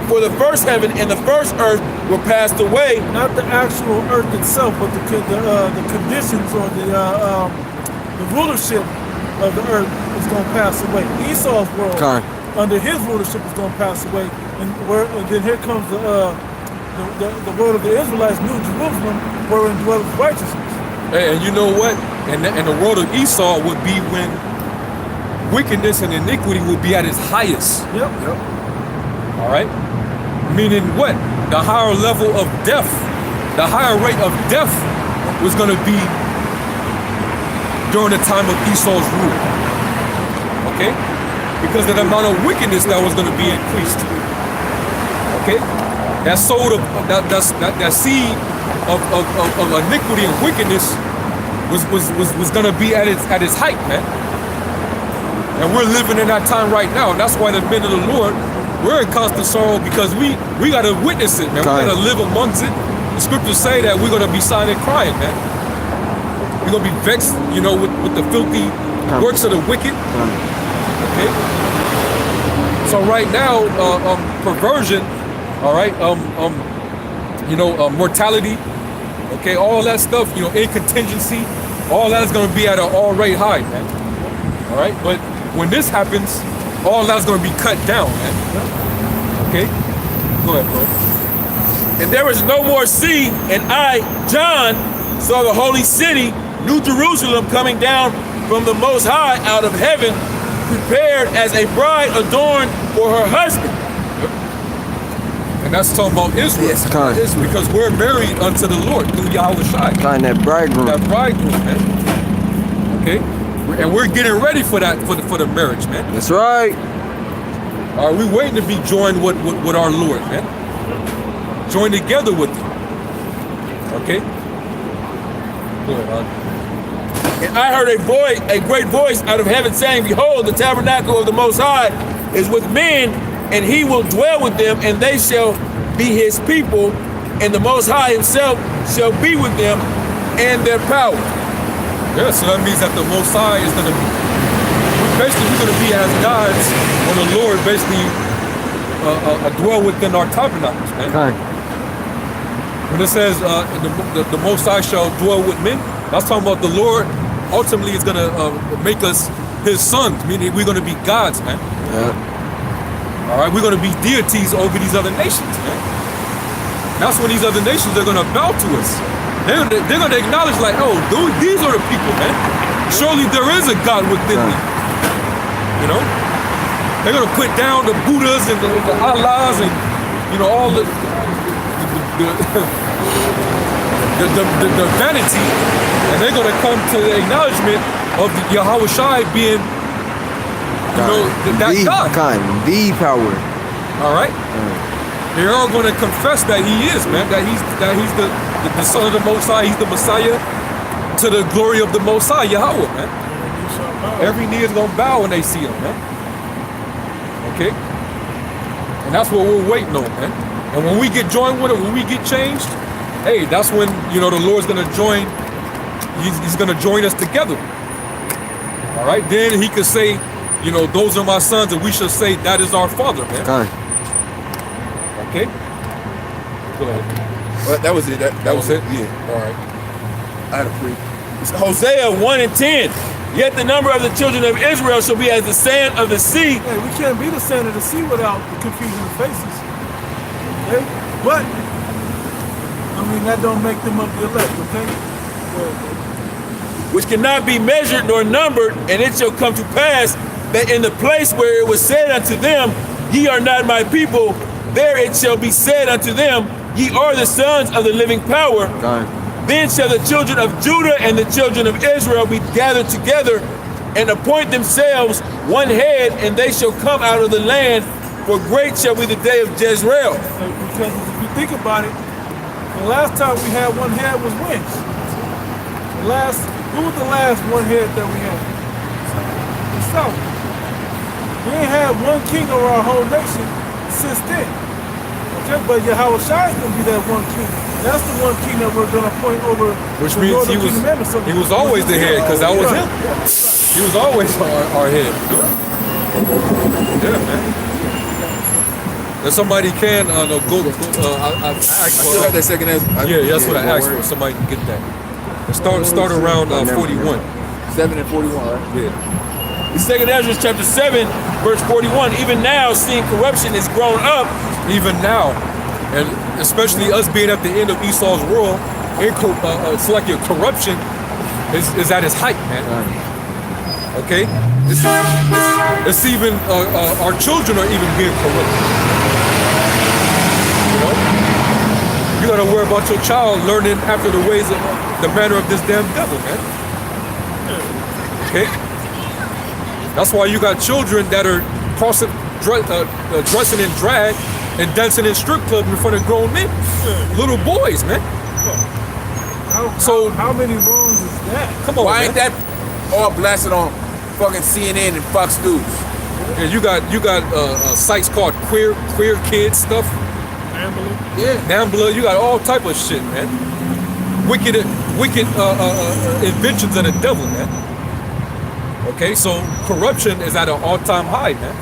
for the first heaven and the first earth were passed away.
Not the actual earth itself, but the conditions or the rulership of the earth is going to pass away. Esau's world, under his rulership, is going to pass away, and then here comes the world of the Israelites, New Jerusalem, wherein dwells righteousness.
And you know what? And the world of Esau would be when wickedness and iniquity would be at its highest.
Yep.
All right? Meaning what? The higher level of death, the higher rate of death was going to be during the time of Esau's rule. Okay? Because of the amount of wickedness that was going to be increased. Okay? That seed of iniquity and wickedness was going to be at its height, man. And we're living in that time right now. And that's why the men of the Lord, we're in constant sorrow because we got to witness it, man. We got to live amongst it. The scriptures say that we're going to be silent crying, man. We're going to be vexed, you know, with the filthy works of the wicked. Okay? So right now, perversion, all right, mortality, okay, all that stuff, you know, incontingency, all that is going to be at an all-rate high, man. All right, but when this happens, all that's going to be cut down, man. Okay? Go ahead, bro.
And there was no more sea, and I, John, saw the holy city, New Jerusalem, coming down from the Most High out of heaven, prepared as a bride adorned for her husband.
And that's talking about Israel.
Yes,
Israel, because we're married unto the Lord through Yahweh Shai.
That bridegroom.
That bridegroom, man. Okay? And we're getting ready for that, for the marriage, man.
That's right.
Are we waiting to be joined with our Lord, man? Join together with him. Okay? Go ahead, hon.
And I heard a great voice out of heaven saying, behold, the tabernacle of the Most High is with men, and he will dwell with them, and they shall be his people, and the Most High himself shall be with them and their power.
Yeah, so that means that the Most High is going to be, basically we're going to be as gods when the Lord basically dwell within our tabernacles, man. When it says the Most High shall dwell with men, that's talking about the Lord ultimately is going to make us his sons, meaning we're going to be gods, man.
Yeah.
All right, we're going to be deities over these other nations, man. That's when these other nations are going to bow to us. They're going to acknowledge like, oh, these are the people, man. Surely there is a God within me. You know? They're going to put down the Buddhas and the Allahs and, you know, all the vanity, and they're going to come to the acknowledgement of Yahweh Shai being, you know, that God.
The power.
All right? They're all going to confess that he is, man. That he's the Son of the Most High. He's the Messiah to the glory of the Most High, Yahweh, man. Every knee is going to bow when they see him, man. Okay? And that's what we're waiting on, man. And when we get joined with him, when we get changed, hey, that's when, you know, the Lord's going to join. He's going to join us together. All right? Then he could say, you know, those are my sons, and we should say that is our father, man. Okay? Go ahead.
Well, that was it. That was it?
Yeah. All right.
I had a free. It's Hosea 1:10. Yet the number of the children of Israel shall be as the sand of the sea.
Hey, we can't be the sand of the sea without the confusion of faces. Okay? But, I mean, that don't make them of the elect, okay?
Which cannot be measured nor numbered, and it shall come to pass that in the place where it was said unto them, ye are not my people, there it shall be said unto them, ye are the sons of the living power. Then shall the children of Judah and the children of Israel be gathered together and appoint themselves one head, and they shall come out of the land, for great shall be the day of Jezreel.
Because if you think about it, the last time we had one head was when? Who was the last one head that we had? The South. We ain't had one king over our whole nation since then. Okay, but Yahweh Shai is going to be that one king. That's the one king that we're going to point over.
Which means he was always the head, because that was him. He was always our head. Yeah, man. If somebody can I asked for.
I still have that second answer.
Yeah, that's what I asked for. Somebody can get that. Start around 41.
7 and 41, right?
Yeah.
The second Ezra chapter 7, verse 41. Even now, seeing corruption is grown up.
Even now, and especially us being at the end of Esau's world, it's like your corruption is at its height, man. Okay? It's even, our children are even being corrupted. You know? You gotta worry about your child learning after the ways of the manner of this damn devil, man. Okay? That's why you got children that are dressing in drag and dancing in strip clubs in front of grown men. Little boys, man.
How many wrongs is that?
Come on,
Why
man.
ain't that all blasted on fucking CNN and Fox News?
And you got sites called queer kids stuff.
Nambla.
Yeah.
Nambla. You got all type of shit, man. Wicked inventions of the devil, man. Okay, so corruption is at an all-time high, man.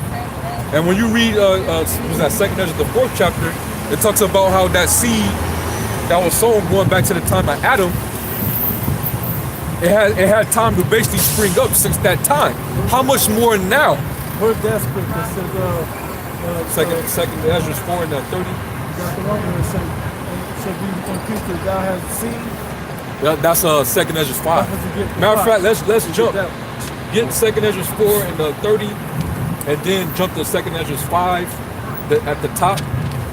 And when you read, was that second Ezra, the 4th chapter, it talks about how that seed that was sown going back to the time of Adam, it had time to basically spring up since that time. How much more now?
Where's that scripture that says,
second Ezra 4 and 30?
got the one where it says, shall be increased that thou hast seen.
That's second Ezra 5. Matter of fact, let's jump. Get second Ezra 4 and 30. And then jump to second Ezra 5 at the top,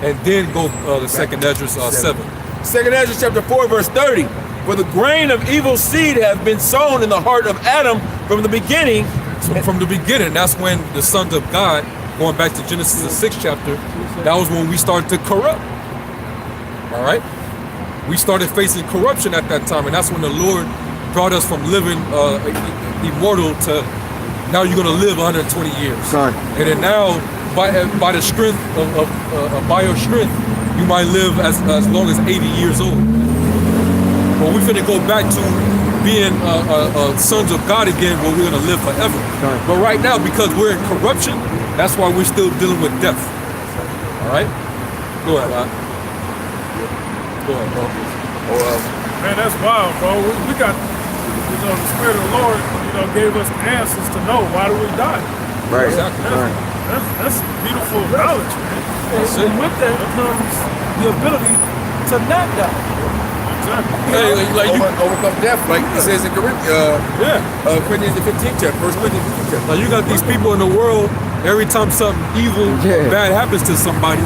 and then go to second Ezra 7.
Second Ezra chapter 4, verse 30. For the grain of evil seed have been sown in the heart of Adam from the beginning.
So from the beginning, that's when the sons of God, going back to Genesis the 6th chapter, that was when we started to corrupt. All right? We started facing corruption at that time, and that's when the Lord brought us from living immortal to now you're gonna live 120 years. And then now, by the strength by your strength, you might live as long as 80 years old. But we're gonna go back to being sons of God again, where we're gonna live forever. But right now, because we're in corruption, that's why we're still dealing with death. All right? Go ahead, Rob. Go ahead, bro.
Man, that's wild, bro. We got, the Spirit of the Lord, gave us the answers to know why do we die.
Right.
Exactly.
That's beautiful knowledge, man.
And with that comes the ability to not die.
Exactly.
Hey, like you
overcome death, like it says in Corinthians the 15th chapter, 1 Corinthians 15th chapter.
Now you got these people in the world, every time something evil, bad happens to somebody,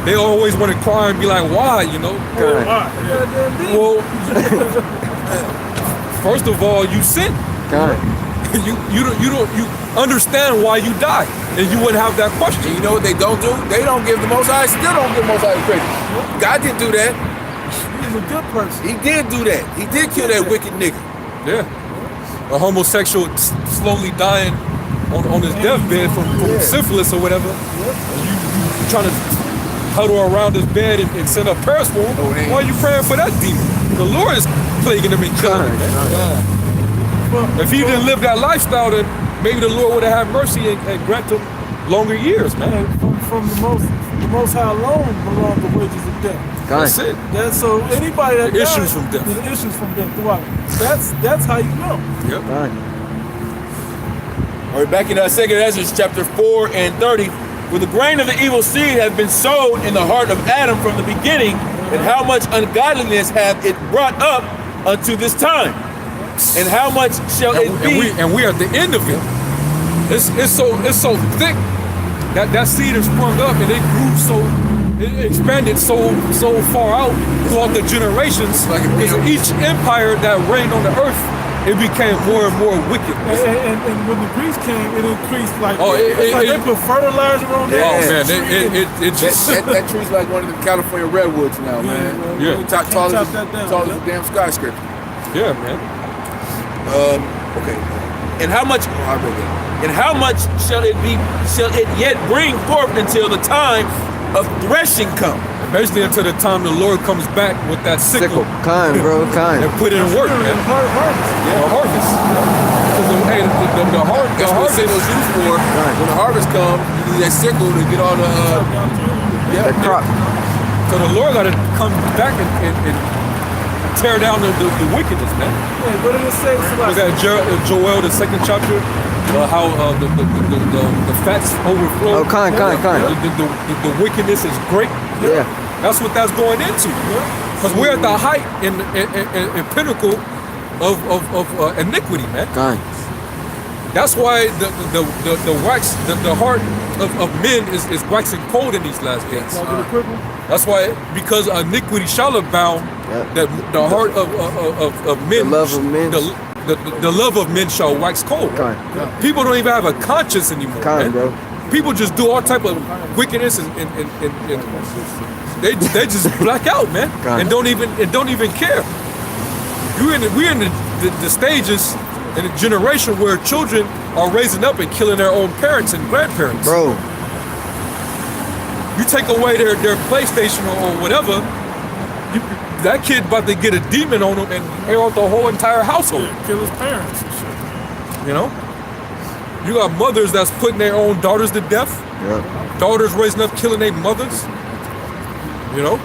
they always want to cry and be like, why,
Why? Yeah.
Well, first of all, you sin. you understand why you died, and you wouldn't have that question.
And you know what they don't do? They don't give the Most High, still don't give the Most High credit. God didn't do that.
He's a good person.
He did do that. He did kill that wicked nigga.
Yeah, a homosexual slowly dying on his deathbed from syphilis or whatever. And you trying to huddle around his bed and send up prayers for him. Why are you praying for that demon? The Lord is plaguing him and killing him. If he didn't live that lifestyle, then maybe the Lord would have had mercy and grant him longer years, man.
From the most high alone belong the wages of death.
That's it.
That's so anybody that
issues from death.
The issues from death throughout. That's how you know.
Yep.
All right, back in 2nd Ezra chapter 4 and 30. For the grain of the evil seed has been sown in the heart of Adam from the beginning, and how much ungodliness hath it brought up unto this time, and how much shall it be?
And we are at the end of it. It's so thick that seed has sprung up, and it expanded so far out throughout the generations. Because each empire that reigned on the earth, it became more and more wicked.
And when the Greeks came, it increased like they put fertilizer on there.
Oh man, it just
that tree's like one of the California redwoods now, man.
Yeah.
Tall as a damn skyscraper.
Yeah, man.
Okay. And how much? And how much shall it be? Shall it yet bring forth until the time of threshing come?
Basically, until the time the Lord comes back with that sickle.
Kind, bro, kind.
And put it in work, man.
Harvest.
Yeah, harvest. The harvest.
That's what sickle's used for. When the harvest comes, you use that sickle to get all the
crop.
So the Lord got to come back and tear down the wickedness, man.
Yeah, what did it say?
Was that Joel, the 2nd chapter? How the fats overflow.
Oh, kind.
The wickedness is great.
Yeah.
That's what that's going into. Because we're at the height and pinnacle of iniquity, man.
Kind.
That's why the heart of men is waxing cold in these last days. That's why, because iniquity shall abound, that the heart of men,
the love of men,
the love of men shall wax cold. People don't even have a conscience anymore.
Bro.
People just do all type of wickedness and they just black out, man, and don't even care. We're in the stages in a generation where children are raising up and killing their own parents and grandparents.
Bro,
you take away their PlayStation or whatever, that kid about to get a demon on him and air out the whole entire household.
Kill his parents and shit.
You know? You got mothers that's putting their own daughters to death.
Yeah.
Daughters raising up, killing their mothers. You know?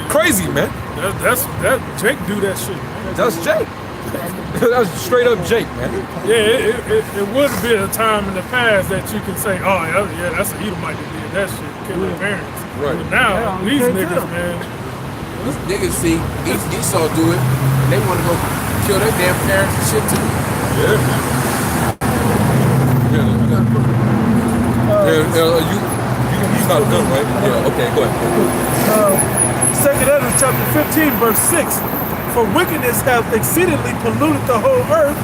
Crazy, man.
That Jake do that shit.
That's Jake. That's straight up Jake, man.
Yeah, it would have been a time in the past that you can say, oh, yeah, that's a Edomite that did that shit, kill their parents.
Right.
But now, these niggas, man.
These niggas see Esau do it, and they want to go kill their damn parents and shit too.
You're not done, right? Yeah, okay, go ahead.
2nd Ezra chapter 15, verse 6. For wickedness hath exceedingly polluted the whole earth,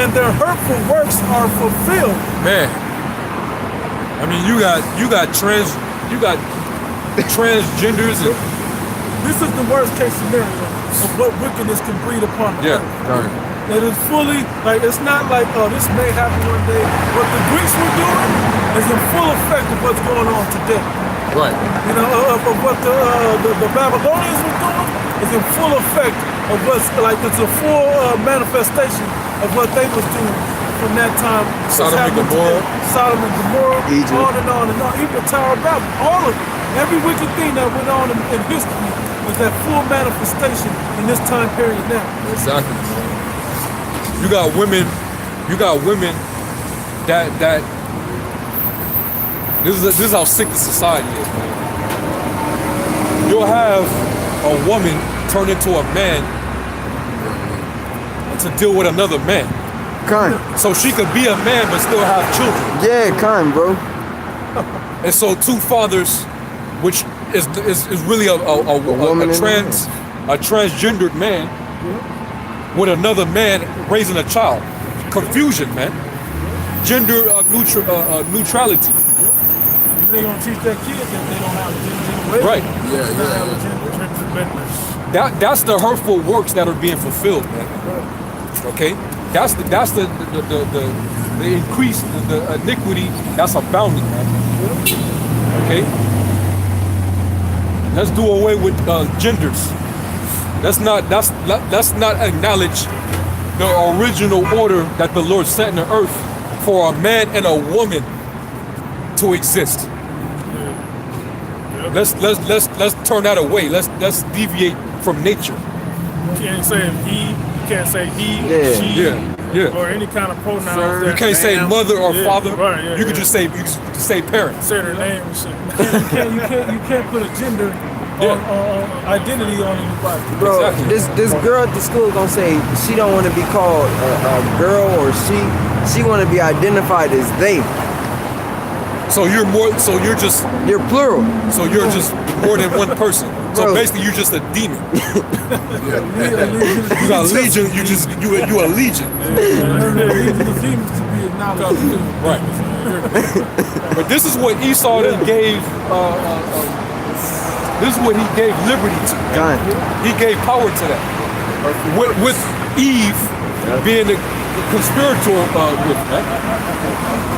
and their hurtful works are fulfilled.
Man, I mean, you got transgenders, and
this is the worst case scenario of what wickedness can breed upon the earth. It is fully, like, it's not like, oh, this may happen one day. What the Greeks were doing is in full effect of what's going on today.
Right.
You know, of what the Babylonians were doing is in full effect of what's, like, it's a full manifestation of what they was doing from that time.
Sodom and Gomorrah.
Sodom and Gomorrah,
Egypt.
on and on and on. Even the Tower of Babel, all of it. Every wicked thing that went on in history was that full manifestation in this time period now.
Exactly. You got women that this is how sick the society is, man. You'll have a woman turn into a man to deal with another man.
Kind.
So she could be a man but still have children.
Yeah, kind, bro.
And so two fathers, which is really a transgendered man with another man raising a child. confusion, man. Gender neutrality.
They gonna teach their kids that they don't have a gender.
Right.
Yeah.
That's the hurtful works that are being fulfilled, man. Okay. That's the increase, the iniquity that's abounding, man. Okay. Let's do away with genders. Let's not acknowledge the original order that the Lord set in the earth for a man and a woman to exist. Let's turn that away. Let's deviate from nature.
You can't say he. You can't say he, she, or any kind of pronouns.
You can't say mother or father.
Right,
you could just say parents.
Say their name and shit.
You can't put a gender on identity on anybody.
Bro,
Exactly.
this girl at the school gonna say she don't want to be called a girl or she. She want to be identified as they.
So you're
plural.
So you're just more than one person. So
Bro.
basically, you're just a demon. You got a legion. You a legion. Right. But this is what Esau then gave. This is what he gave liberty to.
God.
He gave power to that. With Eve being the conspirator with that.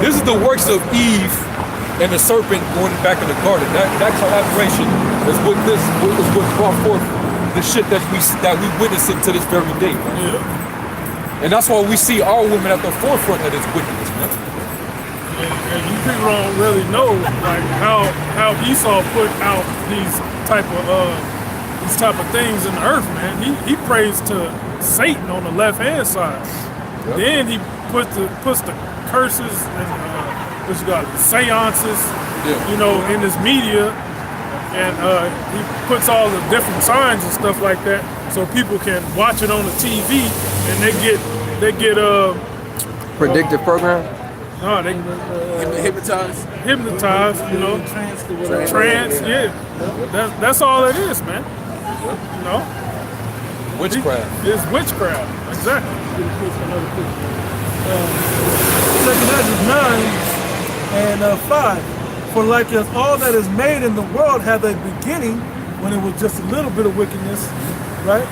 This is the works of Eve and the serpent going back in the garden. That collaboration is what brought forth the shit that we witnessing to this very day. Man. And that's why we see our women at the forefront of this wickedness, man.
And you people don't really know like how Esau put out these type of things in the earth, man. He prays to Satan on the left hand side. Yep. Then he puts the curses and what you got, seances, in his media, and he puts all the different signs and stuff like that, so people can watch it on the TV and they get
predictive program.
No, they
hypnotized,
trance, yeah. That's all it is, man.
Witchcraft.
It's witchcraft, exactly.
Second Ezra 9:5. For like as all that is made in the world had a beginning when it was just a little bit of wickedness, right?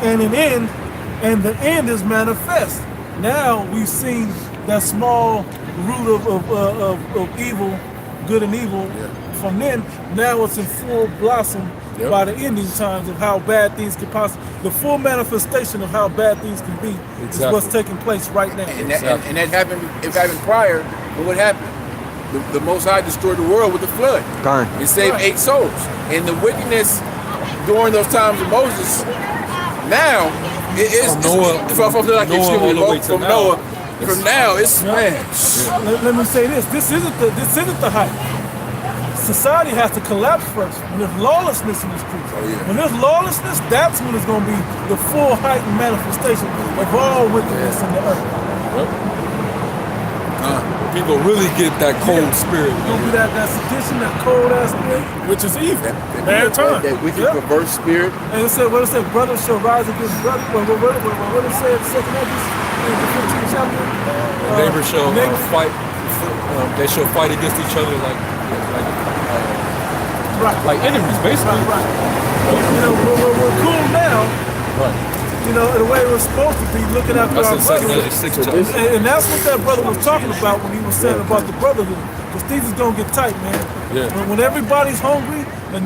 And an end, and the end is manifest. Now we've seen that small root of evil, good and evil, from then. Now it's in full blossom by the ending times of how bad things can possibly, the full manifestation of how bad things can be is what's taking place right now.
And that happened. It happened prior. But what happened? The Most High destroyed the world with the flood. It saved 8 souls. And the wickedness during those times of Moses, now it is from Noah. From now, it's man.
Let me say this. This isn't the height. Society has to collapse first. When there's lawlessness in the streets. When there's lawlessness, that's when it's going to be the full height and manifestation of all wickedness in the earth.
People really get that cold spirit.
Don't be that sedition, that cold ass spirit,
which is evil. Bad time.
That wicked perverse spirit.
And it said, what it said, brother shall rise against brother. What it said, second Ezra, in the 15th chapter.
Neighbors shall fight. They shall fight against each other like enemies, basically.
Right. We're cool now.
Right.
The way it was supposed to be, looking after our brothers. And that's what that brother was talking about when he was saying about the brotherhood. Because things is gonna get tight, man.
Yeah.
When everybody's hungry and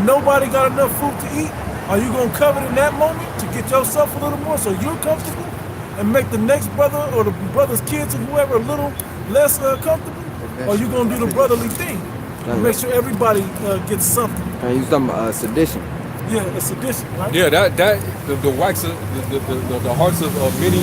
nobody got enough food to eat, are you gonna covet in that moment to get yourself a little more so you're comfortable, and make the next brother or the brother's kids or whoever a little less comfortable? Or are you gonna do the brotherly thing and make sure everybody gets something?
And you talking about sedition.
Yeah, it's sedition, right?
Yeah, the wax of the hearts of many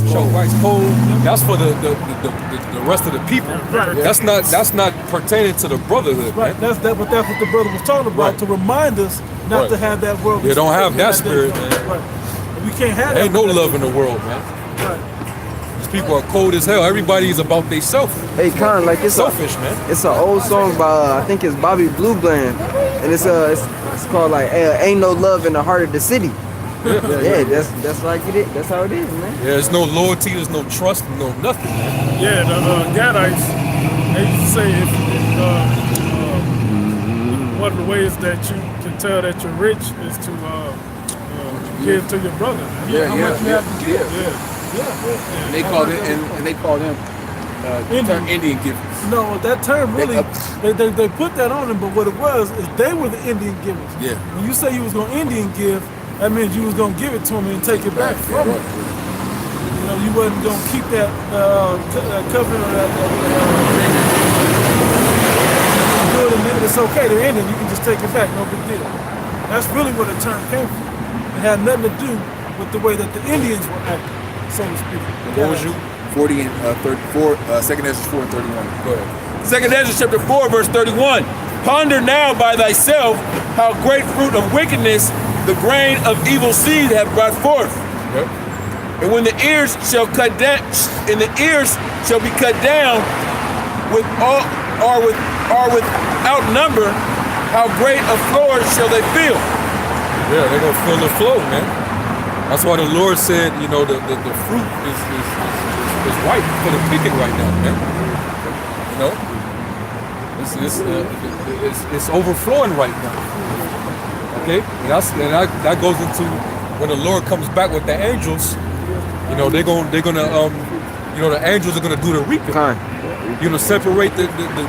shall wax cold. That's for the rest of the people.
Right.
That's not pertaining to the brotherhood.
Right.
Man.
That's what the brother was talking about, to remind us not to have that world.
You don't have that spirit, man.
Right. We can't have that.
Ain't no love in the world, man.
Right.
These people are cold as hell. Everybody's about they self.
Hey, Con, like it's
selfish, man.
It's an old song by I think it's Bobby Blue Bland, and it's called like "Ain't No Love in the Heart of the City." Yeah, that's like it is. That's how it is, man.
Yeah, there's no loyalty, there's no trust, no nothing, man.
Yeah, the Gadites, they used to say if one of the ways that you can tell that you're rich is to give to your brother.
Yeah,
How
yeah,
much you have to give.
Yeah. And they called it, and they called them Indian givers.
No, that term really, they put that on them, but what it was is they were the Indian givers.
Yeah.
When you say you was going to Indian give, that means you was going to give it to them and take it back from them. You know, you wasn't going to keep that covenant or that good, and then it's okay, they're Indian, you can just take it back, no big deal. That's really where the term came from. It had nothing to do with the way that the Indians were acting, so to speak.
What was you?
40 and 34, 2nd Ezra 4 and 31.
Go ahead.
2nd Ezra chapter 4, verse 31. Ponder now by thyself how great fruit of wickedness the grain of evil seed hath brought forth.
Yep.
And when the ears shall cut down, and the ears shall be cut down with all or without number, how great a floor shall they feel?
Yeah, they're gonna feel the flow, man. That's why the Lord said, you know, the fruit is ripe for the picking right now, man. You know, it's overflowing right now. Okay, and that goes into when the Lord comes back with the angels. You know, they're gonna you know, the angels are gonna do the reaping. You know, separate the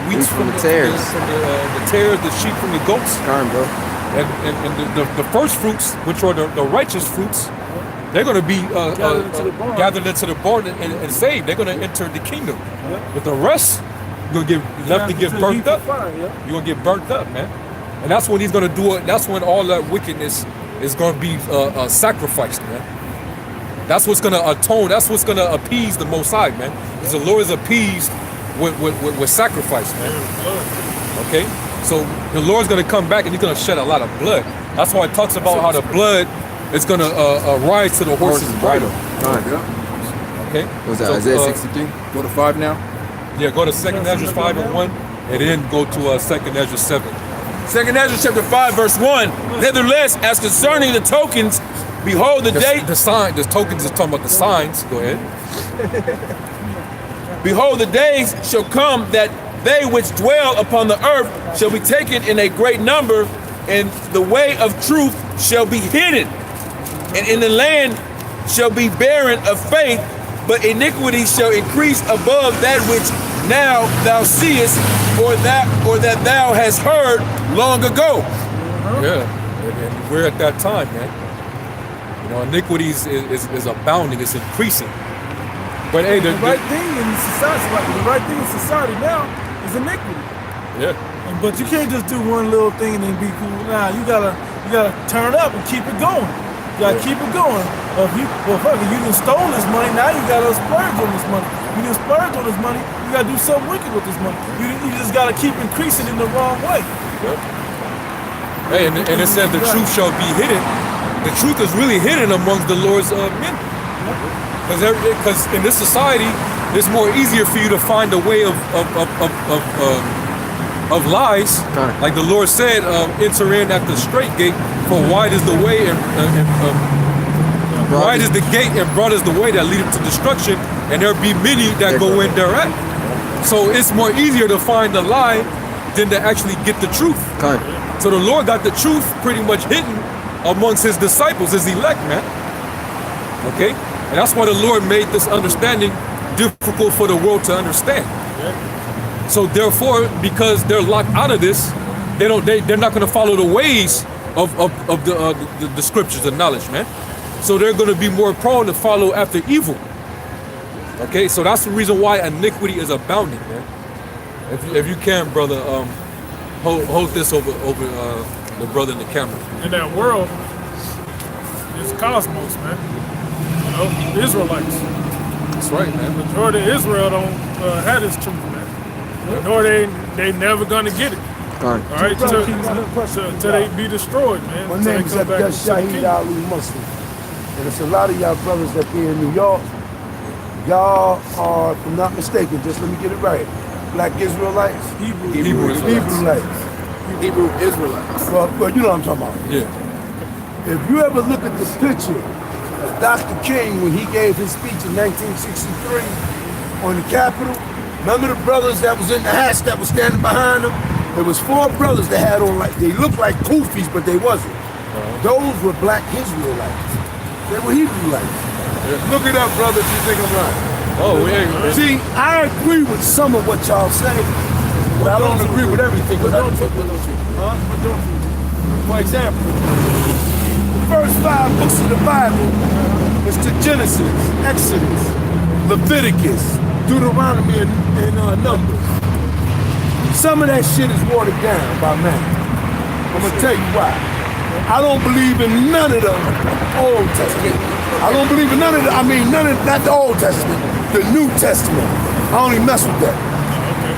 wheats from the tares, the tares, the sheep from the goats.
Bro.
And the first fruits, which are the righteous fruits, they're going to be gathered into the barn and saved. They're going to enter the kingdom. But the rest, you're going to get left to get burnt up. You're going to get burnt up, man. And that's when he's going to do it. That's when all that wickedness is going to be sacrificed, man. That's what's going to atone. That's what's going to appease the Most High, man. Because the Lord is appeased with sacrifice, man. Okay? So the Lord's going to come back and he's going to shed a lot of blood. That's why it talks about how the blood is going to rise to the horse's bridle. Okay?
Was that Isaiah 63?
Go to 5 now?
Yeah, go to 2nd Ezra 5 and 1, and then go to 2nd Ezra 7.
2nd Ezra chapter 5, verse 1. Nevertheless, as concerning the tokens, behold the day.
The tokens is talking about the signs. Go ahead.
Behold, the days shall come that they which dwell upon the earth shall be taken in a great number, and the way of truth shall be hidden, and in the land shall be barren of faith, but iniquity shall increase above that which now thou seest, or that thou hast heard long ago.
Yeah, and we're at that time, man. You know, iniquity is abounding, it's increasing. But hey,
the right thing in society now is iniquity.
Yeah.
But you can't just do one little thing and then be cool. Nah, you gotta turn up and keep it going. You gotta keep it going. You done stole this money, now you gotta splurge on this money. You done splurge on this money, you gotta do something wicked with this money. You just gotta keep increasing in the wrong way.
Yep. Hey, and it says the truth shall be hidden. The truth is really hidden amongst the Lord's men. Because in this society, it's more easier for you to find a way of lies. Like the Lord said, enter in at the straight gate, for wide is the way and wide is the gate and broad is the way that leadeth to destruction, and there be many that go in thereat. So it's more easier to find the lie than to actually get the truth. So the Lord got the truth pretty much hidden amongst his disciples, his elect, man. Okay? And that's why the Lord made this understanding difficult for the world to understand. So therefore, because they're locked out of this, they're not going to follow the ways of the scriptures and knowledge, man. So they're going to be more prone to follow after evil. Okay, so that's the reason why iniquity is abounding, man. If you can, brother, hold this over the brother in the camera.
In that world, it's cosmos, man. You know, Israelites.
That's right, man.
The majority of Israel don't have this truth, man. Nor they never gonna get it. All right, till they be destroyed, man.
My name is Abdel Shahid Ali Muslim, and it's a lot of y'all brothers that be in New York. Y'all are, if I'm not mistaken, just let me get it right, Black Israelites?
Hebrew Israelites.
Well, you know what I'm talking about.
Yeah.
If you ever look at the picture of Dr. King when he gave his speech in 1963 on the Capitol, remember the brothers that was in the hats that was standing behind him? There was 4 brothers that had on like, they looked like Kufis, but they wasn't. Those were black Israelites. They were Hebrewites. Look it up, brother, if you think I'm right.
Oh, yeah.
See, I agree with some of what y'all say, but I don't agree with everything. But don't you? For example, the first 5 books of the Bible is to Genesis, Exodus, Leviticus, Deuteronomy, and Numbers. Some of that shit is watered down by man. I'm gonna tell you why. I don't believe in none of the Old Testament. I don't believe in none of the, not the Old Testament, the New Testament. I don't even mess with that.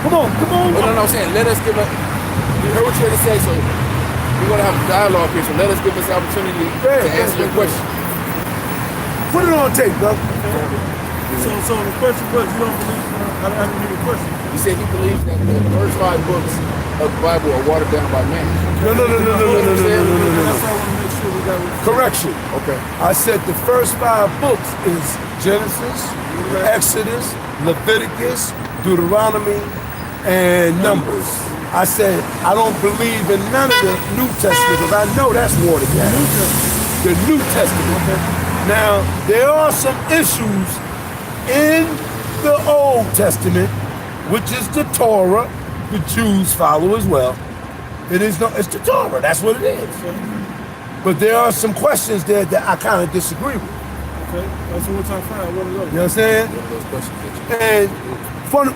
Come on.
But no, I'm saying, let us give a, you heard what you had to say, so we're going to have a dialogue here, so let us give us the opportunity to answer your question.
Put it on tape, brother.
So the question was, you don't believe, I didn't hear your question.
You said he believes that the first 5 books of the Bible are watered down by man.
No.
That's why I want to make sure we got it.
Correction.
Okay.
I said the first 5 books is Genesis, Exodus, Leviticus, Deuteronomy, and Numbers. I said I don't believe in none of the New Testament because I know that's watered down. The New Testament. Now, there are some issues in the Old Testament, which is the Torah, the Jews follow as well. It's the Torah, that's what it is. But there are some questions there that I kind of disagree with.
Okay, that's what we're talking about. What are those?
You know what I'm saying? And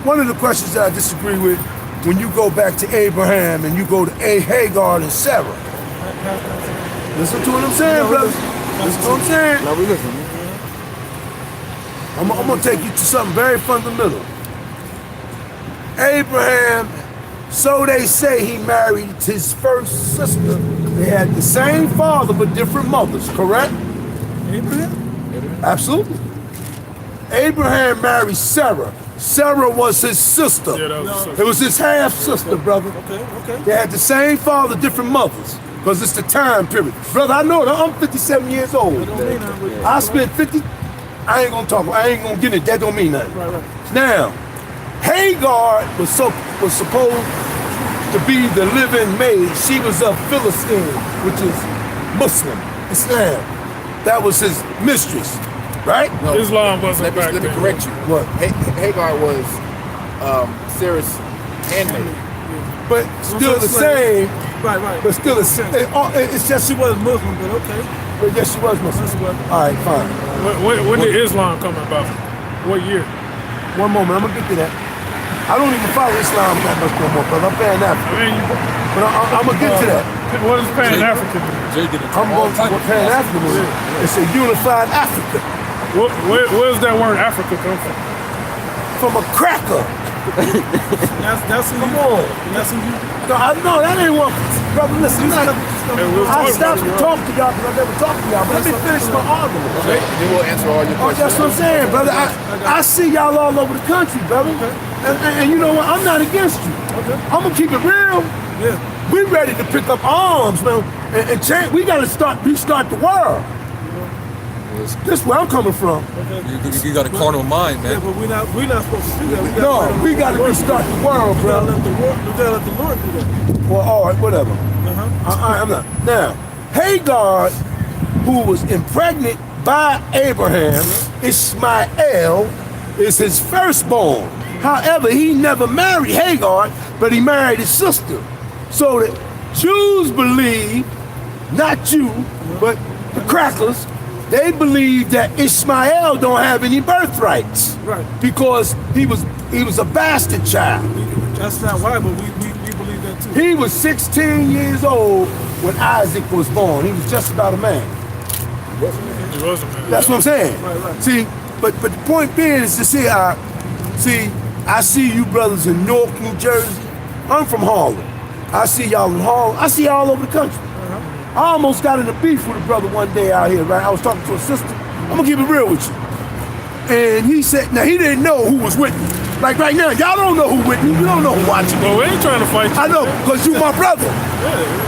one of the questions that I disagree with, when you go back to Abraham and you go to Hagar and Sarah. Listen to what I'm saying, brother. Listen to what I'm saying.
Now we listen.
I'm gonna take you to something very fundamental. Abraham, so they say, he married his first sister. They had the same father but different mothers, correct?
Abraham?
Absolutely. Abraham married Sarah. Sarah was his sister.
Yeah, that was his sister.
It was his half sister, brother.
Okay.
They had the same father, different mothers. Because it's the time period. Brother, I know it. I'm 57 years old. I spent 50. I ain't gonna talk. I ain't gonna get it. That don't mean nothing.
Right.
Now, Hagar was supposed to be the living maid. She was a Philistine, which is Muslim, Islam. That was his mistress, right?
No,
Islam wasn't back
let me
then.
correct you.
What?
Hagar was Sarah's handmaid.
But still the same.
Right.
But still the same. It's just
She was Muslim, but okay.
But yes, she was Muslim.
Yes, she was.
All right, fine.
When did Islam come about? What year?
One moment, I'm gonna get to that. I don't even follow Islam that much no more, brother. I'm Pan-African. But I'm gonna get to that.
What is Pan-African?
I'm going to what Pan-African is. It's a unified Africa.
Where's that word Africa come from?
From a cracker.
That's who
Come on.
That's who you.
No, that ain't what. Brother, listen. I stopped to talk to y'all because I never talked to y'all. But let me finish my argument.
Okay, then we'll answer all your questions.
That's what I'm saying, brother. I see y'all all over the country, brother. And you know what? I'm not against you. I'm gonna keep it real.
Yeah.
We ready to pick up arms, man, and change. We gotta restart the world. This is where I'm coming from.
You got a carnal mind,
Yeah,
man.
but we're not supposed to do that.
No, we gotta restart the world,
We
bro.
gotta let the Lord do that.
Well, all right, whatever. I'm not. Now, Hagar, who was impregnated by Abraham, Ishmael is his firstborn. However, he never married Hagar, but he married his sister. So the Jews believe, not you, but the crackers, they believe that Ishmael don't have any birthrights.
Right.
Because he was a bastard child.
That's not why, but we believe that too.
He was 16 years old when Isaac was born. He was just about a man.
He wasn't, man.
That's what I'm saying.
Right.
See, but the point being is to see, I see you brothers in Newark, New Jersey. I'm from Harlem. I see y'all in Harlem. I see y'all all over the country. I almost got in a beef with a brother one day out here, right? I was talking to a sister. I'm gonna keep it real with you. And he said, now he didn't know who was with me. Like right now, y'all don't know who with me. You don't know who watching me.
Well, we ain't trying to fight you.
I know, because you my brother.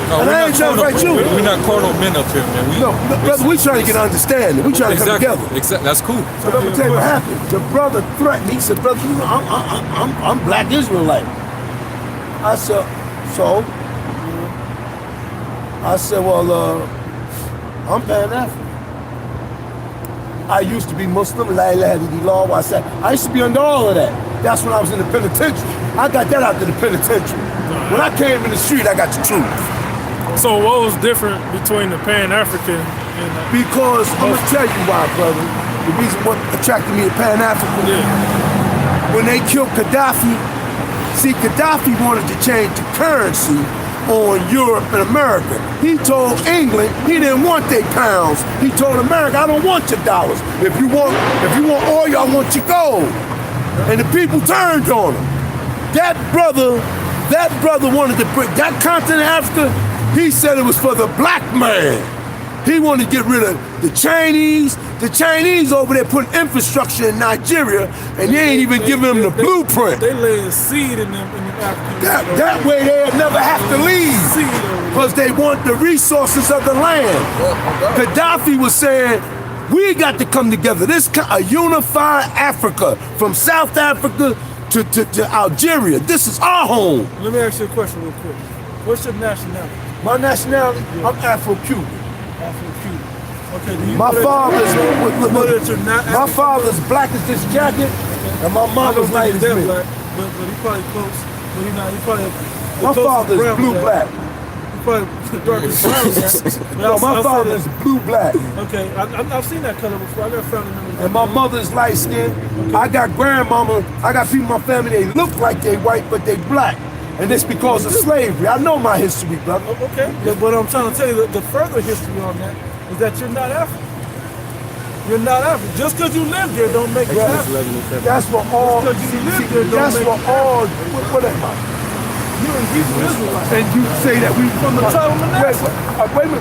No,
And I ain't trying to fight you.
We're not carnal men up here, man.
No, brother, we trying to get understanding. We trying to come together.
Exactly. That's cool.
So let me tell you what happened. The brother threatened. He said, brother, you know, I'm black Israelite. I said, so? I said, well, I'm Pan-African. I used to be Muslim, la ilaha illallah. I said, I used to be under all of that. That's when I was in the penitentiary. I got that out of the penitentiary. When I came in the street, I got the truth.
So what was different between the Pan-African and
Because I'm gonna tell you why, brother. The reason what attracted me to Pan-African, when they killed Gaddafi, see, Gaddafi wanted to change the currency on Europe and America. He told England he didn't want their pounds. He told America, I don't want your dollars. If you want oil, I want your gold. And the people turned on him. That brother wanted to bring that continent of Africa. He said it was for the black man. He wanted to get rid of the Chinese. The Chinese over there putting infrastructure in Nigeria, and they ain't even giving them the blueprint.
They lay a seed in them in the African.
That way they'll never have to leave, because they want the resources of the land. Gaddafi was saying, we got to come together. This a unified Africa, from South Africa to Algeria. This is our home.
Let me ask you a question real quick. What's your nationality?
My nationality, I'm Afro-Cuban.
Afro-Cuban. Okay, do you
my
father's
father's black as this jacket, and my mother's light as me.
Black, but he probably close. But he not. He probably.
My father's blue black.
He probably dark as brown.
No, my father is blue black.
Okay, I've seen that color before. I got family members.
And my mother's light skin. Okay. I got grandmama. I got people in my family. They look like they white, but they black. And it's because of slavery. I know my history, brother.
Okay, but I'm trying to tell you the further history on that is that you're not African. You're not African. Just because you live there don't make you African.
That's what all. That's what all. What am I?
You're a Hebrew Israelite.
And you say that we
from the tribe of Manasseh.
Wait a minute.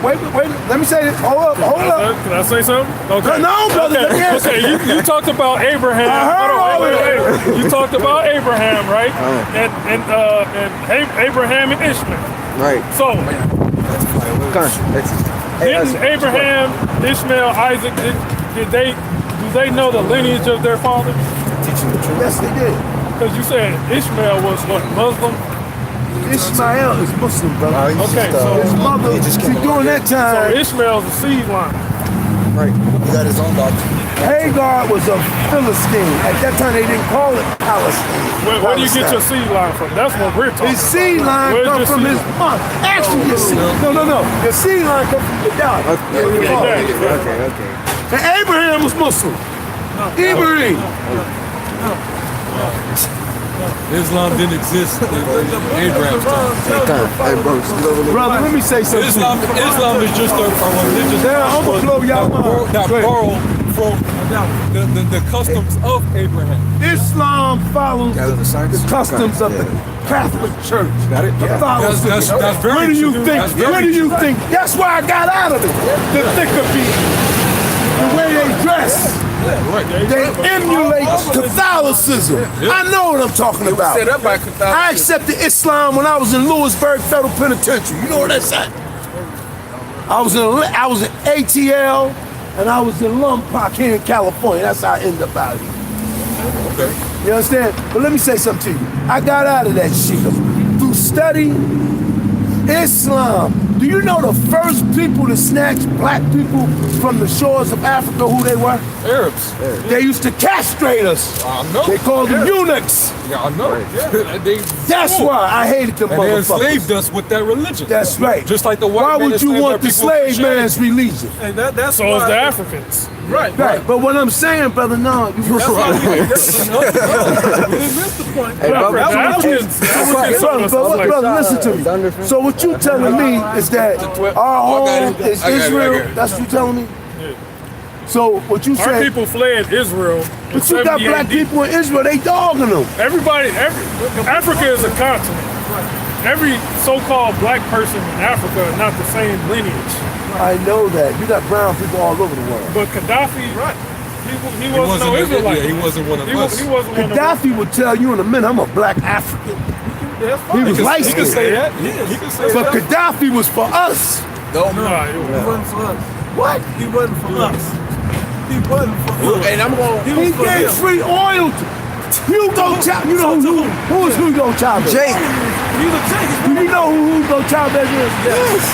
Let me say this. Hold up.
Can I say something? Okay.
No, brother.
Okay. You talked about Abraham. You talked about Abraham, right? And Abraham and Ishmael.
Right.
So, didn't Abraham, Ishmael, Isaac, do they know the lineage of their father?
Yes, they did.
Because you said Ishmael was what, Muslim?
Ishmael is Muslim, brother.
Okay, so
his mother, during that time.
So Ishmael's a seed line.
Right. He got his own doctrine.
Hagar was a Philistine. At that time, they didn't call it Palestine.
Where do you get your seed line from? That's what we're talking about.
His seed line comes from his mom. Actually, your seed. No. Your seed line comes from your dad.
Okay.
And Abraham was Muslim. Ibrahim.
Islam didn't exist in Abraham's time.
Brother, let me say something.
Islam is just a religious
I'm gonna blow y'all mind.
that borrow from the customs of Abraham.
Islam follows the customs of the Catholic Church.
Got it? That's very
Where do you
true.
think? Where do you think? That's why I got out of it. The thicker people, the way they dress. They emulate Catholicism. I know what I'm talking about.
Set up by Catholicism.
I accepted Islam when I was in Lewisburg Federal Penitentiary. You know where that's at? I was in ATL and I was in Lompoc here in California. That's how I ended up out here.
Okay.
You understand? But let me say something to you. I got out of that shit through study Islam. Do you know the first people to snatch black people from the shores of Africa, who they were?
Arabs.
They used to castrate us.
I know.
They called them eunuchs.
Yeah, I know. Yeah.
That's why I hated them
and
motherfuckers.
they enslaved us with that religion.
That's right.
Just like the white
Why
man
would you
enslaved
want
our
the
people
slave
with
man's religion?
And that's
so is the Africans.
Right.
But what I'm saying, brother, no, you were right.
We missed the point.
Hey,
brother, listen to me. So what you telling me is that our home is Israel? That's what you telling me? So what you
Our
say?
people fled Israel.
But you got black people in Israel, they dogging them.
Africa is a continent. Every so-called black person in Africa is not the same lineage.
I know that. You got brown people all over the world.
But Gaddafi, He wasn't no Israelite.
Yeah, he wasn't one of us.
He wasn't one of us.
Gaddafi would tell you in a minute, I'm a black African. He was light
He can
skinned.
say that. He can say
But
that.
Gaddafi was for us.
No,
He wasn't for us.
What?
He wasn't for us. He wasn't for us.
and I'm going.
He
He
was for
gave
him.
free oil to Hugo Chavez. You know who is Hugo Chavez?
Jake.
He's a Jake.
Do you know who Hugo Chavez is?
Yes.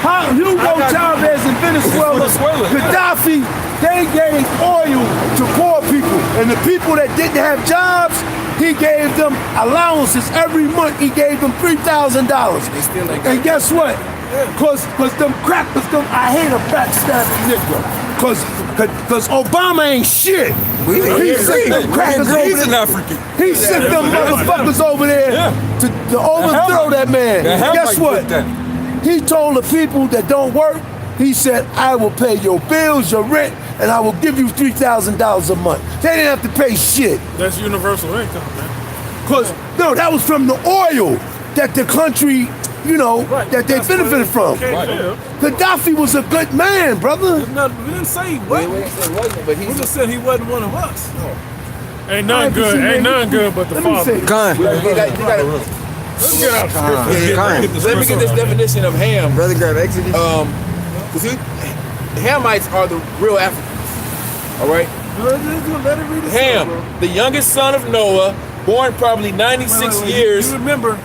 How Hugo Chavez in Venezuela,
Venezuela, yeah.
Gaddafi, they gave oil to poor people. And the people that didn't have jobs, he gave them allowances every month. He gave them $3,000.
still ain't got
And guess what? Cause them crackers, I hate a backstabbing nigga. Cause Obama ain't shit. He sent them crackers over
He's an
there.
African.
He sent them motherfuckers over there to overthrow that man.
The Hamites
Guess what?
did that.
He told the people that don't work, he said, I will pay your bills, your rent, and I will give you $3,000 a month. They didn't have to pay shit.
That's universal income, man.
Cause no, that was from the oil that the country, that they benefited from. Gaddafi was a good man, brother.
No, we didn't say he wasn't.
but
We just said he wasn't one of us.
Ain't nothing good. Ain't nothing good but the Father.
Con.
Let's get out. Let me get this definition of Ham.
Brother grab Exodus.
Because the Hamites are the real Africans. All right.
Let it read it.
Ham, the youngest son of Noah, born probably 96 years.
You remember,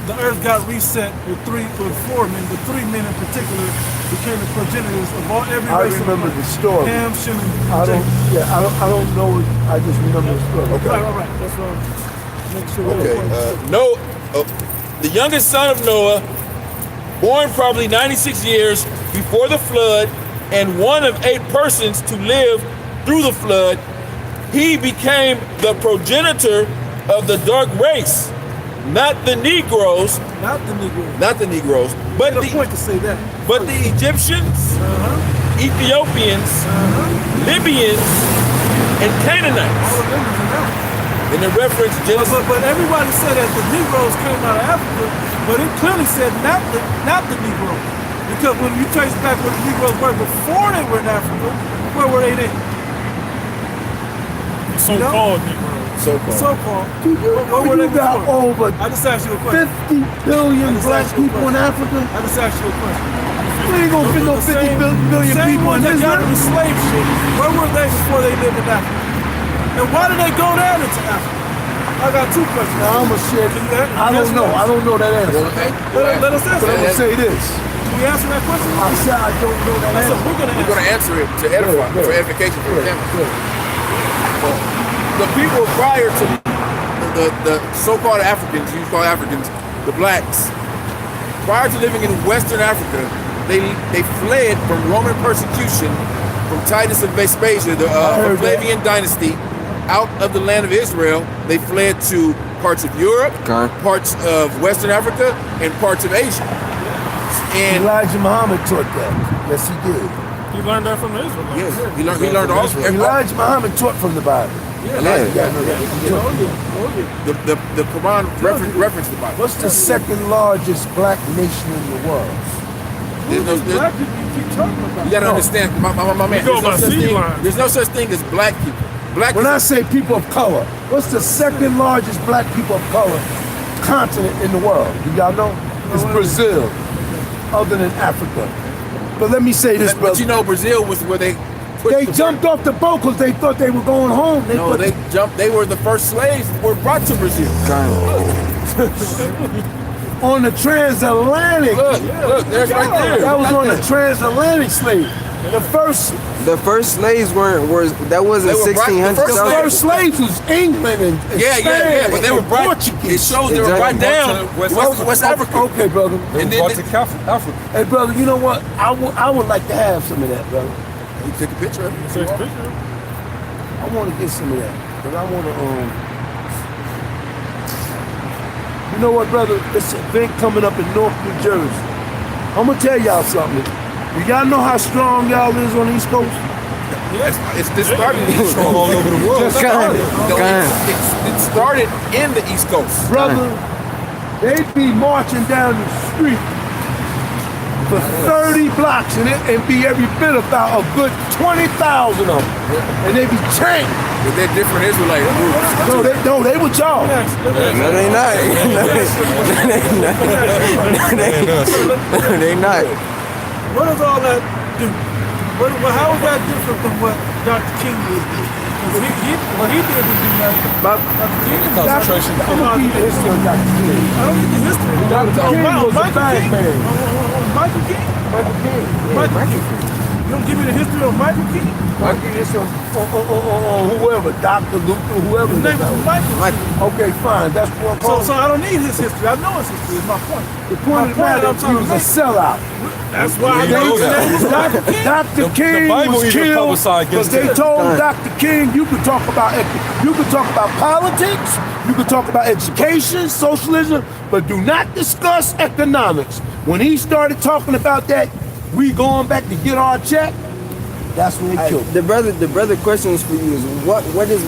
the earth got reset with four men, but 3 men in particular became the progenitors of every
I
race.
remember the story.
Ham, Shem, and
I
Japheth.
don't know it. I just remember the story.
Right. That's what I'm make sure.
The youngest son of Noah, born probably 96 years before the flood, and one of 8 persons to live through the flood, he became the progenitor of the dark race, not the Negroes,
Not the Negroes.
but
Made a point to say that.
the Egyptians, Ethiopians, Libyans, and Canaanites.
All of them is in Africa.
In the reference Genesis.
But everybody said that the Negroes came out of Africa, but it clearly said not the Negroes. Because when you trace back what the Negroes were before they were in Africa, where were they then?
So-called Negroes.
So-called.
You got over
I just asked you a question.
50 billion black people in Africa.
I just asked you a question.
We ain't gonna fit no 50 billion
Same
people in
ones that got
Israel.
into slave shit, where were they before they lived in Africa? And why did they go down into Africa? I got 2 questions.
Now I'm gonna share. I don't know. I don't know that answer.
Let us answer
But I'm
that.
gonna say this.
Can we answer that question?
I said I don't know that
So
answer.
we're gonna
We're going to answer it to edify, for edification for the family. The people prior to the so-called Africans, you call Africans, the blacks, prior to living in Western Africa, they fled from Roman persecution from Titus and Vespasian, from Flavian dynasty, out of the land of Israel. They fled to parts of Europe, parts of Western Africa, and parts of Asia. And
Elijah Muhammad taught that. Yes, he did.
He learned that from the Israelites.
yes, he learned all.
Elijah Muhammad taught from the Bible.
The Quran referenced the Bible.
What's the second largest black nation in the world?
Black people you keep talking about.
You gotta understand, my man.
go by sea lines.
There's no such thing as black people.
When I say people of color, what's the second largest black people of color continent in the world? Do y'all know? It's Brazil, other than Africa. But let me say this,
But
brother.
you know, Brazil was where they
They jumped off the boat because they thought they were going home.
They jumped. They were the first slaves who were brought to Brazil.
On the transatlantic.
Look, there's right there.
That was on the transatlantic slave. The first
slaves wasn't
They were
1600s.
brought-
The first slaves was England and
Yeah, but they were brought.
Portuguese.
It shows they were brought down West Africa.
Okay, brother.
And then
Brought to Africa.
Hey, brother, you know what? I would like to have some of that, brother.
You take a picture of it.
Take a picture.
I want to get some of that. But I want to, you know what, brother? This event coming up in North New Jersey. I'm going to tell y'all something. Do y'all know how strong y'all is on the East Coast?
Yes, this started in the East Coast.
All over the world.
Just kinda.
It started in the East Coast.
Brother, they be marching down the street for 30 blocks and be every bit about a good 20,000 of them. And they be chained.
But they're different Israelite groups.
No, they with y'all.
No, they not. No, they not.
What does all that do? How is that different from what Dr. King did? What he did was do nothing.
Concentration. I'm going to give you the history of Dr. King.
I don't need the history.
Dr. King was a bad man.
Michael King?
Michael King.
Michael King. You don't give me the history of Michael King?
I'll give you the history of whoever, Dr. Luther, whoever.
His name is Michael.
Okay, fine. That's what I'm calling.
So I don't need his history. I know his history. Is my point.
The point of the matter is he was a sellout.
That's why I know that.
Dr. King was killed because they told Dr. King you could talk about politics, you could talk about education, socialism, but do not discuss economics. When he started talking about that, we going back to get our check. That's when he killed.
The brother questions for you is what is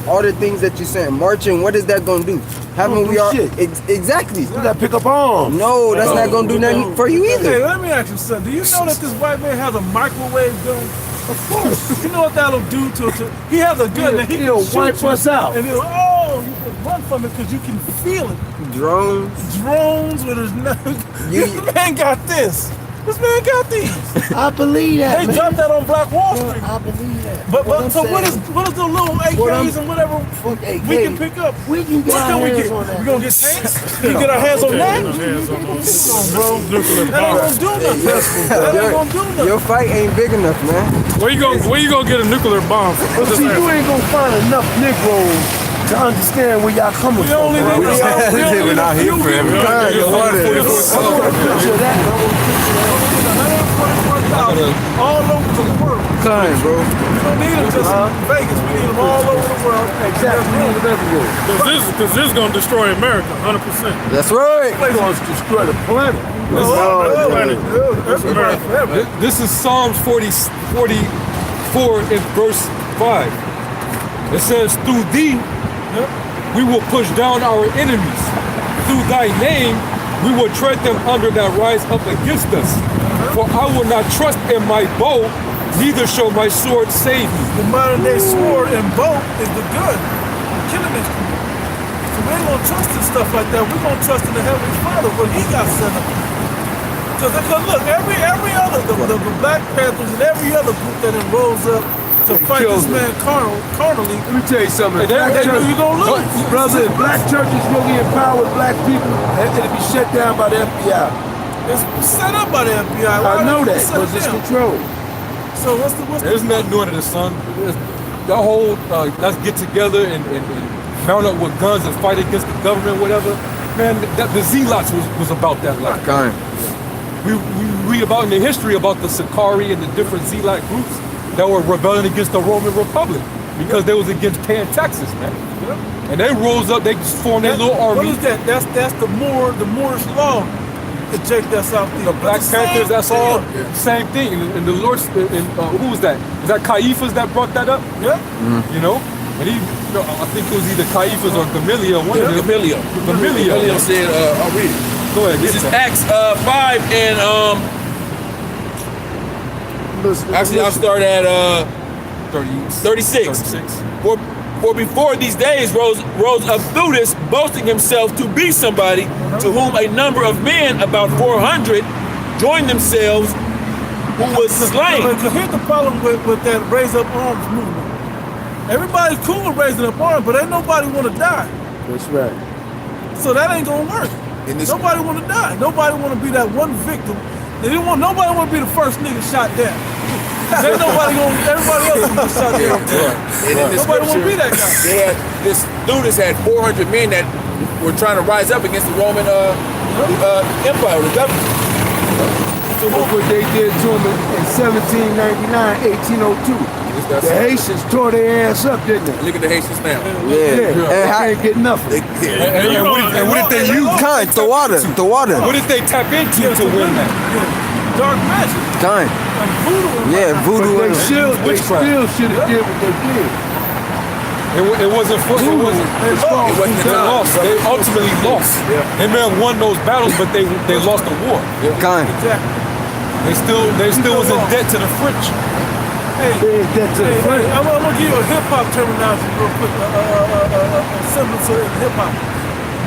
all the things that you're saying? Marching, what is that gonna do? Haven't we all exactly?
We gotta pick up arms.
No, that's not gonna do nothing for you either.
Hey, let me ask you something. Do you know that this white man has a microwave gun? Of course. You know what that'll do to he has a gun that
he'll wipe us out.
And you can run from it because you can feel it. Drones where there's no this man got this. This man got these.
I believe that.
They dropped that on Black Wall Street.
I believe that.
But so what is the little AKs and whatever we can pick up?
We can get our hands on that.
We gonna get tanks? We can get our hands on that? Come on, bro. That ain't gonna do nothing. That ain't gonna do nothing.
Your fight ain't big enough, man.
Where you gonna get a nuclear bomb from?
But see, you ain't gonna find enough Negroes to understand where y'all coming from.
We're not here for everybody.
All over the world.
Kind, bro.
We don't need them just in Vegas. We need them all over the world.
Exactly.
Because this is gonna destroy America, 100%.
That's right.
They're gonna destroy the planet.
This is Psalms 44 in verse 5. It says, through thee we will push down our enemies. Through thy name we will tread them under that rise up against us. For I will not trust in my bow, neither shall my sword save me.
The modern day sword and bow is the gun, the killing instrument. So we ain't gonna trust in stuff like that. We're gonna trust in the Heavenly Father, what He got set up. Because look, every other, the Black Panthers and every other group that rose up to fight this man carnally.
Let me tell you something.
They knew you gonna lose.
Brother, if black churches really empower black people, it'll be shut down by the FBI.
It's set up by the FBI.
I know that, because it's controlled.
So what's
There's nothing new under the sun. The whole let's get together and mount up with guns and fight against the government, whatever. Man, the Zealots was about that life. We read about in the history about the Sicarii and the different Zealot groups that were rebelling against the Roman Republic because they was against paying taxes, man. And they rose up, they formed their little army.
What is that? That's the Moorish law. That's out there.
The Black Panthers, that's all same thing. And the Lord, who was that? Is that Caiaphas that brought that up?
Yeah.
You know? And he, I think it was either Caiaphas or Gamaliel.
Gamaliel said, I'll read it.
Go ahead.
This is Acts 5 and actually I'll start at 36. For before these days rose up Theudas, boasting himself to be somebody, to whom a number of men, about 400, joined themselves, who was slain.
Here's the problem with that raise up arms movement. Everybody's cool with raising up arms, but ain't nobody want to die.
That's right.
So that ain't gonna work. Nobody want to die. Nobody want to be that one victim. Nobody want to be the first nigga shot down. Ain't nobody everybody else gonna be shot down. Nobody want to be that guy.
Theudas had 400 men that were trying to rise up against the Roman Empire, the government.
So look what they did to him in 1799, 1802. The Haitians tore their ass up, didn't they?
Look at the Haitians now.
Yeah. They can't get nothing.
And what did they use?
The water.
What did they tap into to win that?
Dark magic.
Voodoo.
But they still should have did what they did.
It wasn't for. It wasn't.
It wasn't the
They
time.
lost. They ultimately lost. They may have won those battles, but they lost the war.
Kind.
They still was in debt to the French.
Hey, I'm gonna give you a hip hop terminology real quick. A semblance of hip hop.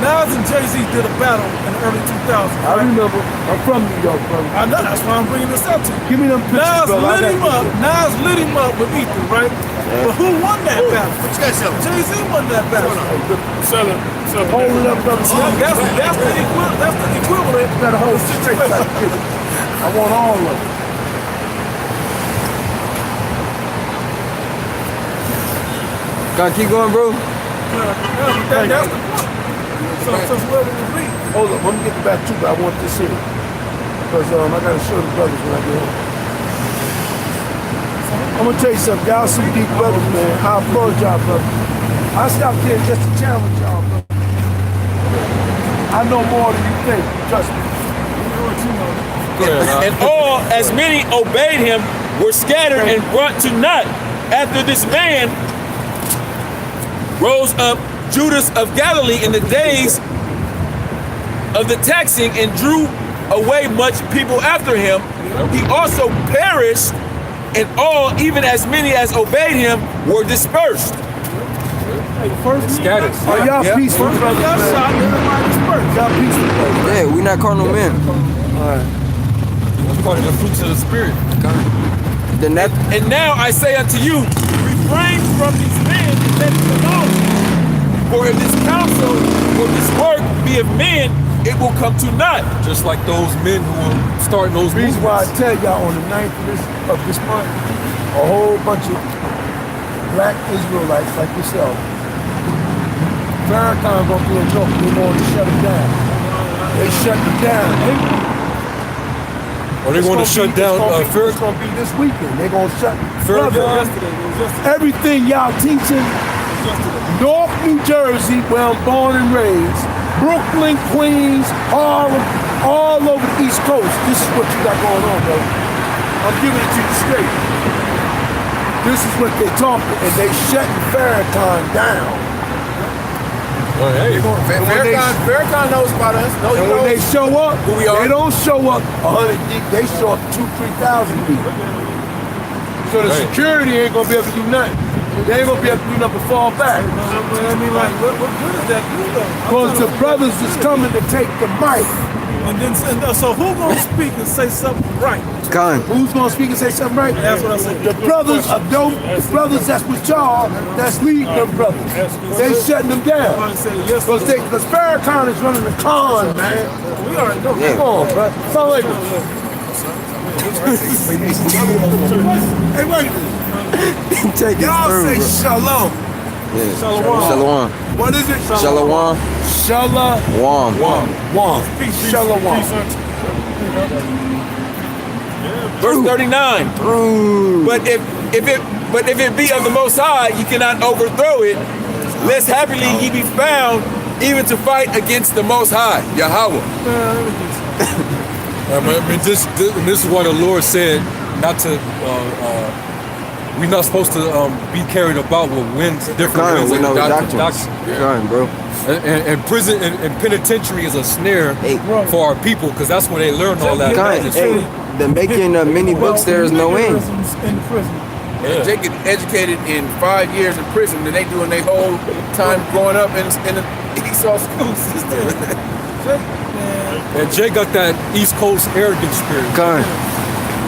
Nas and Jay-Z did a battle in the early 2000s.
I remember. I'm from New York, brother.
I know, that's why I'm bringing this up to you.
Give me them pictures, brother.
Nas lit him up with Ether, right? But who won that battle? Jay-Z won that battle.
Hold it up, brother.
That's the equivalent.
Better hold straight. I want all of it.
God, keep going, bro.
That's the point. So where would it be?
Hold up, let me get back to you, but I want this here. Because I gotta show the brothers when I get home. I'm gonna tell you something, y'all some deep brothers, man. I applaud y'all, brother. I stopped here just to challenge y'all, brother. I know more than you think, trust me.
And all, as many obeyed him, were scattered and brought to naught. After this man rose up Judas of Galilee in the days of the taxing and drew away much people after him. He also perished, and all, even as many as obeyed him, were dispersed.
Scattered.
Are y'all peaceful, brothers, man? Y'all peaceful, brothers.
Yeah, we not carnal men.
That's part of the fruits of the spirit.
Then that.
And now I say unto you, refrain from these men and let them alone. For if this counsel or this work be of men, it will come to naught.
Just like those men who were starting those
The reason why I
movements.
tell y'all on the 9th of this month, a whole bunch of black Israelites like yourself, Farrakhan gonna be a joke. They're going to shut it down. They shut it down.
Or they're going to shut down
It's
Farrakhan.
gonna be this weekend. They're gonna shut
Farrakhan.
everything y'all teaching. North New Jersey, where I'm born and raised, Brooklyn, Queens, Harlem, all over the East Coast. This is what you got going on, bro. I'm giving it to you straight. This is what they talking, and they shutting Farrakhan down.
Oh, hey.
Farrakhan knows about us. No,
And when they show up,
who we are.
they don't show up 100 deep. They show up 2,000-3,000 deep. So the security ain't gonna be able to do nothing. They ain't gonna be able to do nothing but fall back.
I mean, like, what good is that do though?
Because the brothers is coming to take the mic.
And then, so who gonna speak and say something right?
Con.
Who's gonna speak and say something right?
That's what I said.
The brothers of those, the brothers that's with y'all, that's leading them brothers. They shutting them down. Because Farrakhan is running the con, man.
We already know.
Come on, bro. Sound like hey, wait.
Take his
Y'all
through,
say
bro.
shalom.
Yeah. Shalom.
What is it?
Shalom.
Shalom.
Wam.
Shalom.
Verse 39.
Through.
But if it be of the Most High, you cannot overthrow it, lest happily ye be found even to fight against the Most High, Yahweh.
I mean, this is what the Lord said, not to. We're not supposed to be carried about with winds, different
Con,
winds
we know
and
doctrines. Con, bro.
And prison and penitentiary is a snare
Hey.
for our people, because that's where they learn all that.
Con, hey, the making many books, there is no end.
In prison.
And Jake get educated in 5 years in prison, and they doing their whole time growing up in the Esau school system.
And Jay got that East Coast arrogant spirit.
Con.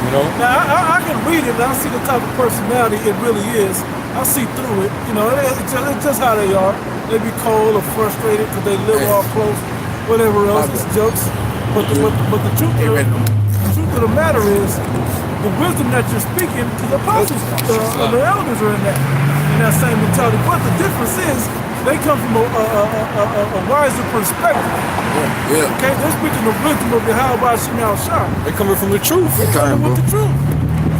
You know?
Now I can read it and I see the type of personality it really is. I see through it. You know, it's just how they are. They be cold or frustrated because they live all close, whatever else. It's jokes. But the truth of the matter is, the wisdom that you're speaking, the apostles, the elders are in that same mentality. But the difference is, they come from a wiser perspective.
Yeah.
Okay, they're speaking the wisdom of the Yahweh Shemel Shah.
They coming from the truth.
They're coming with the truth.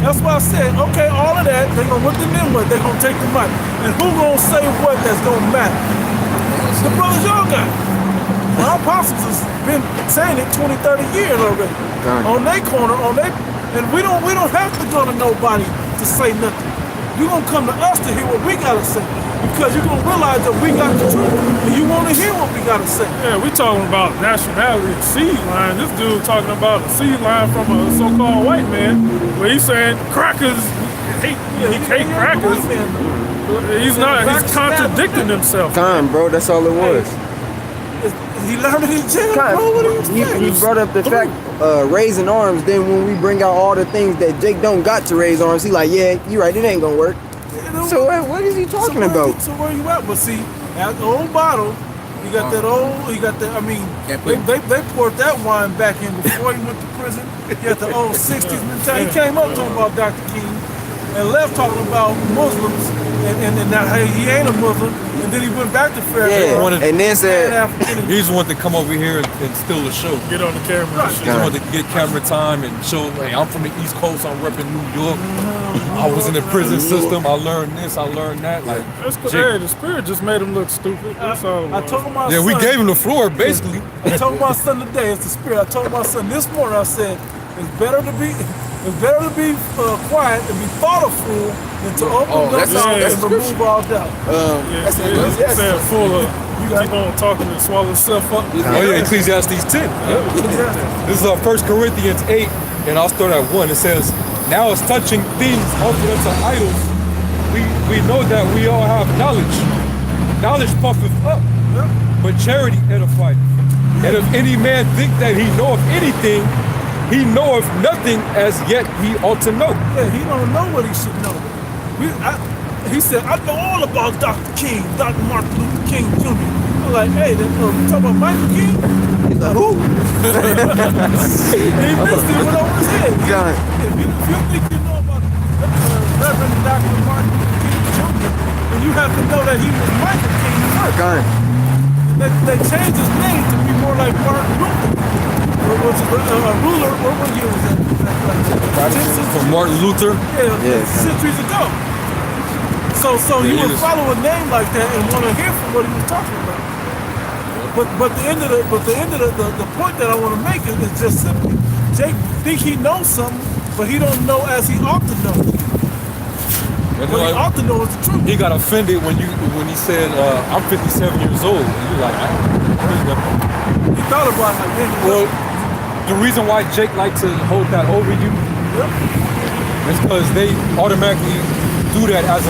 That's why I said, okay, all of that, they're gonna look them in what, they're gonna take the mic. And who gonna say what that's gonna matter? The brothers y'all got. Our apostles has been saying it 20, 30 years already. On their corner, and we don't have to go to nobody to say nothing. You gonna come to us to hear what we gotta say. because you're gonna realize that we got the truth, and you want to hear what we gotta say.
Yeah, we talking about nationality and seed line. This dude talking about a seed line from a so-called white man, where he's saying crackers. He hate crackers. He's not. He's contradicting himself.
Time, bro. That's all it was.
He learned it in jail, bro. What do you think?
He brought up the fact raising arms. Then when we bring out all the things that Jake don't got to raise arms, he like, yeah, you right. It ain't gonna work. So what is he talking about?
So where you at? But see, at the old bottle, you got that old. You got that. I mean, they poured that wine back in before he went to prison. You got the old '60s mentality. He came up talking about Dr. King and left talking about Muslims and now hey, he ain't a Muslim. And then he went back to Fairfield.
Yeah, and then said
he's the one to come over here and steal the show.
Get on the camera.
Right.
He's the one to get camera time and show, hey, I'm from the East Coast, I'm repping New York. I was in the prison system, I learned this, I learned that. Like,
hey, the spirit just made him look stupid. That's all.
I told my son.
we gave him the floor, basically.
I told my son today, it's the spirit. I told my son this morning, I said, it's better to be quiet and be thoughtful than to open up and remove all doubt.
That's full of. You keep on talking and swallow yourself up.
Oh yeah, Ecclesiastes 10. This is 1 Corinthians 8, and I'll start at 1. It says, now as touching things offered unto idols, we know that we all have knowledge. Knowledge puffeth up, but charity edifieth. And if any man think that he knoweth anything, he knoweth nothing as yet he ought to know.
Yeah, he don't know what he should know. He said, I know all about Dr. King, Dr. Martin Luther King Jr. I'm like, hey, you talking about Michael King? He's like, who? He missed it, went over his head. If you think you know about Reverend Dr. Martin Luther King Jr., then you have to know that he was Michael King first. They changed his name to be more like Martin Luther. Was a ruler, what year was that?
From Martin Luther?
Yeah, centuries ago. So you would follow a name like that and want to hear from what he was talking about. But the end of the point that I want to make is just simply, Jake think he knows something, but he don't know as he ought to know. What he ought to know is the truth.
He got offended when he said, I'm 57 years old. And you're like,
he thought about it like,
well, the reason why Jake liked to hold that over you is because they automatically do that as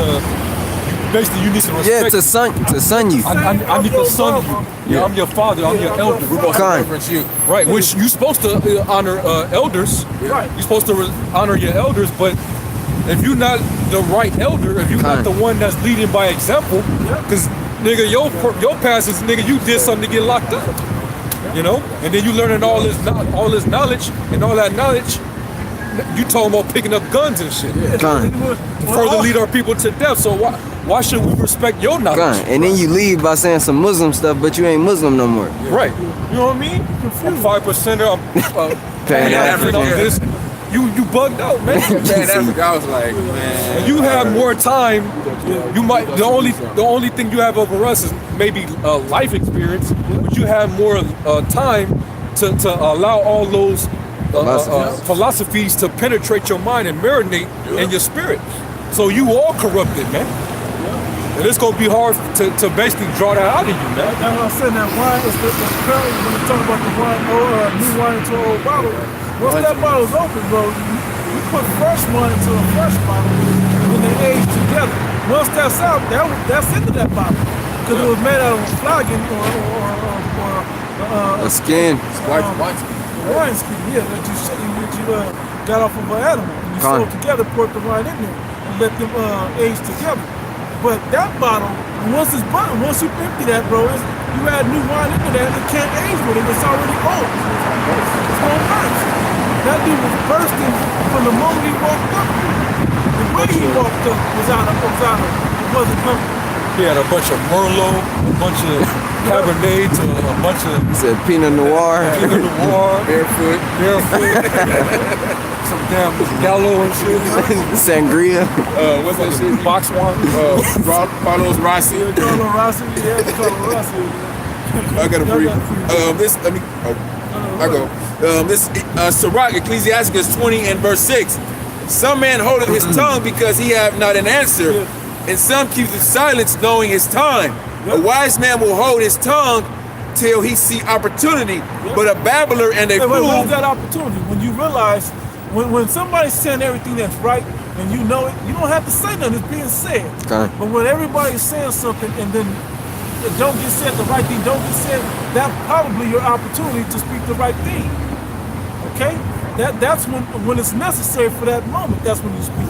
basically you need to respect.
Yeah, to son you.
I need to son you. Yeah, I'm your father, I'm your elder.
We're going to reference you.
Right, which you're supposed to honor elders.
Right.
You're supposed to honor your elders, but if you're not the right elder, if you're not the one that's leading by example, because nigga, your past is nigga, you did something to get locked up. You know, and then you learning all this knowledge, and all that knowledge, you talking about picking up guns and shit. Further lead our people to death. So why should we respect your knowledge?
And then you leave by saying some Muslim stuff, but you ain't Muslim no more.
Right. You know what I mean? I'm 5%. I'm Pan-African. You bugged out, man.
Pan-African. I was like, man.
You have more time. You might the only thing you have over us is maybe life experience, but you have more time to allow all those philosophies to penetrate your mind and marinate in your spirit. So you all corrupted, man. And it's gonna be hard to basically draw that out of you, man.
That's what I'm saying. That wine is apparently when you talk about the wine, new wine into an old bottle. Once that bottle's open, bro, you put fresh wine into a fresh bottle, and then they age together. Once that's out, that's into that bottle, because it was made out of a flagon or
a skin.
Wine skin, yeah, that you got off of an animal. And you sold together, poured the wine in there, and let them age together. But that bottle, once you empty that, bro, you add new wine into that, it can't age with it. It's already old. It's gonna burst. That dude was bursting from the moment he walked up. The way he walked up it wasn't coming.
He had a bunch of Merlot, a bunch of Cabernet, a bunch of...
He said Pinot Noir.
Barefoot.
Some damn Gallo and shit.
Sangria.
What's that shit?
Box wine.
Carlos Rossi.
Carlos Rossi, yeah, Carlos Rossi.
I gotta breathe. I go. Sirach, Ecclesiastes 20 and verse 6. Some man holdeth his tongue because he have not an answer,
and some keep the silence knowing his time. A wise man will hold his tongue till he see opportunity, but a babbler and a fool.
Where's that opportunity? When you realize, when somebody's saying everything that's right, and you know it, you don't have to say nothing, it's being said.
Okay.
But when everybody's saying something and then it don't get said, the right thing don't get said, that's probably your opportunity to speak the right thing. Okay? That's when it's necessary for that moment, that's when you speak.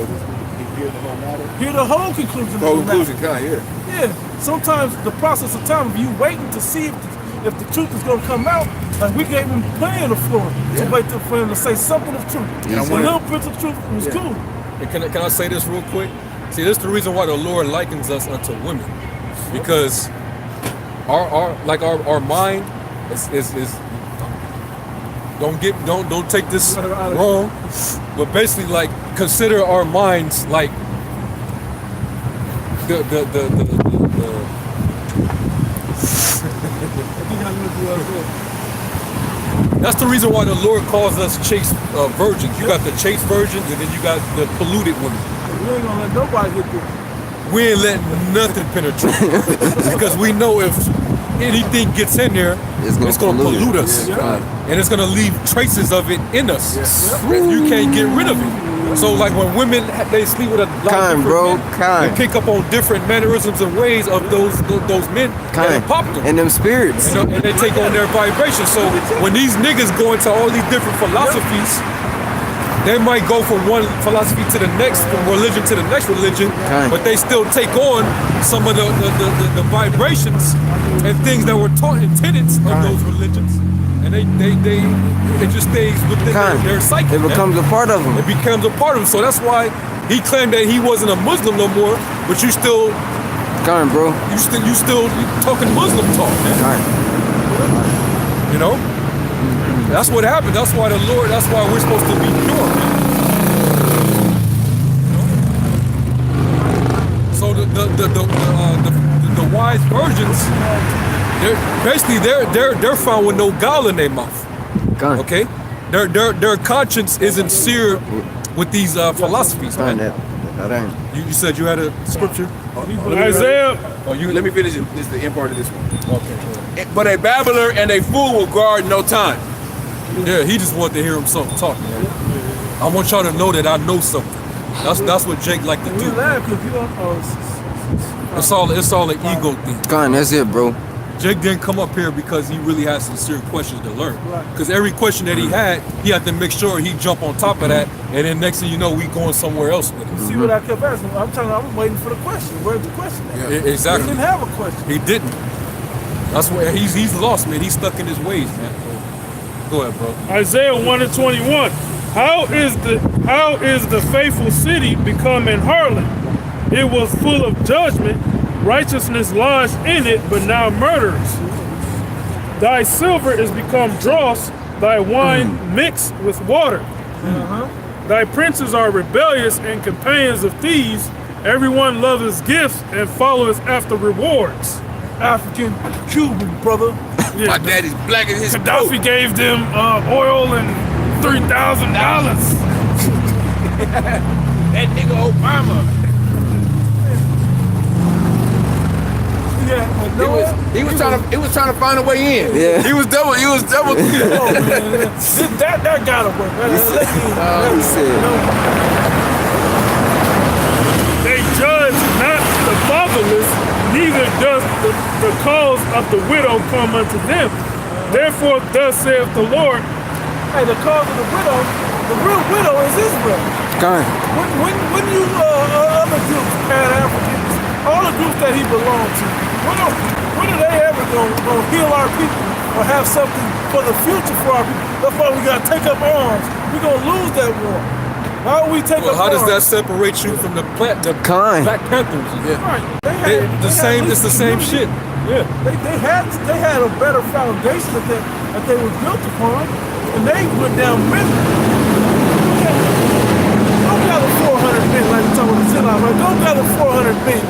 Hear the whole conclusion.
The whole conclusion,
Yeah. Sometimes the process of time, if you waiting to see if the truth is going to come out, like we gave him plenty of the floor to wait for him to say something of truth. A little bit of truth was cool.
And can I say this real quick? See, this is the reason why the Lord likens us unto women, because our mind is don't take this wrong, but basically like consider our minds like the that's the reason why the Lord calls us chaste virgins. You got the chaste virgins, and then you got the polluted women.
We ain't gonna let nobody get through.
We ain't letting nothing penetrate because we know if anything gets in there, it's gonna pollute us, and it's gonna leave traces of it in us. You can't get rid of it. So like when women they sleep with a lot of different men, they pick up on different mannerisms and ways of those men that popped them.
And them spirits.
And they take on their vibration. So when these niggas go into all these different philosophies, they might go from one philosophy to the next, from religion to the next religion, but they still take on some of the vibrations and things that were taught in tenets of those religions. And it just stays within their psyche.
It becomes a part of them.
It becomes a part of them. So that's why he claimed that he wasn't a Muslim no more, but you still,
bro. You
still talking Muslim talk, man. You know, that's what happened. That's why that's why we're supposed to be pure, man. So the wise virgins. They're found with no gall in their mouth. Okay, their conscience isn't seared with these philosophies, man. You said you had a scripture.
Isaiah.
Let me finish this is the end part of this one. Okay. But a babbler and a fool will guard no time.
Yeah, he just wanted to hear himself talk, man. I want y'all to know that I know something. That's what Jake like to do. It's all an ego thing.
That's it, bro.
Jake didn't come up here because he really had sincere questions to learn. Because every question that he had to make sure he jump on top of that, and then next thing you know, we going somewhere else with it.
You see what I kept asking? I was waiting for the question. Where's the question at?
Yeah, exactly.
He didn't have a question.
He didn't. That's why he's lost, man. He's stuck in his ways, man. Go ahead, bro.
Isaiah 1:21. How is the faithful city become an harlot? It was full of judgment. Righteousness lodged in it, but now murderers. Thy silver is become dross, thy wine mixed with water. Thy princes are rebellious and companions of thieves. Everyone loves his gifts and follows after rewards.
African, Cuban, brother.
Yeah, my daddy's black as his
Gaddafi gave them oil and $3,000.
That nigga Obama.
Yeah,
he was trying to find a way in.
Yeah.
He was double.
that gotta work.
He said.
They judge not the fatherless, neither does the cause of the widow come unto them. Therefore, thus saith the Lord.
Hey, the cause of the real widow is Israel. When you other groups, Pan-Africans, all the groups that he belonged to, when are they ever gonna heal our people or have something for the future for our people? That's why we gotta take up arms. We're gonna lose that war. Why would we take up arms?
How does that separate you from the Black Panthers?
Yeah. Right.
It's the same shit. Yeah.
They had a better foundation that they were built upon, and they went down miserably. Don't gather 400 men like you're talking about the Zillah, right? Don't gather 400 men.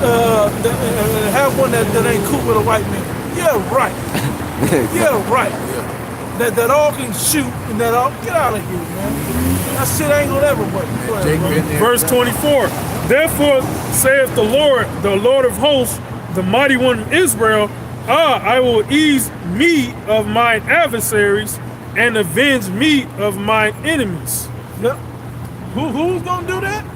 Have one that ain't cool with a white man. Yeah, right. Yeah, right. That all can shoot and that all get out of here, man. That shit ain't gonna ever work.
Verse 24. Therefore saith the Lord of hosts, the mighty one of Israel, I will ease me of mine adversaries and avenge me of mine enemies.
Yep. Who's gonna do that?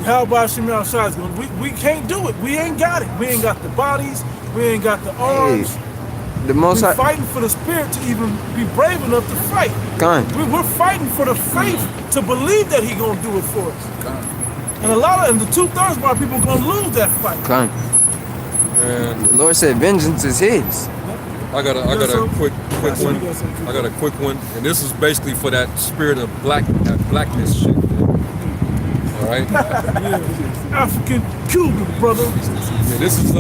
How about Shemal Shah's going? We can't do it. We ain't got it. We ain't got the bodies. We ain't got the arms.
The most
we're fighting for the spirit to even be brave enough to fight. We're fighting for the faith to believe that he gonna do it for us. And the 2/3 of our people gonna lose that fight.
And
the Lord said, "Vengeance is His."
I got a quick one. I got a quick one, and this is basically for that spirit of blackness shit. All right.
African Cuban, brother.
Yeah, this is it's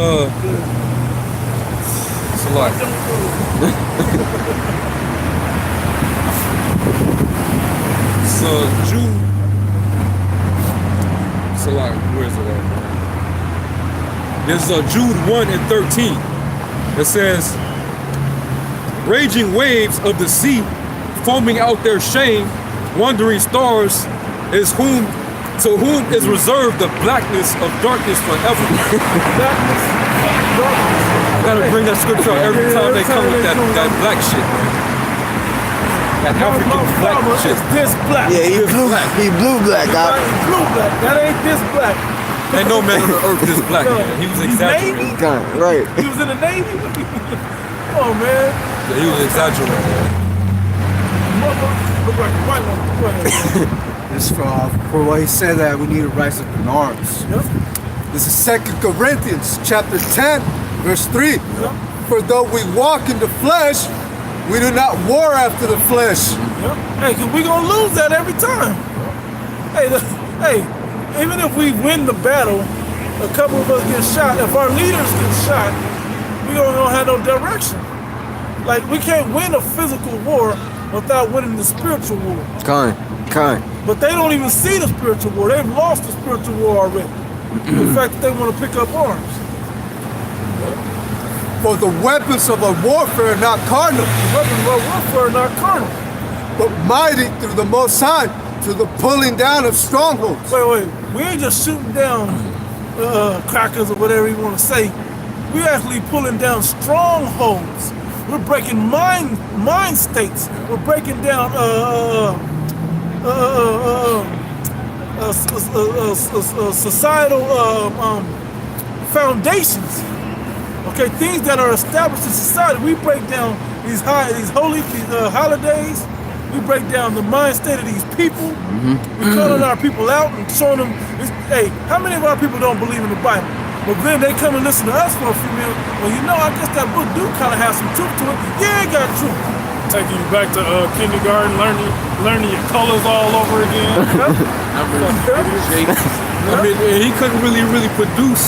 a lot. It's Jude. It's a lot. Where is it at? This is Jude 1:13. It says, "Raging waves of the sea, foaming out their shame, wandering stars, to whom is reserved the blackness of darkness forever." I gotta bring that scripture out every time they come with that black shit, man. That African black shit.
This black.
Yeah, he blue black.
Blue black. That ain't this black.
Ain't no man on the earth this black, man. He was exaggerating.
Right.
He was in the Navy? Come on, man.
Yeah, he was exaggerating, man.
Look like a white one. Go ahead.
This for what he said that we need to rise up in arms.
Yep.
This is 2 Corinthians chapter 10, verse 3.
Yep.
For though we walk in the flesh, we do not war after the flesh.
Yep. Hey, cause we gonna lose that every time. Hey, even if we win the battle, a couple of us get shot. If our leaders get shot, we don't have no direction. Like, we can't win a physical war without winning the spiritual war. But they don't even see the spiritual war. They've lost the spiritual war already. The fact that they want to pick up arms.
For the weapons of our warfare are not carnal.
The weapons of our warfare are not carnal.
But mighty through the Most High, to the pulling down of strongholds.
Wait. We ain't just shooting down crackers or whatever you want to say. We're actually pulling down strongholds. We're breaking mind states. We're breaking down societal foundations. Okay, things that are established in society. We break down these holidays. We break down the mind state of these people. We're calling our people out and showing them, hey, how many of our people don't believe in the Bible? But then they come and listen to us for a few minutes. Well, I guess that book do kind of have some truth to it. Yeah, it got truth.
Taking you back to kindergarten, learning your colors all over again.
I mean, he couldn't really produce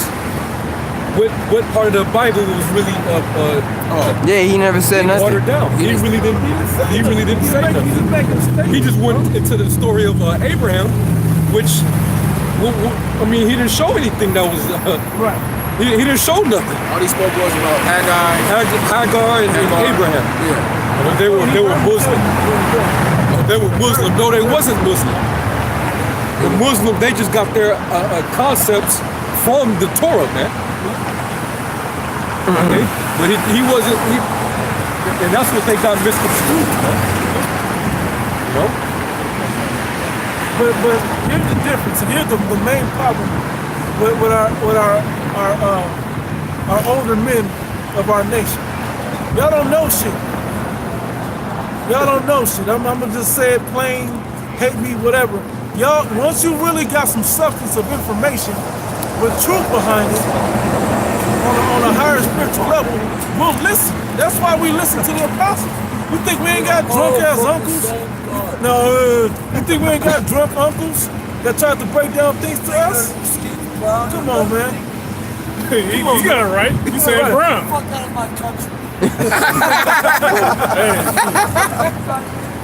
what part of the Bible was really
yeah, he never said nothing.
Watered down. He really didn't say nothing. He just went into the story of Abraham, which I mean, he didn't show anything that was
right.
He didn't show nothing.
All he spoke was about
Hagar and Abraham.
Yeah.
They were Muslim. They were Muslim. No, they wasn't Muslim. The Muslim, they just got their concepts from the Torah, man. Okay? But he wasn't, and that's what they got misconstrued, man. You know?
But here's the difference, and here's the main problem with our older men of our nation. Y'all don't know shit. Y'all don't know shit. I'm gonna just say it plain, hate me, whatever. Y'all, once you really got some substance of information with truth behind it, on a higher spiritual level, we'll listen. That's why we listen to the apostles. You think we ain't got drunk ass uncles? No, you think we ain't got drunk uncles that tried to break down things to us? Come on, man.
You got it right. You said
right.
brown.
Fuck out of my country.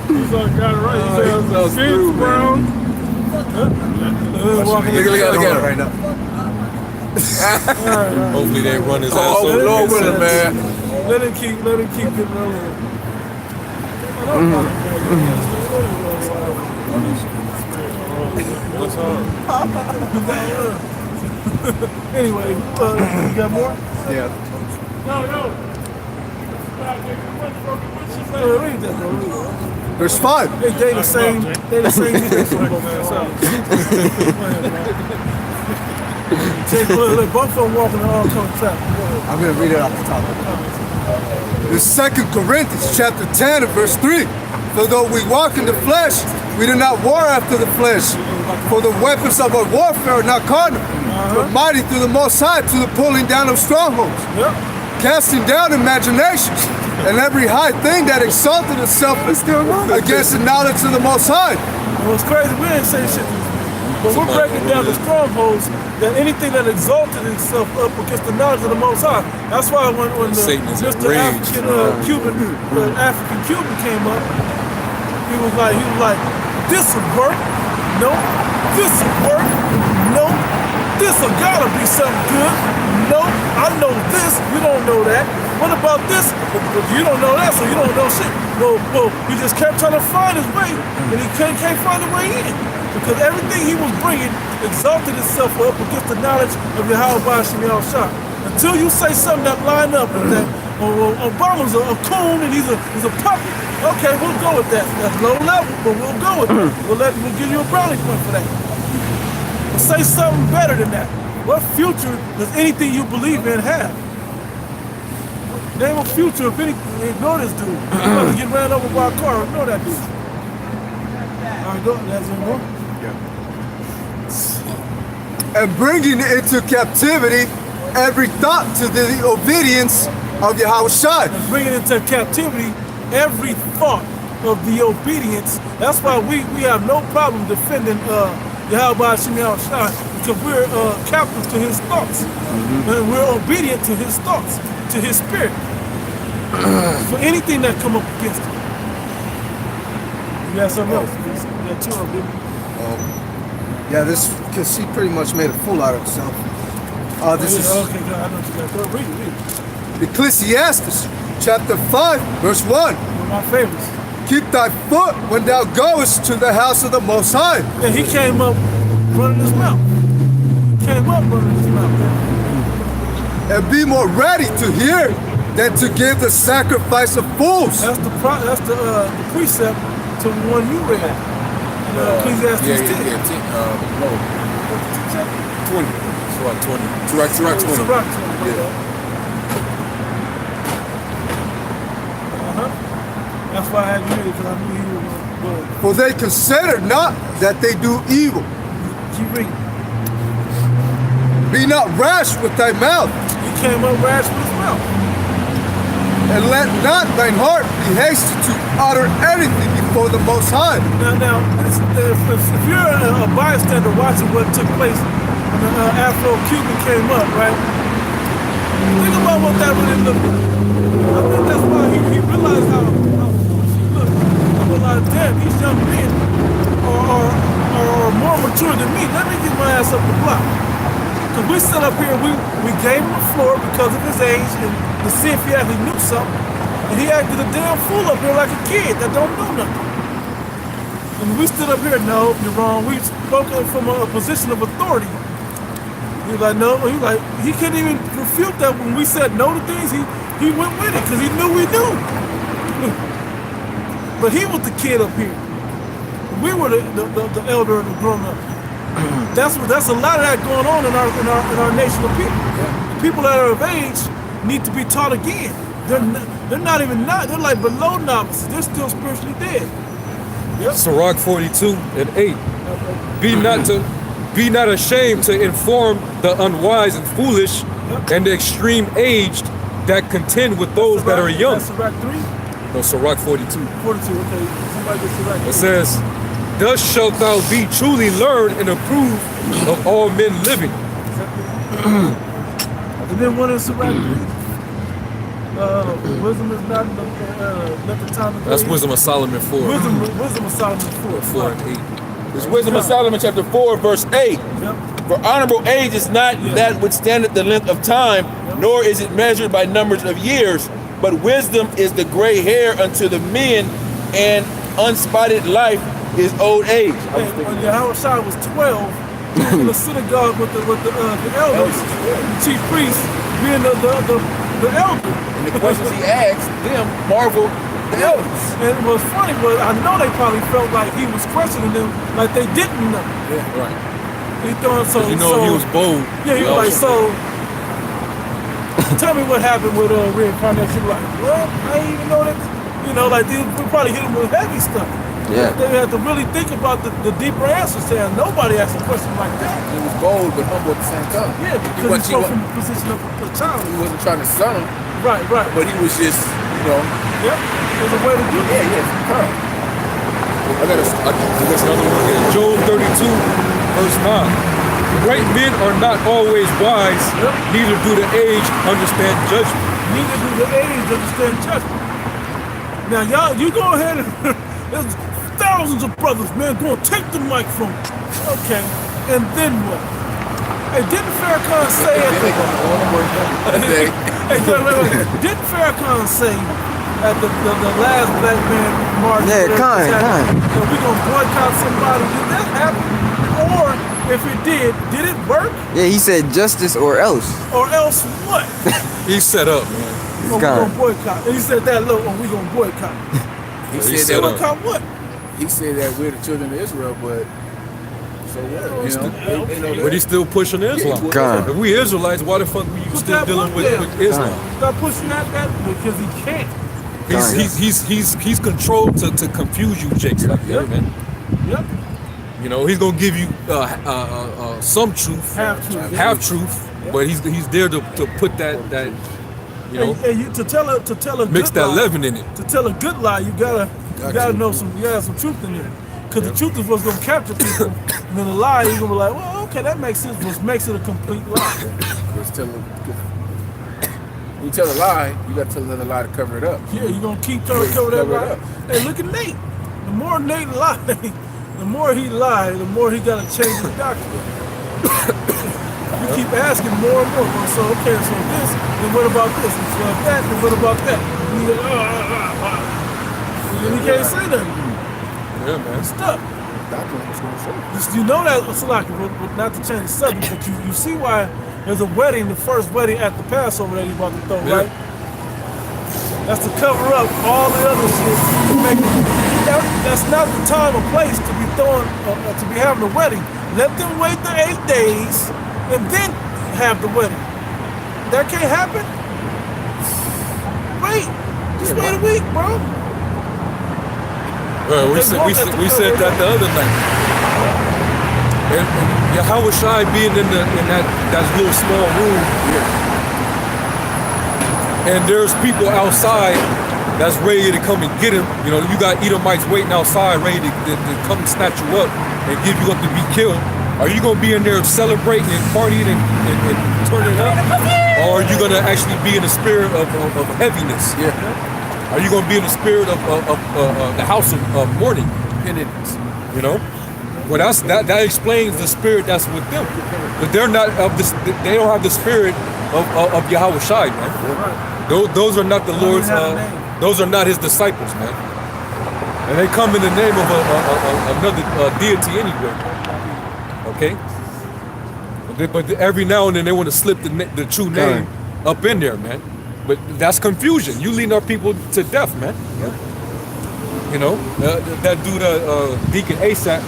You got it right. You said brown.
Look at it right now.
Hopefully they run his ass
Oh,
over.
Lord willing, man.
Let him keep getting over.
That's hard.
Anyway, you got more?
Yeah.
Read that, bro. Read that.
Verse 5.
They the same. They the same. Look, both of them walking in all kinds of traffic.
I'm going to read it off the top. The 2 Corinthians chapter 10 and verse 3. For though we walk in the flesh, we do not war after the flesh. For the weapons of our warfare are not carnal, but mighty through the Most High to the pulling down of strongholds. Casting down imaginations and every high thing that exalted itself against the knowledge of the Most High.
Well, it's crazy, we ain't saying shit, but we're breaking down the strongholds, that anything that exalted itself up against the knowledge of the Most High. That's why when the Mr. African Cuban came up, he was like, this will work. No, this will work. No, this will gotta be something good. No, I know this. You don't know that. What about this? You don't know that, so you don't know shit. Well, he just kept trying to find his way, and he can't find a way in. Because everything he was bringing exalted itself up against the knowledge of Yahweh Shemel Shah. Until you say something that line up with that, Obama's a coon and he's a puppet. Okay, we'll go with that. That's low level, but we'll go with it. We'll give you a brownie point for that. But say something better than that. What future does anything you believe in have? Name a future of anything. Ignore this dude. He's about to get ran over by a car. Ignore that dude. All right, go. That's one more.
And bringing into captivity every thought to the obedience of Yahweh Shai.
And bringing into captivity every thought of the obedience. That's why we have no problem defending Yahweh Shemel Shai, because we're captive to his thoughts. And we're obedient to his thoughts, to his spirit. For anything that come up against it. You got something else? You got two of them.
Yeah, this, because he pretty much made a fool out of himself. This is
okay, good. I know what you got. Go read it.
Ecclesiastes chapter 5, verse 1.
One of my favorites.
Keep thy foot when thou goest to the house of the Most High.
And he came up running his mouth.
And be more ready to hear than to give the sacrifice of fools.
That's the precept to the one you read. Ecclesiastes 10.
20. Surah 20.
Yeah. That's why I had you read it, because I knew you were going to.
For they consider not that they do evil.
Keep reading.
Be not rash with thy mouth.
He came up rash with his mouth.
And let not thine heart be hasty to utter anything before the Most High.
Now, if you're a bystander watching what took place when the Afro-Cuban came up, right? Think about what that really looked like. I think that's why he realized how foolish he looked. I realized, damn, these young men are more mature than me. Let me get my ass up the block. Because we sit up here, we gave him the floor because of his age and to see if he actually knew something. And he acted a damn fool up here like a kid that don't know nothing. And we stood up here, no, you're wrong. We spoke from a position of authority. He was like, no, he couldn't even refute that when we said no to things. He went with it because he knew we knew. But he was the kid up here. We were the elder and the grown up. That's a lot of that going on in our nation of people. The people that are of age need to be taught again. They're not even they're like below novices. They're still spiritually dead. Yep.
Sirach 42 and 8. Be not ashamed to inform the unwise and foolish, and the extreme aged that contend with those that are young.
That's Sirach 3?
No, Sirach 42.
42, okay. Somebody get Sirach 3.
It says, thus shalt thou be truly learned and approved of all men living.
And then one in Sirach 3. Wisdom is not let the time of
That's Wisdom of Solomon 4.
Wisdom of Solomon
4 and 8.
It's Wisdom of Solomon chapter 4, verse 8. For honorable age is not that which standeth the length of time, nor is it measured by numbers of years, but wisdom is the gray hair unto the men, and unspotted life
his old age.
When Yahushua was 12, in the synagogue with the elders, the chief priests being the elder.
And the questions he asked them marveled the elders.
And what's funny was I know they probably felt like he was questioning them like they didn't know.
Yeah, right.
He thought so.
He was bold.
Yeah, he was like, so tell me what happened with reincarnation. Like, what? I didn't even know that. You know, like we probably hit him with heavy stuff.
Yeah.
They had to really think about the deeper answers there. Nobody asked a question like that.
He was bold but humble at the same time.
Yeah, because he spoke from the position of a child.
He wasn't trying to son him.
Right.
But he was just,
Yep. There's a way to do that.
I got another one here. Job 32, verse 9. Great men are not always wise, neither do the aged understand judgment.
Neither do the aged understand judgment. Now, y'all, you go ahead and there's thousands of brothers, man, going to take the mic from me. Okay, and then what? Hey, didn't Farrakhan say didn't Farrakhan say at the last Black Man March
Yeah,
that
kind.
we're going to boycott somebody? Did that happen? Or if it did it work?
Yeah, he said justice or else.
Or else what?
He's set up, man.
We're going to boycott. And he said that, look, we're going to boycott.
He said that.
Boycott what?
He said that we're the children of Israel, but so what?
But he's still pushing Islam.
God.
If we Israelites, why the fuck were you still dealing with Islam?
Stop pushing that because he can't.
He's controlled to confuse you, Jakes. Like, yeah, man.
Yep.
You know, he's gonna give you some truth, half truth, but he's there to put that you know,
and to tell a
mix
good
that
lie,
leaven in it.
To tell a good lie, you gotta know some truth in it. Because the truth is what's gonna capture people, and then the lie you're gonna be like, well, okay, that makes sense, which makes it a complete lie.
When you tell a lie, you gotta tell another lie to cover it up.
Yeah, you're gonna keep trying to cover that lie. Hey, look at Nate. The more Nate lied, the more he lied, the more he gotta change his doctrine. You keep asking more and more. So okay, so this, then what about this? And so that, then what about that? And he can't say nothing.
Yeah, man.
Stuck. You know that, Salaki, not to change the subject, but you see why there's a wedding, the first wedding at the Passover that he's about to throw, right? That's to cover up all the other shit. That's not the time or place to be throwing, to be having a wedding. Let them wait the 8 days and then have the wedding. That can't happen? Wait. Just wait a week, bro.
We said that the other night. And Yahweh Shai being in that little small room, and there's people outside that's ready to come and get him. You know, you got Edomites waiting outside ready to come and snatch you up and give you up to be killed. Are you gonna be in there celebrating and partying and turning up? Or are you gonna actually be in the spirit of heaviness?
Yeah.
Are you going to be in the spirit of the house of mourning, penitence? You know, well, that explains the spirit that's with them. But they're not of this. They don't have the spirit of Yahweh Shai, man. Those are not the Lord's. Those are not His disciples, man. And they come in the name of another deity anyway. Okay. But every now and then they want to slip the true name up in there, man. But that's confusion. You leading our people to death, man. Yeah. You know, that dude, Deacon ASAP,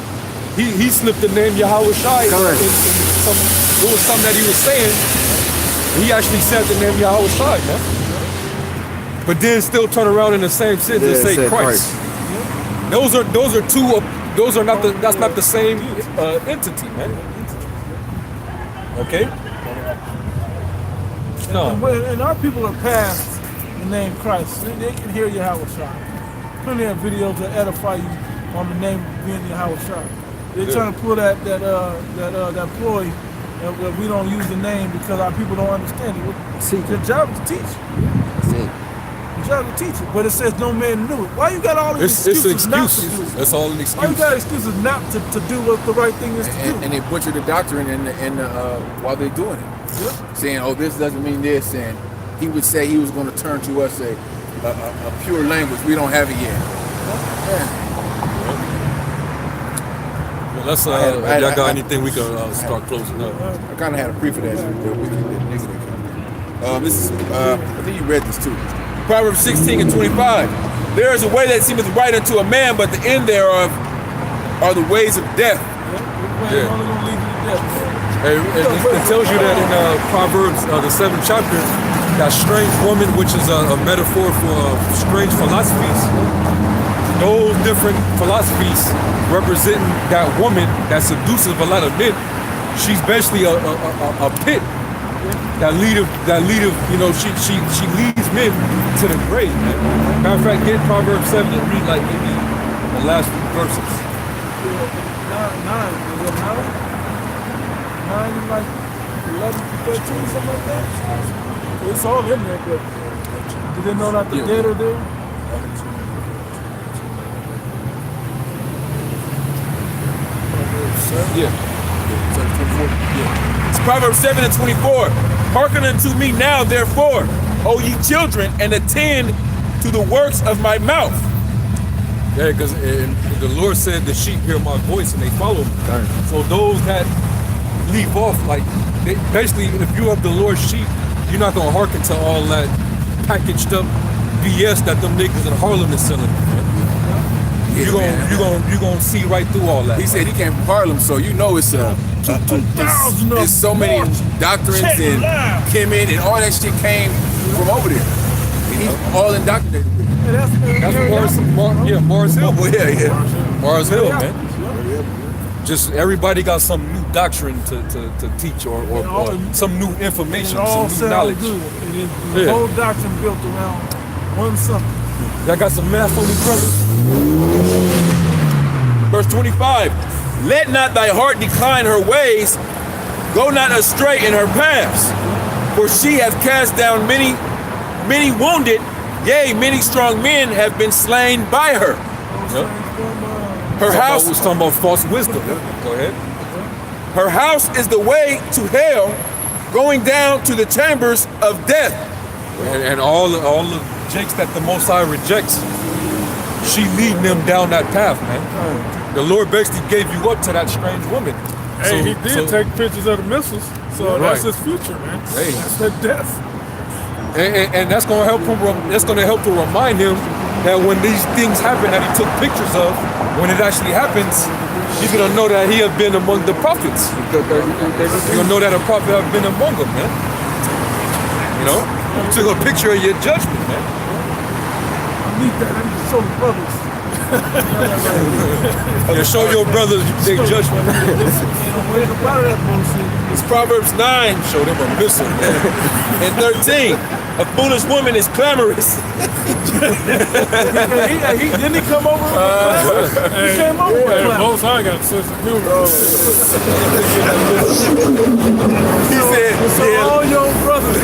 he slipped the name Yahweh Shai. It was something that he was saying. He actually said the name Yahweh Shai, man. But then still turn around in the same sentence and say Christ. Those are two. Those are not the. That's not the same entity, man. Okay. No.
And our people are past the name Christ. They can hear Yahweh Shai. Plenty of videos that edify you on the name being Yahweh Shai. They're trying to pull that ploy that we don't use the name because our people don't understand it. Their job is to teach. Their job is to teach it. But it says no man knew it. Why you got all these excuses not to do it?
That's all an excuse.
Why you got excuses not to do what the right thing is to do?
And they butcher the doctrine while they're doing it. Yep. Saying, oh, this doesn't mean this, and he would say he was going to turn to us a pure language. We don't have it yet.
Let's if y'all got anything we can start closing up.
I kind of had a brief of that. This is, I think you read this too. Proverbs 16 and 25. There is a way that seemeth right unto a man, but the end thereof are the ways of death.
Yeah. It tells you that in Proverbs, the 7th chapter, that strange woman, which is a metaphor for strange philosophies. Those different philosophies representing that woman that seduces a lot of men. She's basically a pit that leadeth, she leads men to the grave, man. Matter of fact, get Proverbs 7 and read like maybe the last few verses.
9 and like 11 to 13, something like that. It's all in there, but do they know that the dead are there?
It's Proverbs 7 and 24. Hearken unto me now, therefore, O ye children, and attend to the works of my mouth.
Yeah, because the Lord said the sheep hear my voice and they follow me. So those that leave off, like, basically, if you have the Lord's sheep, you're not gonna hearken to all that packaged up BS that them niggas in Harlem is selling. You gonna see right through all that.
He said he came from Harlem, so you know it's there's so many doctrines and Kemet and all that shit came from over there. And he's all indoctrinated with it.
That's Mars Hill.
Oh, yeah.
Mars Hill, man. Just everybody got some new doctrine to teach or some new information, some new knowledge.
Good. The whole doctrine built around one something.
Y'all got some math on these brothers?
Verse 25. Let not thy heart decline her ways, go not astray in her paths, for she hath cast down many wounded, yea, many strong men have been slain by her. Her house
was talking about false wisdom. Go ahead.
Her house is the way to hell, going down to the chambers of death.
And all the jakes that the Most High rejects, she leading them down that path, man. The Lord basically gave you up to that strange woman.
Hey, he did take pictures of the missiles, so that's his future, man.
Hey.
That's the death.
And that's gonna help him. That's gonna help to remind him that when these things happen that he took pictures of, when it actually happens, he's gonna know that he has been among the prophets. He's gonna know that a prophet has been among them, man. You know, you took a picture of your judgment, man.
I need that. I need to show the brothers.
You show your brothers their judgment.
It's Proverbs 9.
Show them a missile.
And 13. A foolish woman is clamorous.
Didn't he come over? He came over with
the Most High got such a new
He said,
so all your brothers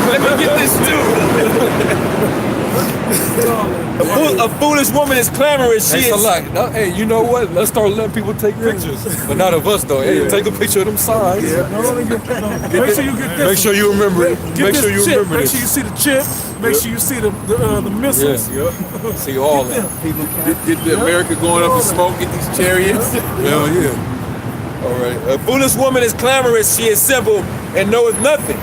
let me get this too. A foolish woman is clamorous.
That's a lot. No, hey, you know what? Let's start letting people take pictures, but not of us though. Hey, take a picture of them signs.
Make sure you get this.
Make sure you remember it. Make sure you remember
Make
this.
sure you see the chip. Make sure you see the missiles.
See all that.
Get the America going up in smoke. Get these chariots.
Hell yeah.
All right. A foolish woman is clamorous. She is simple and knoweth nothing.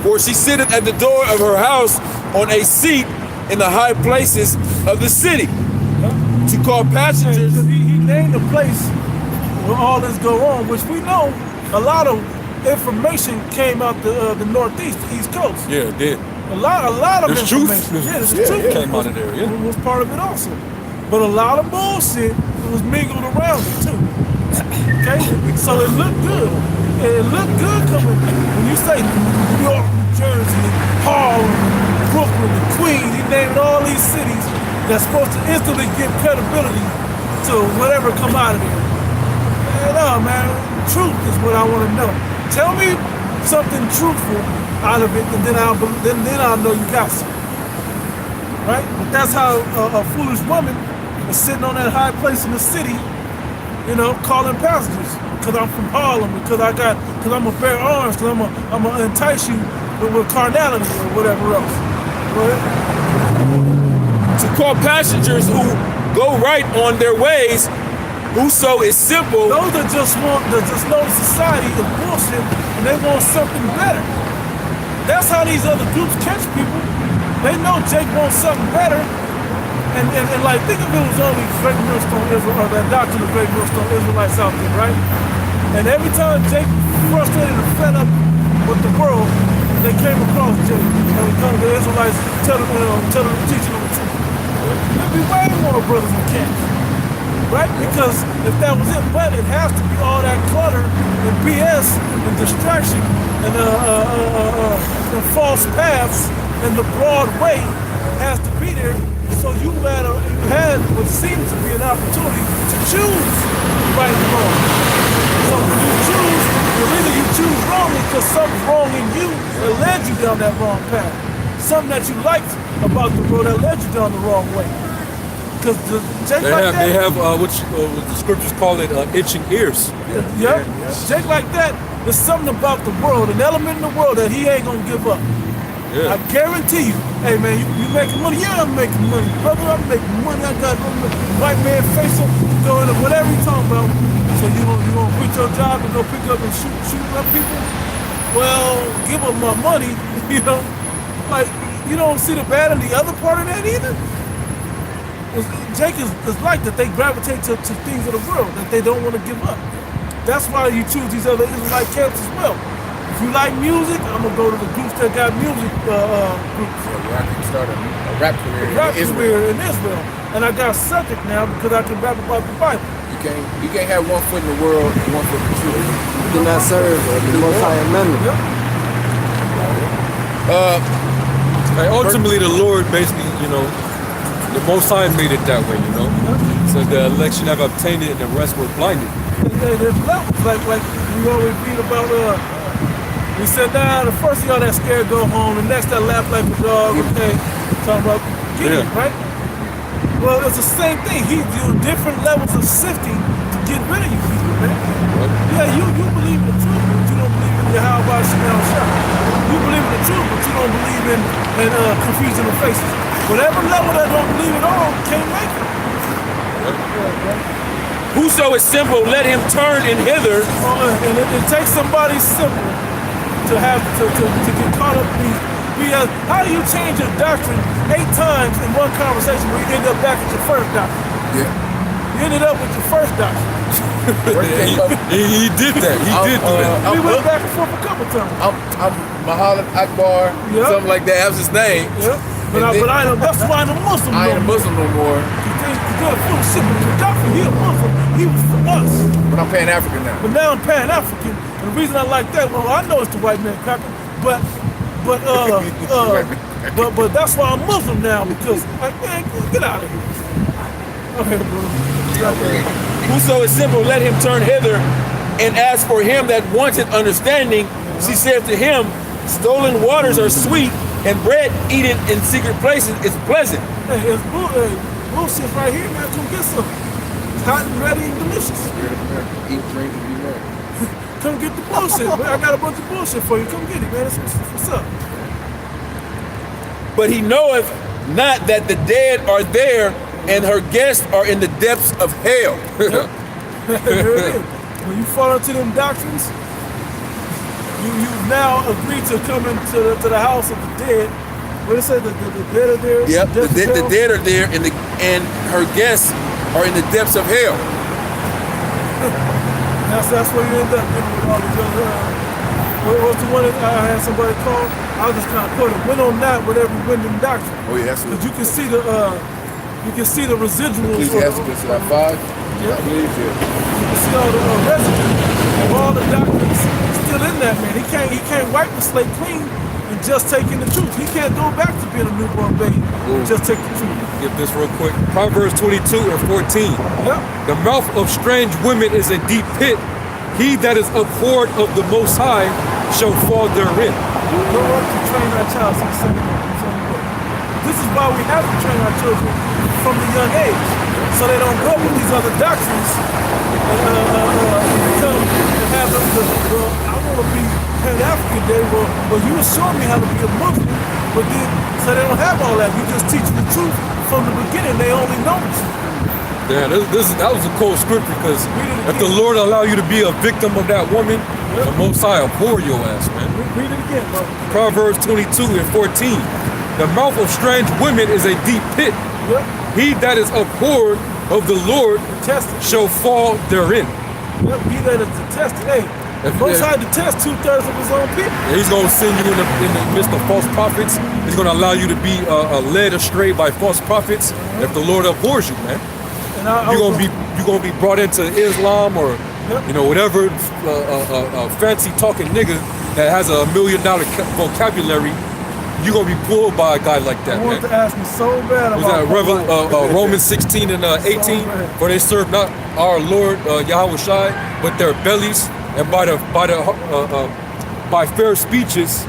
For she sitteth at the door of her house on a seat in the high places of the city to call passengers.
He named the place where all this go on, which we know a lot of information came out the northeast, the East Coast.
Yeah, it did.
A lot of
There's
information.
truth.
Yeah, there's truth
came out of there. Yeah,
it was part of it also. But a lot of bullshit was mingled around it too. Okay, so it looked good. It looked good coming. When you say New York, New Jersey, Harlem, Brooklyn, and Queens, he named all these cities that's supposed to instantly give credibility to whatever come out of there. Man, truth is what I want to know. Tell me something truthful out of it, and then I'll know you got some. Right? But that's how a foolish woman is sitting on that high place in the city, calling passengers. Because I'm from Harlem, because I'm gonna bear arms, because I'm gonna entice you with carnality or whatever else. Go ahead.
to call passengers who go right on their ways, whoso is simple.
Those that just know the society is bullshit and they want something better. That's how these other groups catch people. They know Jake wants something better. And like, think if it was only great millstone Israel, or that doctrine of great millstone Israelites out there, right? And every time Jake frustrated and fed up with the world, they came across Jake and would come to the Israelites, tell them, teaching them the truth. There'd be way more brothers in camps, right? Because if that was it, but it has to be all that clutter and BS and distraction and false paths and the broad way has to be there. So you had what seems to be an opportunity to choose right and wrong. So when you choose, either you choose wrongly because something's wrong in you that led you down that wrong path. Something that you liked about the road that led you down the wrong way. Because
they have what the scriptures call it, itching ears.
Yeah. Jake like that, there's something about the world, an element in the world that he ain't gonna give up.
Yeah.
I guarantee you, hey man, you making money? Yeah, I'm making money. Brother, I'm making money. I got white man face up, going to whatever you talking about. So you gonna quit your job and go pick up and shoot up people? Well, give them my money, you know? Like, you don't see the bad in the other part of that either? Jake is like that. They gravitate to things of the world that they don't want to give up. That's why you choose these other Israelite camps as well. If you like music, I'm gonna go to the groups that got music groups.
I can start a rap career
in Israel. And I got a subject now because I can rap about the Bible.
You can't have one foot in the world and one foot in the truth.
You cannot serve the Most High Amendment.
Ultimately, the Lord basically, the Most High made it that way, So the election have obtained it and the rest were blinded.
There's levels, like we always read about, we said, the first y'all that scared go home, the next that laugh like a dog, okay, talking about getting it, right? Well, it's the same thing. He do different levels of sifting to get rid of you people, man. Yeah, you believe in the truth, but you don't believe in the how about Chanel shot. You believe in the truth, but you don't believe in confusing the faces. Whatever level that don't believe at all can't make it.
Whoso is simple, let him turn in hither.
And it takes somebody simple to get caught up in these BS. How do you change your doctrine 8 times in one conversation where you end up back at your first doctrine?
Yeah.
You ended up with your first doctrine.
he did that. He did do that.
We went back and forth a couple times.
I'm Muhammad Akbar, something like that. That was his name.
Yeah. That's why I'm a Muslim.
I ain't a Muslim no more.
He a Muslim. He was for us.
But I'm Pan-African now.
But now I'm Pan-African. And the reason I like that, well, I know it's the white man cracking, but that's why I'm Muslim now, because man, get out of here. Okay, bro.
Whoso is simple, let him turn hither. And as for him that wanted understanding, she said to him, stolen waters are sweet, and bread eaten in secret places is pleasant.
Hey, it's bullshit right here, man. Come get some. It's hot and ready and delicious.
Eat, drink, and be merry.
Come get the bullshit, man. I got a bunch of bullshit for you. Come get it, man. That's what's up.
But he knoweth not that the dead are there, and her guests are in the depths of hell.
There it is. When you fall into them doctrines, you've now agreed to come into the house of the dead. What did it say? The dead are there?
Yep, the dead are there, and her guests are in the depths of hell.
That's where you end up getting with all these other. What was the one that I had somebody call? I was just kind of quoting. Went on that with every wind and doctrine.
Oh yeah, that's
because you can see the residuals.
Ecclesiasticus 5.
Yeah.
I believe it.
You can see all the residue of all the doctrines still in that man. He can't wipe the slate clean and just taking the truth. He can't go back to being a newborn baby. Just take the truth.
Get this real quick. Proverbs 22 and 14.
Yep.
The mouth of strange women is a deep pit. He that is abhorred of the Most High shall fall therein.
You know what? To train our child since 7 years old. This is why we have to train our children from the young age, so they don't go with these other doctrines and become and have them. I want to be Pan-African. They well, you were showing me how to be a Muslim, but then, so they don't have all that. You just teach the truth from the beginning. They only know it.
Yeah, that was a cold scripture because if the Lord allow you to be a victim of that woman, the Most High abhor your ass, man.
Read it again, bro.
Proverbs 22:14. The mouth of strange women is a deep pit.
Yep.
He that is abhorred of the Lord shall fall therein.
Yep. He that is detested. Hey, Most High detests 2/3 of his own people.
He's gonna send you in the midst of false prophets. He's gonna allow you to be led astray by false prophets. If the Lord abhors you, man, you're gonna be brought into Islam or whatever fancy talking nigga that has $1 million vocabulary. You're gonna be pulled by a guy like that,
I wanted
man.
to ask me so bad about
Romans 16 and 18, for they serve not our Lord Yahweh Shai, but their bellies, and by fair speeches,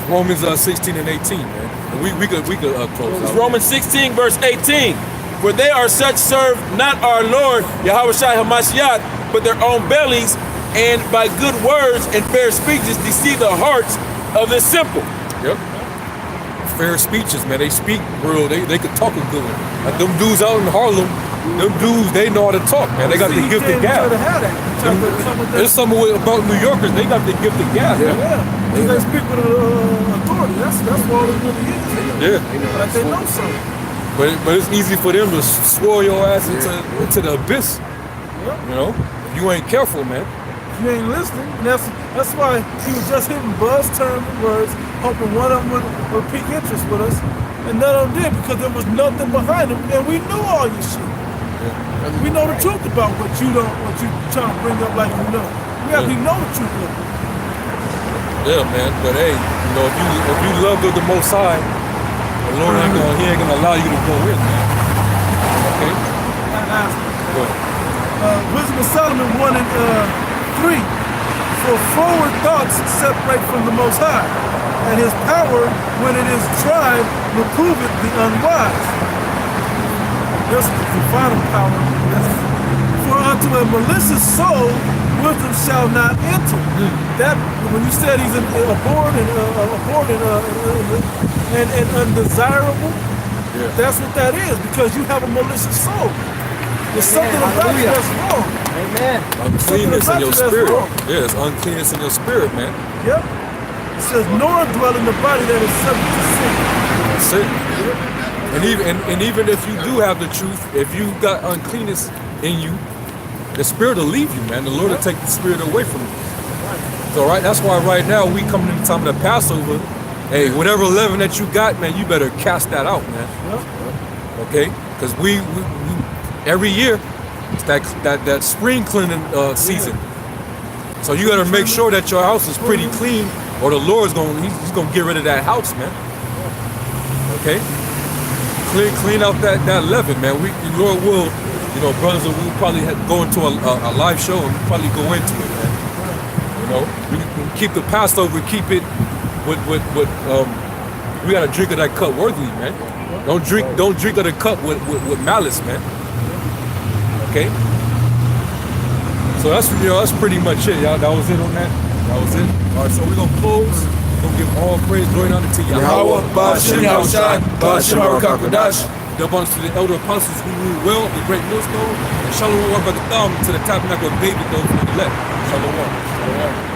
Romans 16 and 18, man. And we could close
It's
out.
Romans 16, verse 18. For they are such serve not our Lord Yahweh Shai Hamashiach, but their own bellies, and by good words and fair speeches deceive the hearts of the simple.
Yep. Fair speeches, man. They speak real. They could talk a good one. Like them dudes out in Harlem, them dudes, they know how to talk, man. They got the gift of gab. There's something about New Yorkers. They got the gift of gab.
Yeah. They speak with authority. That's what it really is.
Yeah.
Like they know something.
But it's easy for them to swirl your ass into the abyss. You know, if you ain't careful, man.
You ain't listening. And that's why he was just hitting buzz terms and words, hoping one of them would pique interest with us. And none of them did because there was nothing behind them. And we knew all your shit. Yeah. We know the truth about what you trying to bring up like you know. We actually know the truth of it.
Yeah, man. But hey, if you love the Most High, the Lord he ain't gonna allow you to go in, man. Okay? Go ahead.
Wisdom of Solomon 1 and 3. For forward thoughts separate from the Most High, and his power, when it is tried, reproveth the unwise. This is the final power. For unto a malicious soul, wisdom shall not enter. That when you said he's abhorred and undesirable, that's what that is, because you have a malicious soul. There's something about you that's wrong.
Amen.
Uncleanness in your spirit. Yeah, it's uncleanness in your spirit, man.
Yep. It says, nor dwell in the body that is subject to sin.
That's it. Yep. And even if you do have the truth, if you got uncleanness in you, the spirit will leave you, man. The Lord will take the spirit away from you. So that's why right now we coming in the time of the Passover. Hey, whatever leaven that you got, man, you better cast that out, man. Yep. Okay? Because we every year, it's that spring cleaning season. So you gotta make sure that your house is pretty clean, or the Lord's he's gonna get rid of that house, man. Okay? Clean out that leaven, man. The Lord will, brothers, we'll probably go into a live show and we'll probably go into it, man. We can keep the Passover, keep it with we gotta drink of that cup worthily, man. Don't drink of the cup with malice, man. Okay. So that's pretty much it, y'all. That was it on that. That was it. All right, so we're gonna close. We're gonna give all praise, glory, and honor to Yahweh, Ba'ashem Yahushai, Ba'ashem Barakakadash. Double honors to the elder apostles who rule well, the great millstone, and Shalom Barakatam to the tabernacle of David, those who elect. Shalom.